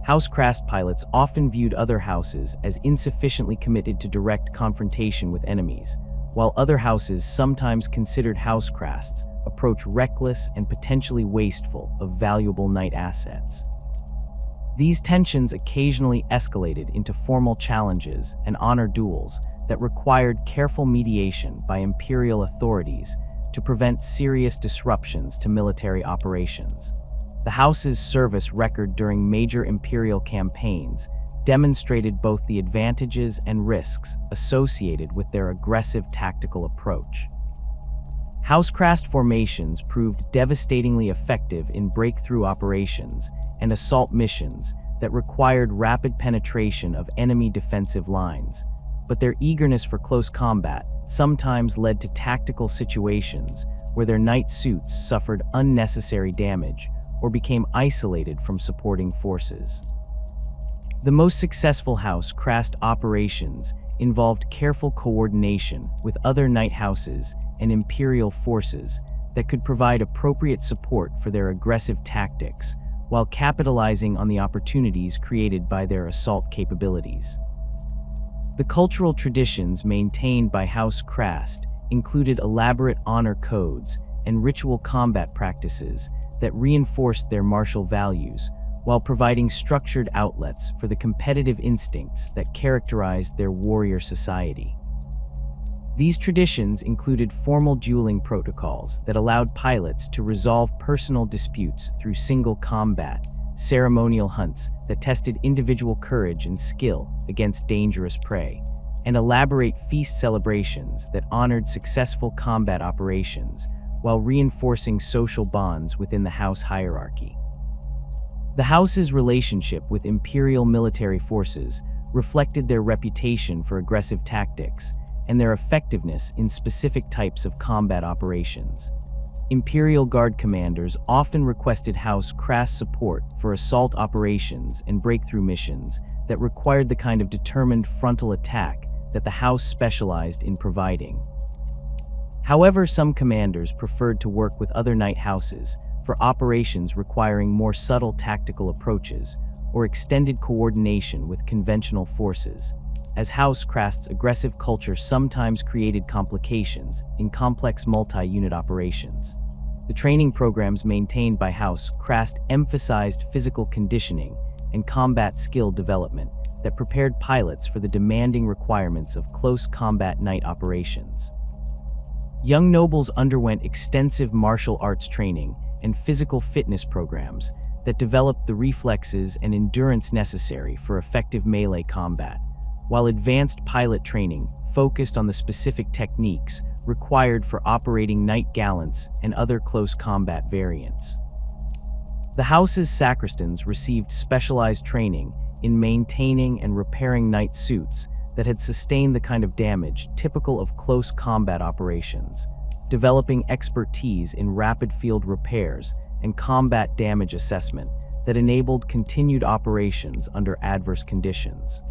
Speaker 1: House Krast pilots often viewed other houses as insufficiently committed to direct confrontation with enemies, while other houses sometimes considered House Krast's approach reckless and potentially wasteful of valuable Knight assets. These tensions occasionally escalated into formal challenges and honor duels that required careful mediation by Imperial authorities to prevent serious disruptions to military operations. The House's service record during major Imperial campaigns demonstrated both the advantages and risks associated with their aggressive tactical approach. House Krast formations proved devastatingly effective in breakthrough operations and assault missions that required rapid penetration of enemy defensive lines, but their eagerness for close combat sometimes led to tactical situations where their Knight suits suffered unnecessary damage or became isolated from supporting forces. The most successful House Krast operations involved careful coordination with other Knight houses and Imperial forces that could provide appropriate support for their aggressive tactics while capitalizing on the opportunities created by their assault capabilities. The cultural traditions maintained by House Krast included elaborate honor codes and ritual combat practices that reinforced their martial values, while providing structured outlets for the competitive instincts that characterized their warrior society. These traditions included formal dueling protocols that allowed pilots to resolve personal disputes through single combat, ceremonial hunts that tested individual courage and skill against dangerous prey, and elaborate feast celebrations that honored successful combat operations while reinforcing social bonds within the house hierarchy. The house's relationship with imperial military forces reflected their reputation for aggressive tactics and their effectiveness in specific types of combat operations. Imperial Guard commanders often requested House Crass support for assault operations and breakthrough missions that required the kind of determined frontal attack that the House specialized in providing. However, some commanders preferred to work with other Knight houses for operations requiring more subtle tactical approaches or extended coordination with conventional forces, as House Crast's aggressive culture sometimes created complications in complex multi-unit operations. The training programs maintained by House Crast emphasized physical conditioning and combat skill development that prepared pilots for the demanding requirements of close combat Knight operations. Young nobles underwent extensive martial arts training and physical fitness programs that developed the reflexes and endurance necessary for effective melee combat, while advanced pilot training focused on the specific techniques required for operating Knight gallants and other close combat variants. The house's sacristans received specialized training in maintaining and repairing Knight suits that had sustained the kind of damage typical of close combat operations, developing expertise in rapid field repairs and combat damage assessment that enabled continued operations under adverse conditions.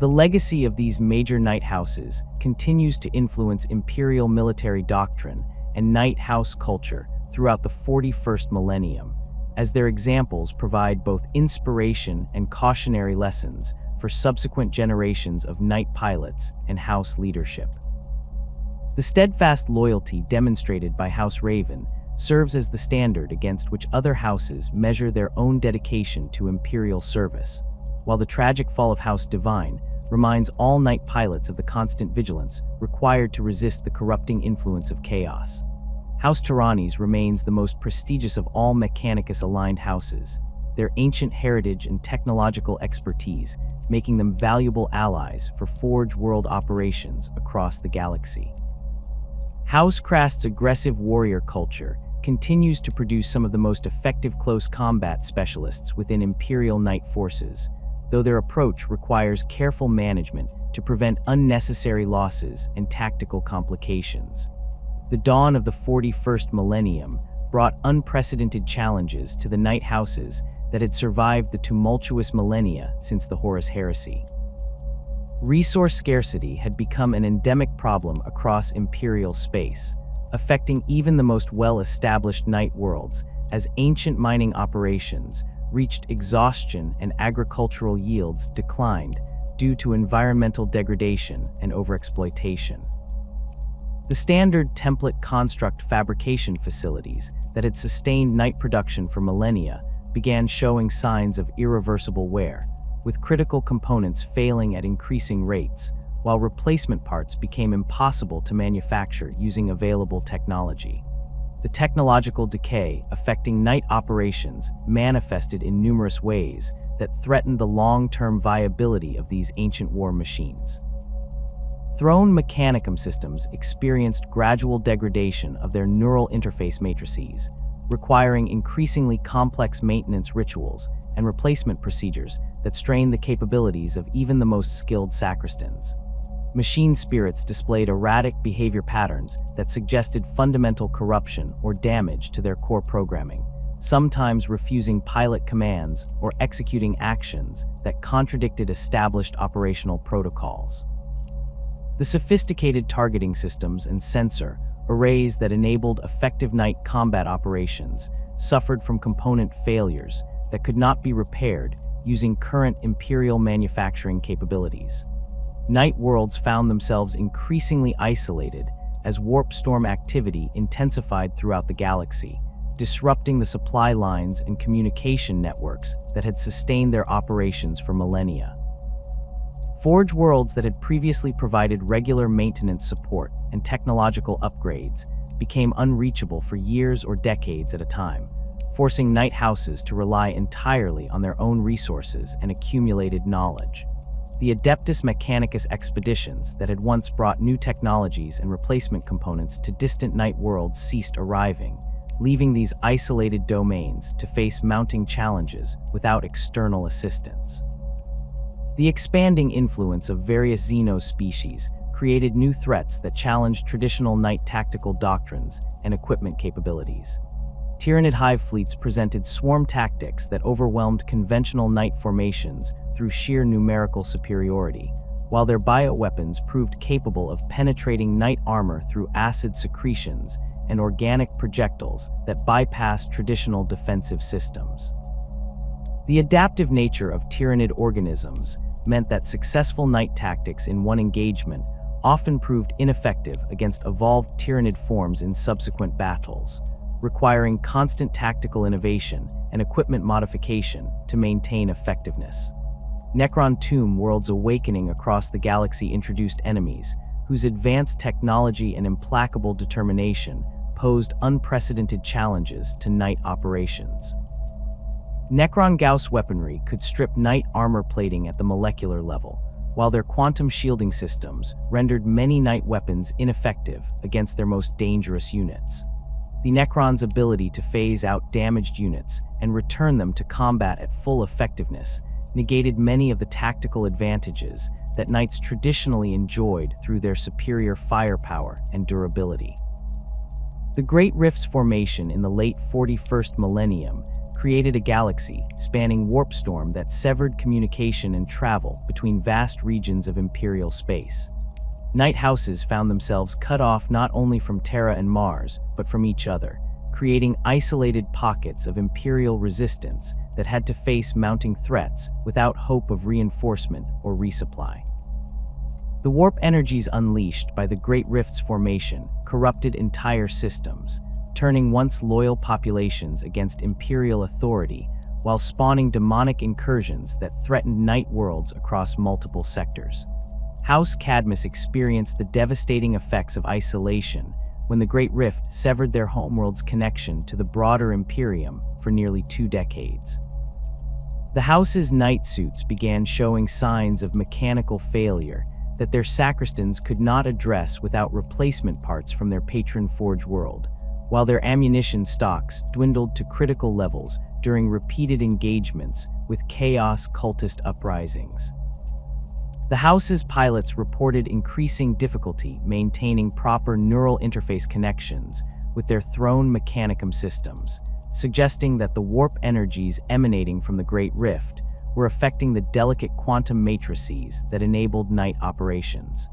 Speaker 1: The legacy of these major Knight houses continues to influence imperial military doctrine and Knight house culture throughout the 41st millennium, as their examples provide both inspiration and cautionary lessons for subsequent generations of Knight pilots and house leadership. The steadfast loyalty demonstrated by House Raven serves as the standard against which other houses measure their own dedication to imperial service, while the tragic fall of House Divine reminds all Knight pilots of the constant vigilance required to resist the corrupting influence of chaos. House Tyrannes remains the most prestigious of all Mechanicus-aligned houses, their ancient heritage and technological expertise making them valuable allies for Forge World operations across the galaxy. House Crast's aggressive warrior culture continues to produce some of the most effective close combat specialists within Imperial Knight forces, though their approach requires careful management to prevent unnecessary losses and tactical complications. The dawn of the 41st millennium brought unprecedented challenges to the Knight houses that had survived the tumultuous millennia since the Horus Heresy. Resource scarcity had become an endemic problem across Imperial space, affecting even the most well-established Knight worlds as ancient mining operations reached exhaustion and agricultural yields declined due to environmental degradation and overexploitation. The standard template construct fabrication facilities that had sustained Knight production for millennia began showing signs of irreversible wear, with critical components failing at increasing rates, while replacement parts became impossible to manufacture using available technology. The technological decay affecting Knight operations manifested in numerous ways that threatened the long-term viability of these ancient war machines. Throne Mechanicum systems experienced gradual degradation of their neural interface matrices, requiring increasingly complex maintenance rituals and replacement procedures that strained the capabilities of even the most skilled sacristans. Machine spirits displayed erratic behavior patterns that suggested fundamental corruption or damage to their core programming, sometimes refusing pilot commands or executing actions that contradicted established operational protocols. The sophisticated targeting systems and sensor arrays that enabled effective Knight combat operations suffered from component failures that could not be repaired using current Imperial manufacturing capabilities. Knight worlds found themselves increasingly isolated as warp storm activity intensified throughout the galaxy, disrupting the supply lines and communication networks that had sustained their operations for millennia. Forge worlds that had previously provided regular maintenance support and technological upgrades became unreachable for years or decades at a time, forcing Knight houses to rely entirely on their own resources and accumulated knowledge. The Adeptus Mechanicus expeditions that had once brought new technologies and replacement components to distant night worlds ceased arriving, leaving these isolated domains to face mounting challenges without external assistance. The expanding influence of various xeno species created new threats that challenged traditional knight tactical doctrines and equipment capabilities. Tyrannid hive fleets presented swarm tactics that overwhelmed conventional knight formations through sheer numerical superiority, while their bioweapons proved capable of penetrating knight armor through acid secretions and organic projectiles that bypassed traditional defensive systems. The adaptive nature of tyrannid organisms meant that successful knight tactics in one engagement often proved ineffective against evolved tyrannid forms in subsequent battles, requiring constant tactical innovation and equipment modification to maintain effectiveness. Necron Tomb World's awakening across the galaxy introduced enemies whose advanced technology and implacable determination posed unprecedented challenges to knight operations. Necron Gauss weaponry could strip knight armor plating at the molecular level, while their quantum shielding systems rendered many knight weapons ineffective against their most dangerous units. The Necron's ability to phase out damaged units and return them to combat at full effectiveness negated many of the tactical advantages that knights traditionally enjoyed through their superior firepower and durability. The Great Rift's formation in the late 41st millennium created a galaxy spanning warp storm that severed communication and travel between vast regions of Imperial space. Knight houses found themselves cut off not only from Terra and Mars, but from each other, creating isolated pockets of Imperial resistance that had to face mounting threats without hope of reinforcement or resupply. The warp energies unleashed by the Great Rift's formation corrupted entire systems, turning once loyal populations against Imperial authority while spawning demonic incursions that threatened night worlds across multiple sectors. House Cadmus experienced the devastating effects of isolation when the Great Rift severed their homeworld's connection to the broader Imperium for nearly 2 decades. The House's knight suits began showing signs of mechanical failure that their sacristans could not address without replacement parts from their patron forge world, while their ammunition stocks dwindled to critical levels during repeated engagements with chaos cultist uprisings. The House's pilots reported increasing difficulty maintaining proper neural interface connections with their Throne Mechanicum systems, suggesting that the warp energies emanating from the Great Rift were affecting the delicate quantum matrices that enabled knight operations.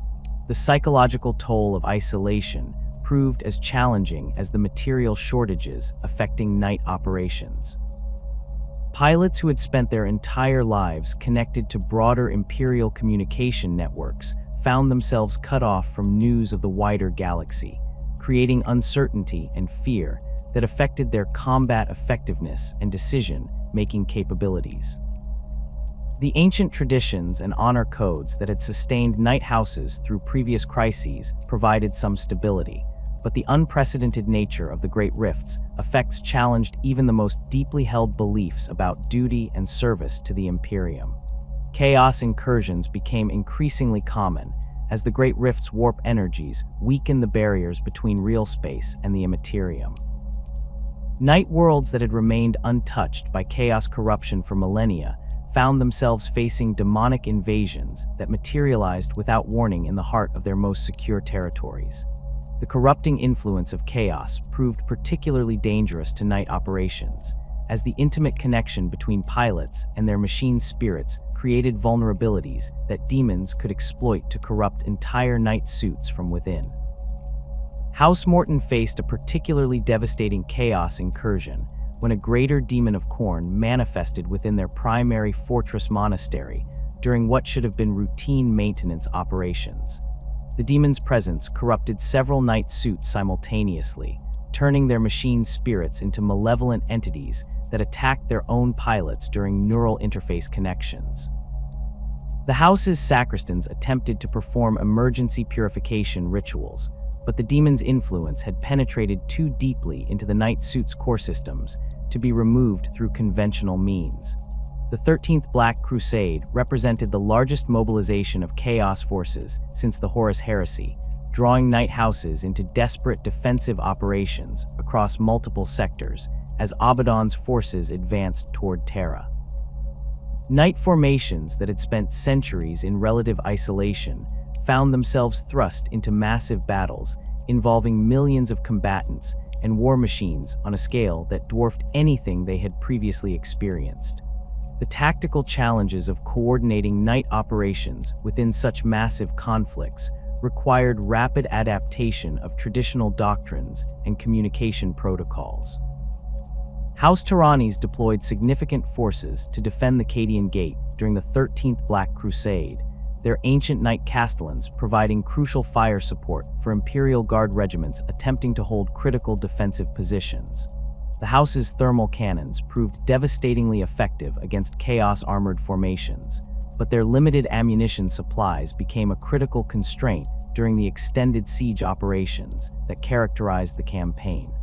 Speaker 1: The psychological toll of isolation proved as challenging as the material shortages affecting knight operations. Pilots who had spent their entire lives connected to broader Imperial communication networks found themselves cut off from news of the wider galaxy, creating uncertainty and fear that affected their combat effectiveness and decision-making capabilities. The ancient traditions and honor codes that had sustained knight houses through previous crises provided some stability, but the unprecedented nature of the Great Rifts effects challenged even the most deeply held beliefs about duty and service to the Imperium. Chaos incursions became increasingly common as the Great Rift's warp energies weakened the barriers between real space and the immaterium. Night worlds that had remained untouched by chaos corruption for millennia found themselves facing demonic invasions that materialized without warning in the heart of their most secure territories. The corrupting influence of chaos proved particularly dangerous to knight operations, as the intimate connection between pilots and their machine spirits created vulnerabilities that demons could exploit to corrupt entire knight suits from within. House Morton faced a particularly devastating chaos incursion when a greater demon of Khorne manifested within their primary fortress monastery during what should have been routine maintenance operations. The demon's presence corrupted several knight suits simultaneously, turning their machine spirits into malevolent entities that attacked their own pilots during neural interface connections. The house's sacristans attempted to perform emergency purification rituals, but the demon's influence had penetrated too deeply into the knight suit's core systems to be removed through conventional means. The 13th Black Crusade represented the largest mobilization of Chaos forces since the Horus Heresy, drawing knight houses into desperate defensive operations across multiple sectors as Abaddon's forces advanced toward Terra. Knight formations that had spent centuries in relative isolation found themselves thrust into massive battles involving millions of combatants and war machines on a scale that dwarfed anything they had previously experienced. The tactical challenges of coordinating knight operations within such massive conflicts required rapid adaptation of traditional doctrines and communication protocols. House Tyrannes deployed significant forces to defend the Cadian Gate during the 13th Black Crusade, their ancient knight castellans providing crucial fire support for Imperial Guard regiments attempting to hold critical defensive positions. The house's thermal cannons proved devastatingly effective against Chaos armored formations, but their limited ammunition supplies became a critical constraint during the extended siege operations that characterized the campaign.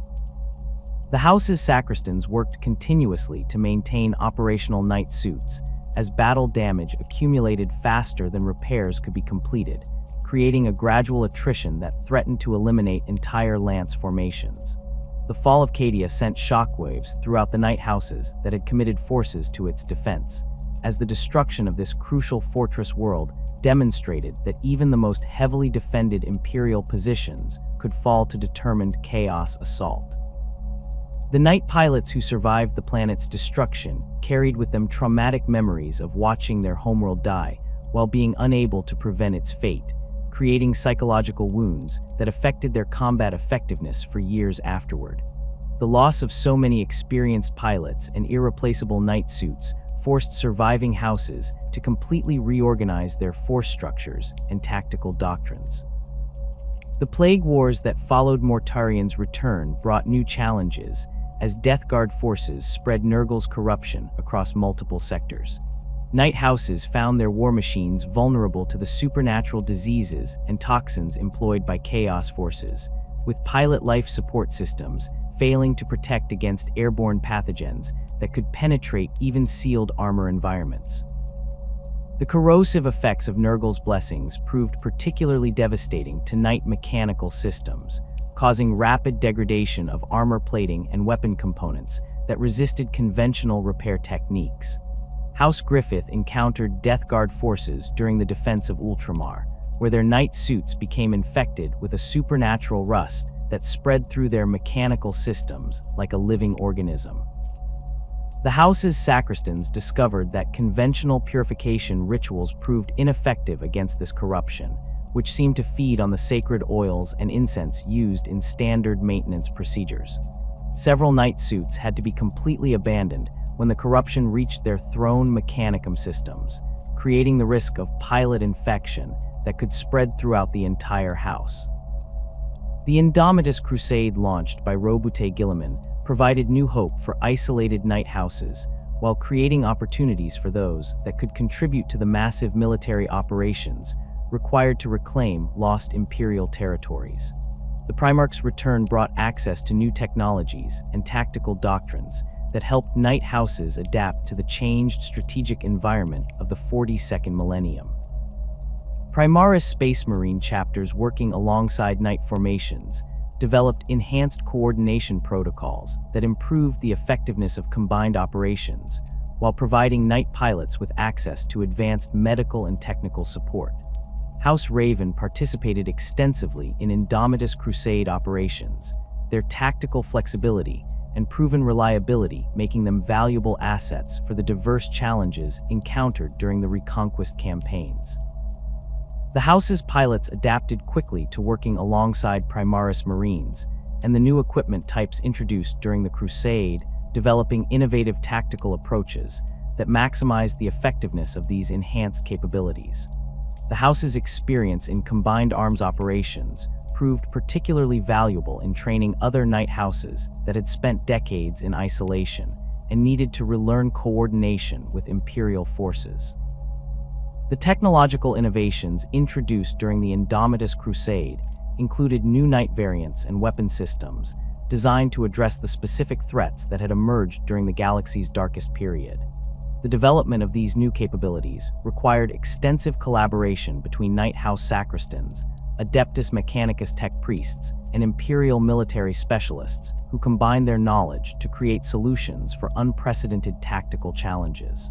Speaker 1: The house's sacristans worked continuously to maintain operational knight suits, as battle damage accumulated faster than repairs could be completed, creating a gradual attrition that threatened to eliminate entire lance formations. The fall of Cadia sent shockwaves throughout the knight houses that had committed forces to its defense, as the destruction of this crucial fortress world demonstrated that even the most heavily defended Imperial positions could fall to determined Chaos assault. The knight pilots who survived the planet's destruction carried with them traumatic memories of watching their homeworld die while being unable to prevent its fate, creating psychological wounds that affected their combat effectiveness for years afterward. The loss of so many experienced pilots and irreplaceable knight suits forced surviving houses to completely reorganize their force structures and tactical doctrines. The plague wars that followed Mortarian's return brought new challenges, as Death Guard forces spread Nurgle's corruption across multiple sectors. Knight houses found their war machines vulnerable to the supernatural diseases and toxins employed by Chaos forces, with pilot life support systems failing to protect against airborne pathogens that could penetrate even sealed armor environments. The corrosive effects of Nurgle's blessings proved particularly devastating to knight mechanical systems, causing rapid degradation of armor plating and weapon components that resisted conventional repair techniques. House Griffith encountered Death Guard forces during the defense of Ultramar, where their knight suits became infected with a supernatural rust that spread through their mechanical systems like a living organism. The house's sacristans discovered that conventional purification rituals proved ineffective against this corruption, which seemed to feed on the sacred oils and incense used in standard maintenance procedures. Several knight suits had to be completely abandoned when the corruption reached their Throne Mechanicum systems, creating the risk of pilot infection that could spread throughout the entire house. The Indomitus Crusade launched by Robute Guilliman provided new hope for isolated knight houses, while creating opportunities for those that could contribute to the massive military operations required to reclaim lost Imperial territories. The Primarch's return brought access to new technologies and tactical doctrines that helped knight houses adapt to the changed strategic environment of the 42nd millennium. Primaris Space Marine chapters working alongside knight formations developed enhanced coordination protocols that improved the effectiveness of combined operations, while providing knight pilots with access to advanced medical and technical support. House Raven participated extensively in Indomitus Crusade operations, their tactical flexibility and proven reliability making them valuable assets for the diverse challenges encountered during the Reconquest campaigns. The House's pilots adapted quickly to working alongside Primaris Marines and the new equipment types introduced during the Crusade, developing innovative tactical approaches that maximized the effectiveness of these enhanced capabilities. The House's experience in combined arms operations proved particularly valuable in training other knight houses that had spent decades in isolation and needed to relearn coordination with Imperial forces. The technological innovations introduced during the Indomitus Crusade included new knight variants and weapon systems designed to address the specific threats that had emerged during the galaxy's darkest period. The development of these new capabilities required extensive collaboration between Knight House sacristans, Adeptus Mechanicus tech priests, and Imperial military specialists who combined their knowledge to create solutions for unprecedented tactical challenges.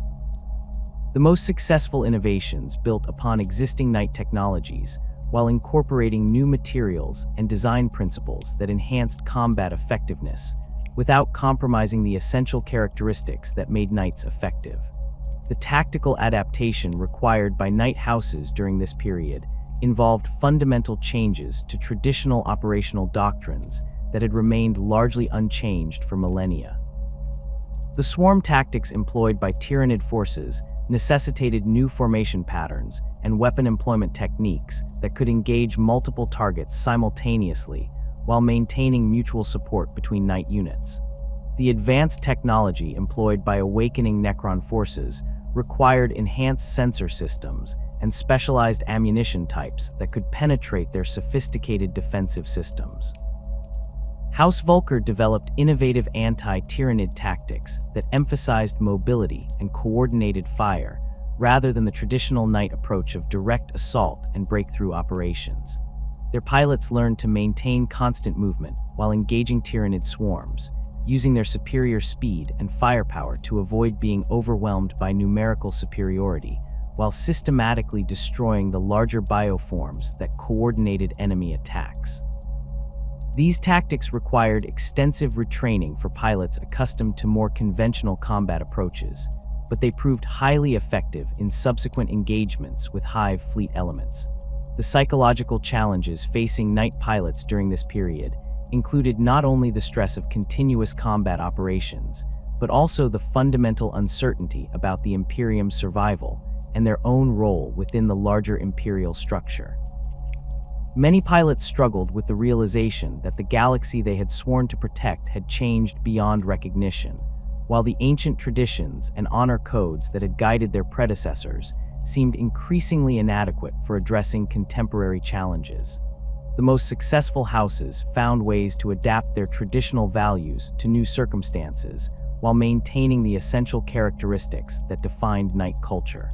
Speaker 1: The most successful innovations built upon existing Knight technologies while incorporating new materials and design principles that enhanced combat effectiveness without compromising the essential characteristics that made Knights effective. The tactical adaptation required by Knight houses during this period involved fundamental changes to traditional operational doctrines that had remained largely unchanged for millennia. The swarm tactics employed by Tyrannid forces necessitated new formation patterns and weapon employment techniques that could engage multiple targets simultaneously while maintaining mutual support between Knight units. The advanced technology employed by awakening Necron forces required enhanced sensor systems and specialized ammunition types that could penetrate their sophisticated defensive systems. House Volker developed innovative anti-Tyrannid tactics that emphasized mobility and coordinated fire, rather than the traditional Knight approach of direct assault and breakthrough operations. Their pilots learned to maintain constant movement while engaging Tyrannid swarms, using their superior speed and firepower to avoid being overwhelmed by numerical superiority, while systematically destroying the larger bioforms that coordinated enemy attacks. These tactics required extensive retraining for pilots accustomed to more conventional combat approaches, but they proved highly effective in subsequent engagements with Hive fleet elements. The psychological challenges facing Knight pilots during this period included not only the stress of continuous combat operations, but also the fundamental uncertainty about the Imperium's survival and their own role within the larger Imperial structure. Many pilots struggled with the realization that the galaxy they had sworn to protect had changed beyond recognition, while the ancient traditions and honor codes that had guided their predecessors seemed increasingly inadequate for addressing contemporary challenges. The most successful houses found ways to adapt their traditional values to new circumstances while maintaining the essential characteristics that defined Knight culture.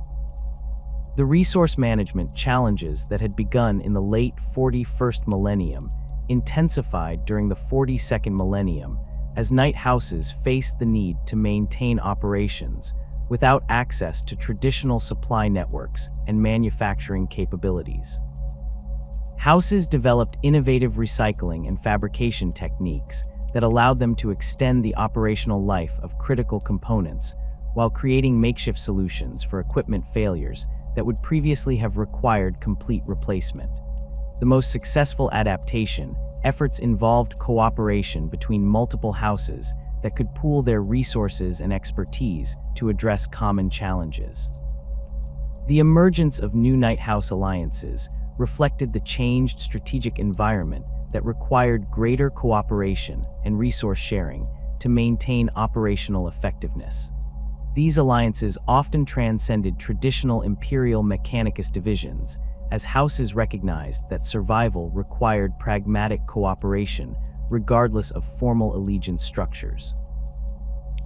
Speaker 1: The resource management challenges that had begun in the late 41st millennium intensified during the 42nd millennium as Knight houses faced the need to maintain operations without access to traditional supply networks and manufacturing capabilities. Houses developed innovative recycling and fabrication techniques that allowed them to extend the operational life of critical components while creating makeshift solutions for equipment failures that would previously have required complete replacement. The most successful adaptation efforts involved cooperation between multiple houses that could pool their resources and expertise to address common challenges. The emergence of new Knight House alliances reflected the changed strategic environment that required greater cooperation and resource sharing to maintain operational effectiveness. These alliances often transcended traditional Imperial Mechanicus divisions, as houses recognized that survival required pragmatic cooperation regardless of formal allegiance structures.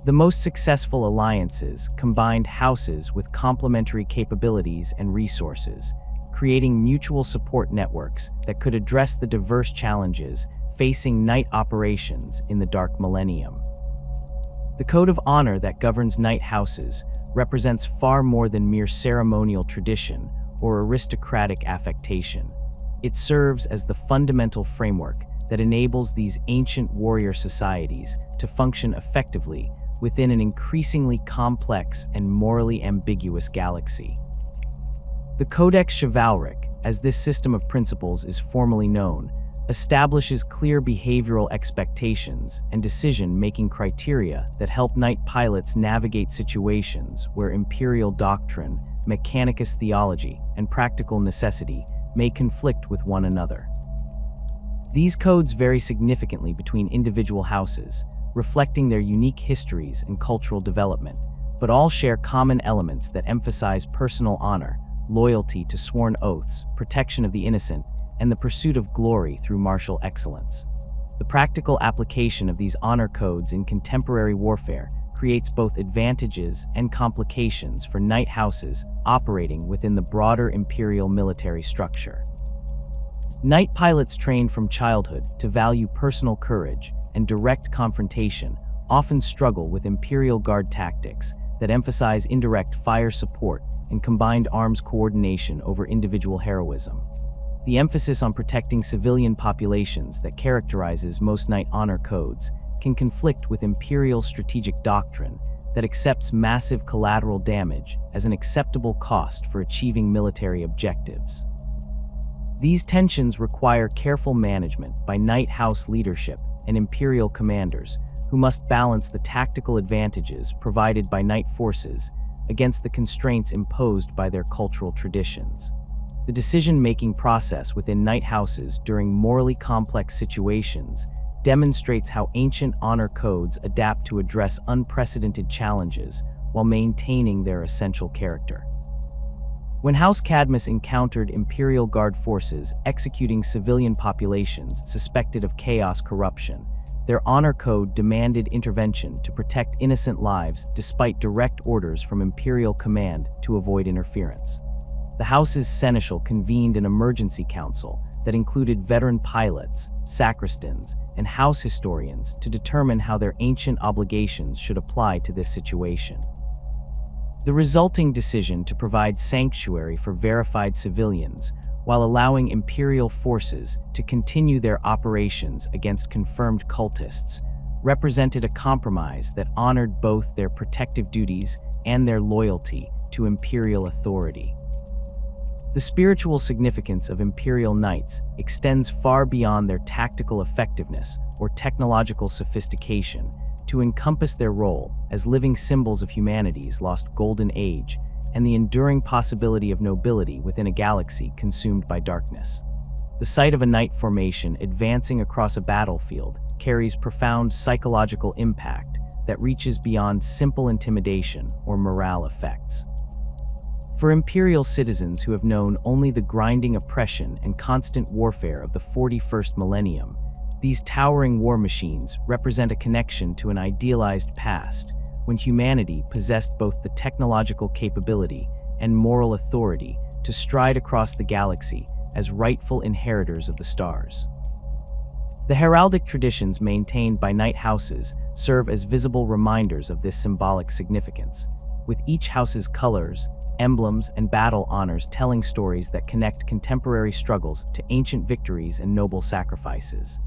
Speaker 1: The most successful alliances combined houses with complementary capabilities and resources, creating mutual support networks that could address the diverse challenges facing Knight operations in the Dark Millennium. The code of honor that governs Knight houses represents far more than mere ceremonial tradition or aristocratic affectation. It serves as the fundamental framework that enables these ancient warrior societies to function effectively within an increasingly complex and morally ambiguous galaxy. The Codex Chivalric, as this system of principles is formally known, establishes clear behavioral expectations and decision-making criteria that help Knight pilots navigate situations where Imperial doctrine, Mechanicus theology, and practical necessity may conflict with one another. These codes vary significantly between individual houses, reflecting their unique histories and cultural development, but all share common elements that emphasize personal honor, loyalty to sworn oaths, protection of the innocent, and the pursuit of glory through martial excellence. The practical application of these honor codes in contemporary warfare creates both advantages and complications for knight houses operating within the broader imperial military structure. Knight pilots trained from childhood to value personal courage and direct confrontation often struggle with Imperial Guard tactics that emphasize indirect fire support and combined arms coordination over individual heroism. The emphasis on protecting civilian populations that characterizes most Knight honor codes can conflict with Imperial strategic doctrine that accepts massive collateral damage as an acceptable cost for achieving military objectives. These tensions require careful management by Knight House leadership and Imperial commanders who must balance the tactical advantages provided by Knight forces against the constraints imposed by their cultural traditions. The decision-making process within Knight houses during morally complex situations demonstrates how ancient honor codes adapt to address unprecedented challenges while maintaining their essential character. When House Cadmus encountered Imperial Guard forces executing civilian populations suspected of chaos corruption, their honor code demanded intervention to protect innocent lives despite direct orders from Imperial command to avoid interference. The House's seneschal convened an emergency council that included veteran pilots, sacristans, and house historians to determine how their ancient obligations should apply to this situation. The resulting decision to provide sanctuary for verified civilians while allowing Imperial forces to continue their operations against confirmed cultists represented a compromise that honored both their protective duties and their loyalty to Imperial authority. The spiritual significance of Imperial Knights extends far beyond their tactical effectiveness or technological sophistication to encompass their role as living symbols of humanity's lost golden age and the enduring possibility of nobility within a galaxy consumed by darkness. The sight of a knight formation advancing across a battlefield carries profound psychological impact that reaches beyond simple intimidation or morale effects. For Imperial citizens who have known only the grinding oppression and constant warfare of the 41st millennium, these towering war machines represent a connection to an idealized past when humanity possessed both the technological capability and moral authority to stride across the galaxy as rightful inheritors of the stars. The heraldic traditions maintained by Knight houses serve as visible reminders of this symbolic significance, with each house's colors, emblems, and battle honors telling stories that connect contemporary struggles to ancient victories and noble sacrifices.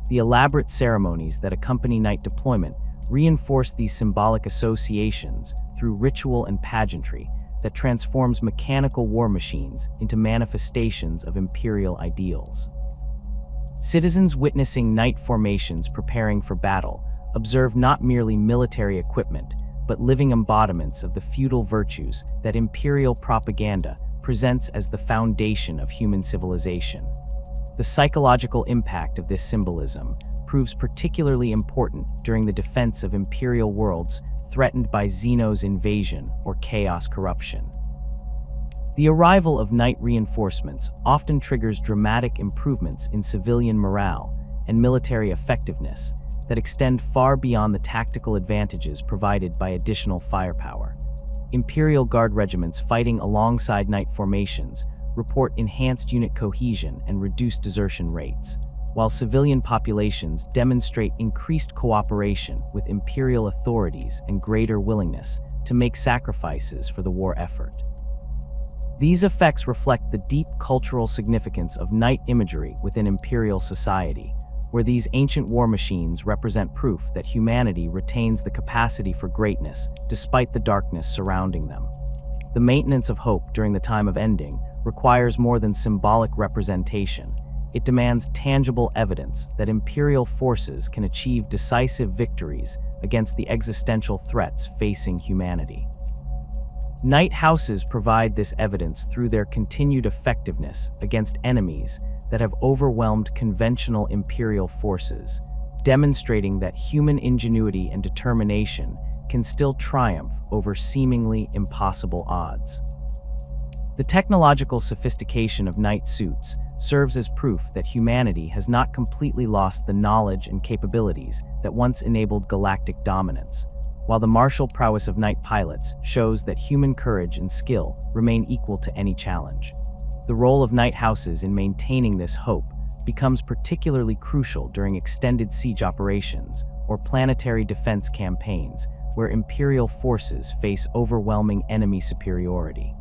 Speaker 1: The elaborate ceremonies that accompany Knight deployment reinforce these symbolic associations through ritual and pageantry that transforms mechanical war machines into manifestations of Imperial ideals. Citizens witnessing Knight formations preparing for battle observe not merely military equipment, but living embodiments of the feudal virtues that Imperial propaganda presents as the foundation of human civilization. The psychological impact of this symbolism proves particularly important during the defense of Imperial worlds threatened by Xeno's invasion or chaos corruption. The arrival of Knight reinforcements often triggers dramatic improvements in civilian morale and military effectiveness that extend far beyond the tactical advantages provided by additional firepower. Imperial Guard regiments fighting alongside Knight formations report enhanced unit cohesion and reduced desertion rates, while civilian populations demonstrate increased cooperation with Imperial authorities and greater willingness to make sacrifices for the war effort. These effects reflect the deep cultural significance of Knight imagery within Imperial society, where these ancient war machines represent proof that humanity retains the capacity for greatness despite the darkness surrounding them. The maintenance of hope during the time of ending requires more than symbolic representation. It demands tangible evidence that Imperial forces can achieve decisive victories against the existential threats facing humanity. Knight houses provide this evidence through their continued effectiveness against enemies that have overwhelmed conventional Imperial forces, demonstrating that human ingenuity and determination can still triumph over seemingly impossible odds. The technological sophistication of Knight suits serves as proof that humanity has not completely lost the knowledge and capabilities that once enabled galactic dominance, while the martial prowess of knight pilots shows that human courage and skill remain equal to any challenge. The role of knight houses in maintaining this hope becomes particularly crucial during extended siege operations or planetary defense campaigns where Imperial forces face overwhelming enemy superiority.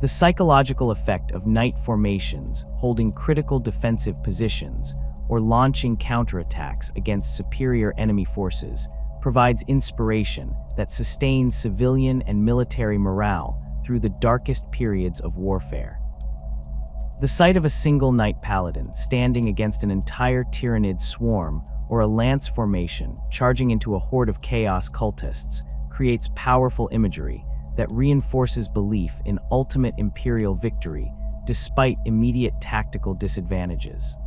Speaker 1: The psychological effect of knight formations holding critical defensive positions or launching counterattacks against superior enemy forces provides inspiration that sustains civilian and military morale through the darkest periods of warfare. The sight of a single knight paladin standing against an entire Tyrannid swarm or a lance formation charging into a horde of chaos cultists creates powerful imagery that reinforces belief in ultimate Imperial victory despite immediate tactical disadvantages.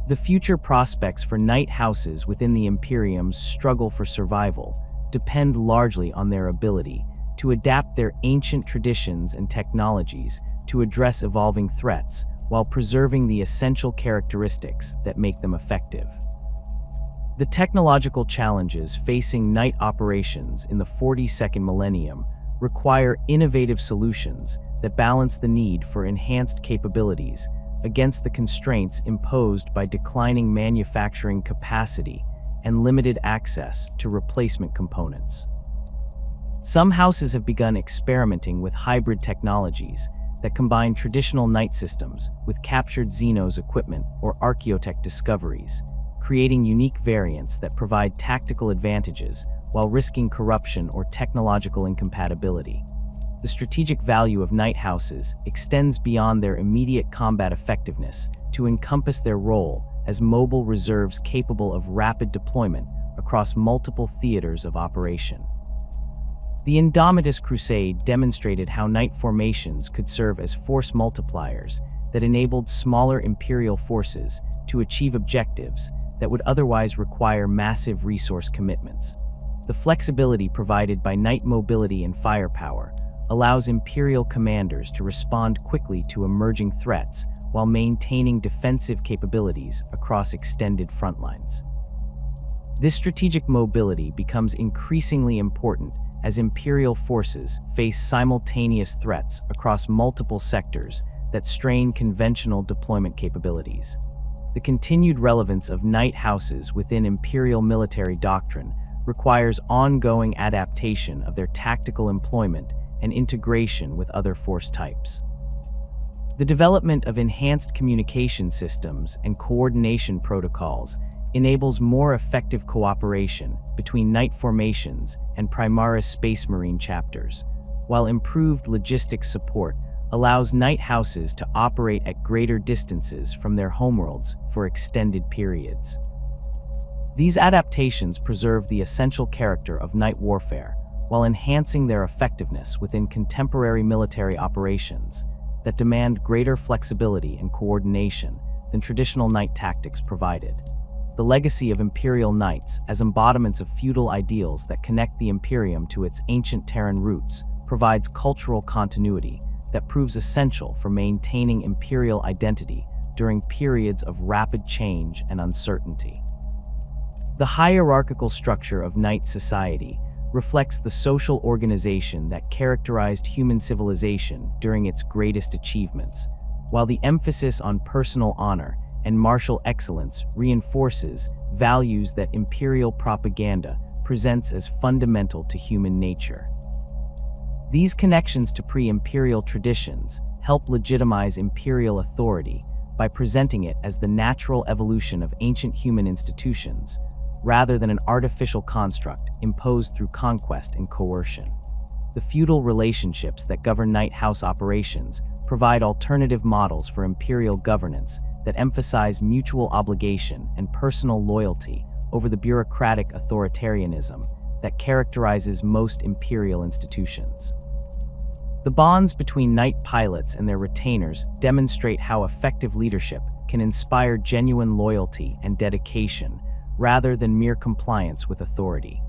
Speaker 1: The future prospects for knight houses within the Imperium's struggle for survival depend largely on their ability to adapt their ancient traditions and technologies to address evolving threats while preserving the essential characteristics that make them effective. The technological challenges facing knight operations in the 42nd millennium require innovative solutions that balance the need for enhanced capabilities against the constraints imposed by declining manufacturing capacity and limited access to replacement components. Some houses have begun experimenting with hybrid technologies that combine traditional knight systems with captured Xenos equipment or archaeotech discoveries, creating unique variants that provide tactical advantages while risking corruption or technological incompatibility. The strategic value of knight houses extends beyond their immediate combat effectiveness to encompass their role as mobile reserves capable of rapid deployment across multiple theaters of operation. The Indomitus Crusade demonstrated how knight formations could serve as force multipliers that enabled smaller Imperial forces to achieve objectives that would otherwise require massive resource commitments. The flexibility provided by knight mobility and firepower allows Imperial commanders to respond quickly to emerging threats while maintaining defensive capabilities across extended front lines. This strategic mobility becomes increasingly important as Imperial forces face simultaneous threats across multiple sectors that strain conventional deployment capabilities. The continued relevance of knight houses within Imperial military doctrine requires ongoing adaptation of their tactical employment and integration with other force types. The development of enhanced communication systems and coordination protocols enables more effective cooperation between knight formations and Primaris Space Marine chapters, while improved logistics support allows knight houses to operate at greater distances from their homeworlds for extended periods. These adaptations preserve the essential character of knight warfare while enhancing their effectiveness within contemporary military operations that demand greater flexibility and coordination than traditional knight tactics provided. The legacy of Imperial Knights as embodiments of feudal ideals that connect the Imperium to its ancient Terran roots provides cultural continuity that proves essential for maintaining Imperial identity during periods of rapid change and uncertainty. The hierarchical structure of knight society reflects the social organization that characterized human civilization during its greatest achievements, while the emphasis on personal honor and martial excellence reinforces values that Imperial propaganda presents as fundamental to human nature. These connections to pre-Imperial traditions help legitimize Imperial authority by presenting it as the natural evolution of ancient human institutions, rather than an artificial construct imposed through conquest and coercion. The feudal relationships that govern knight house operations provide alternative models for Imperial governance that emphasize mutual obligation and personal loyalty over the bureaucratic authoritarianism that characterizes most Imperial institutions. The bonds between knight pilots and their retainers demonstrate how effective leadership can inspire genuine loyalty and dedication rather than mere compliance with authority.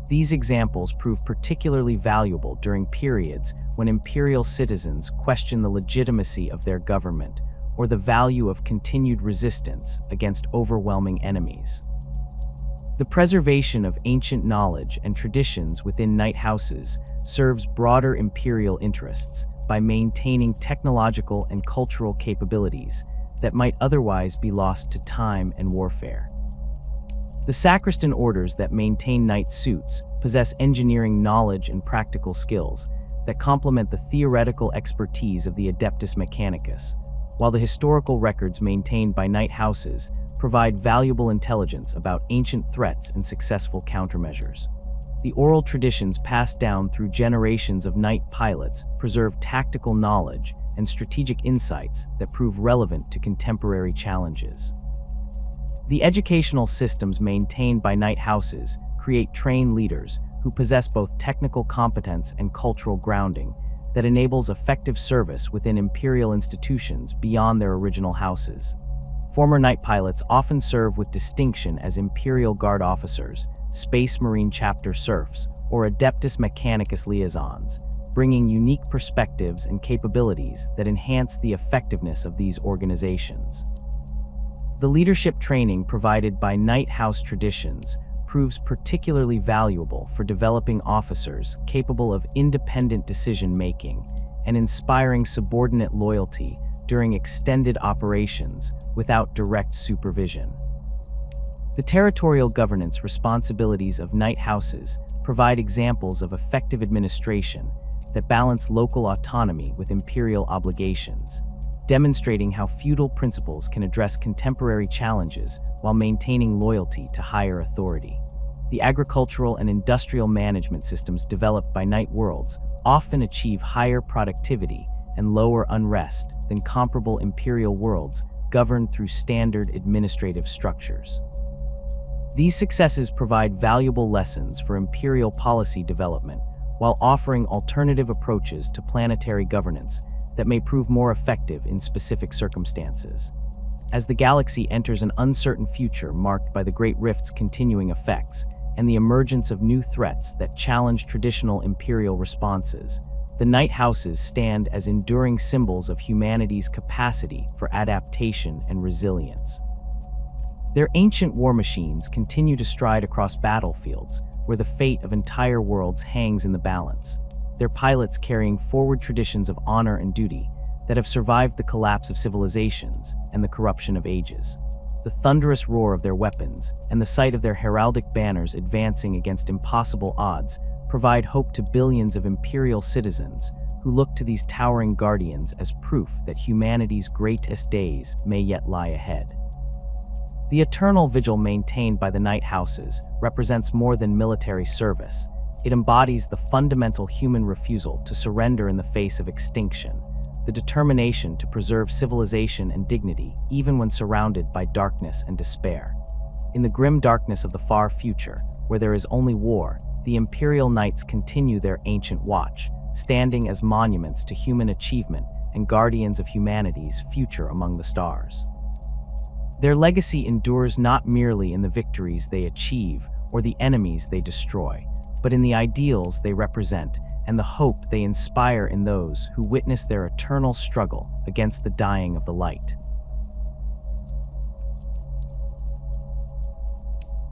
Speaker 1: These examples prove particularly valuable during periods when Imperial citizens question the legitimacy of their government or the value of continued resistance against overwhelming enemies. The preservation of ancient knowledge and traditions within knight houses serves broader imperial interests by maintaining technological and cultural capabilities that might otherwise be lost to time and warfare. The sacristan orders that maintain knight suits possess engineering knowledge and practical skills that complement the theoretical expertise of the Adeptus Mechanicus, while the historical records maintained by knight houses provide valuable intelligence about ancient threats and successful countermeasures. The oral traditions passed down through generations of knight pilots preserve tactical knowledge and strategic insights that prove relevant to contemporary challenges. The educational systems maintained by knight houses create trained leaders who possess both technical competence and cultural grounding that enables effective service within imperial institutions beyond their original houses. Former knight pilots often serve with distinction as Imperial Guard officers, Space Marine Chapter serfs, or Adeptus Mechanicus liaisons, bringing unique perspectives and capabilities that enhance the effectiveness of these organizations. The leadership training provided by knight house traditions proves particularly valuable for developing officers capable of independent decision-making and inspiring subordinate loyalty during extended operations without direct supervision. The territorial governance responsibilities of knight houses provide examples of effective administration that balance local autonomy with imperial obligations, demonstrating how feudal principles can address contemporary challenges while maintaining loyalty to higher authority. The agricultural and industrial management systems developed by knight worlds often achieve higher productivity and lower unrest than comparable imperial worlds governed through standard administrative structures. These successes provide valuable lessons for imperial policy development while offering alternative approaches to planetary governance that may prove more effective in specific circumstances. As the galaxy enters an uncertain future marked by the Great Rift's continuing effects and the emergence of new threats that challenge traditional imperial responses, the knight houses stand as enduring symbols of humanity's capacity for adaptation and resilience. Their ancient war machines continue to stride across battlefields where the fate of entire worlds hangs in the balance, their pilots carrying forward traditions of honor and duty that have survived the collapse of civilizations and the corruption of ages. The thunderous roar of their weapons and the sight of their heraldic banners advancing against impossible odds provide hope to billions of imperial citizens who look to these towering guardians as proof that humanity's greatest days may yet lie ahead. The eternal vigil maintained by the knight houses represents more than military service. It embodies the fundamental human refusal to surrender in the face of extinction, the determination to preserve civilization and dignity even when surrounded by darkness and despair. In the grim darkness of the far future, where there is only war, the Imperial Knights continue their ancient watch, standing as monuments to human achievement and guardians of humanity's future among the stars. Their legacy endures not merely in the victories they achieve or the enemies they destroy, but in the ideals they represent and the hope they inspire in those who witness their eternal struggle against the dying of the light.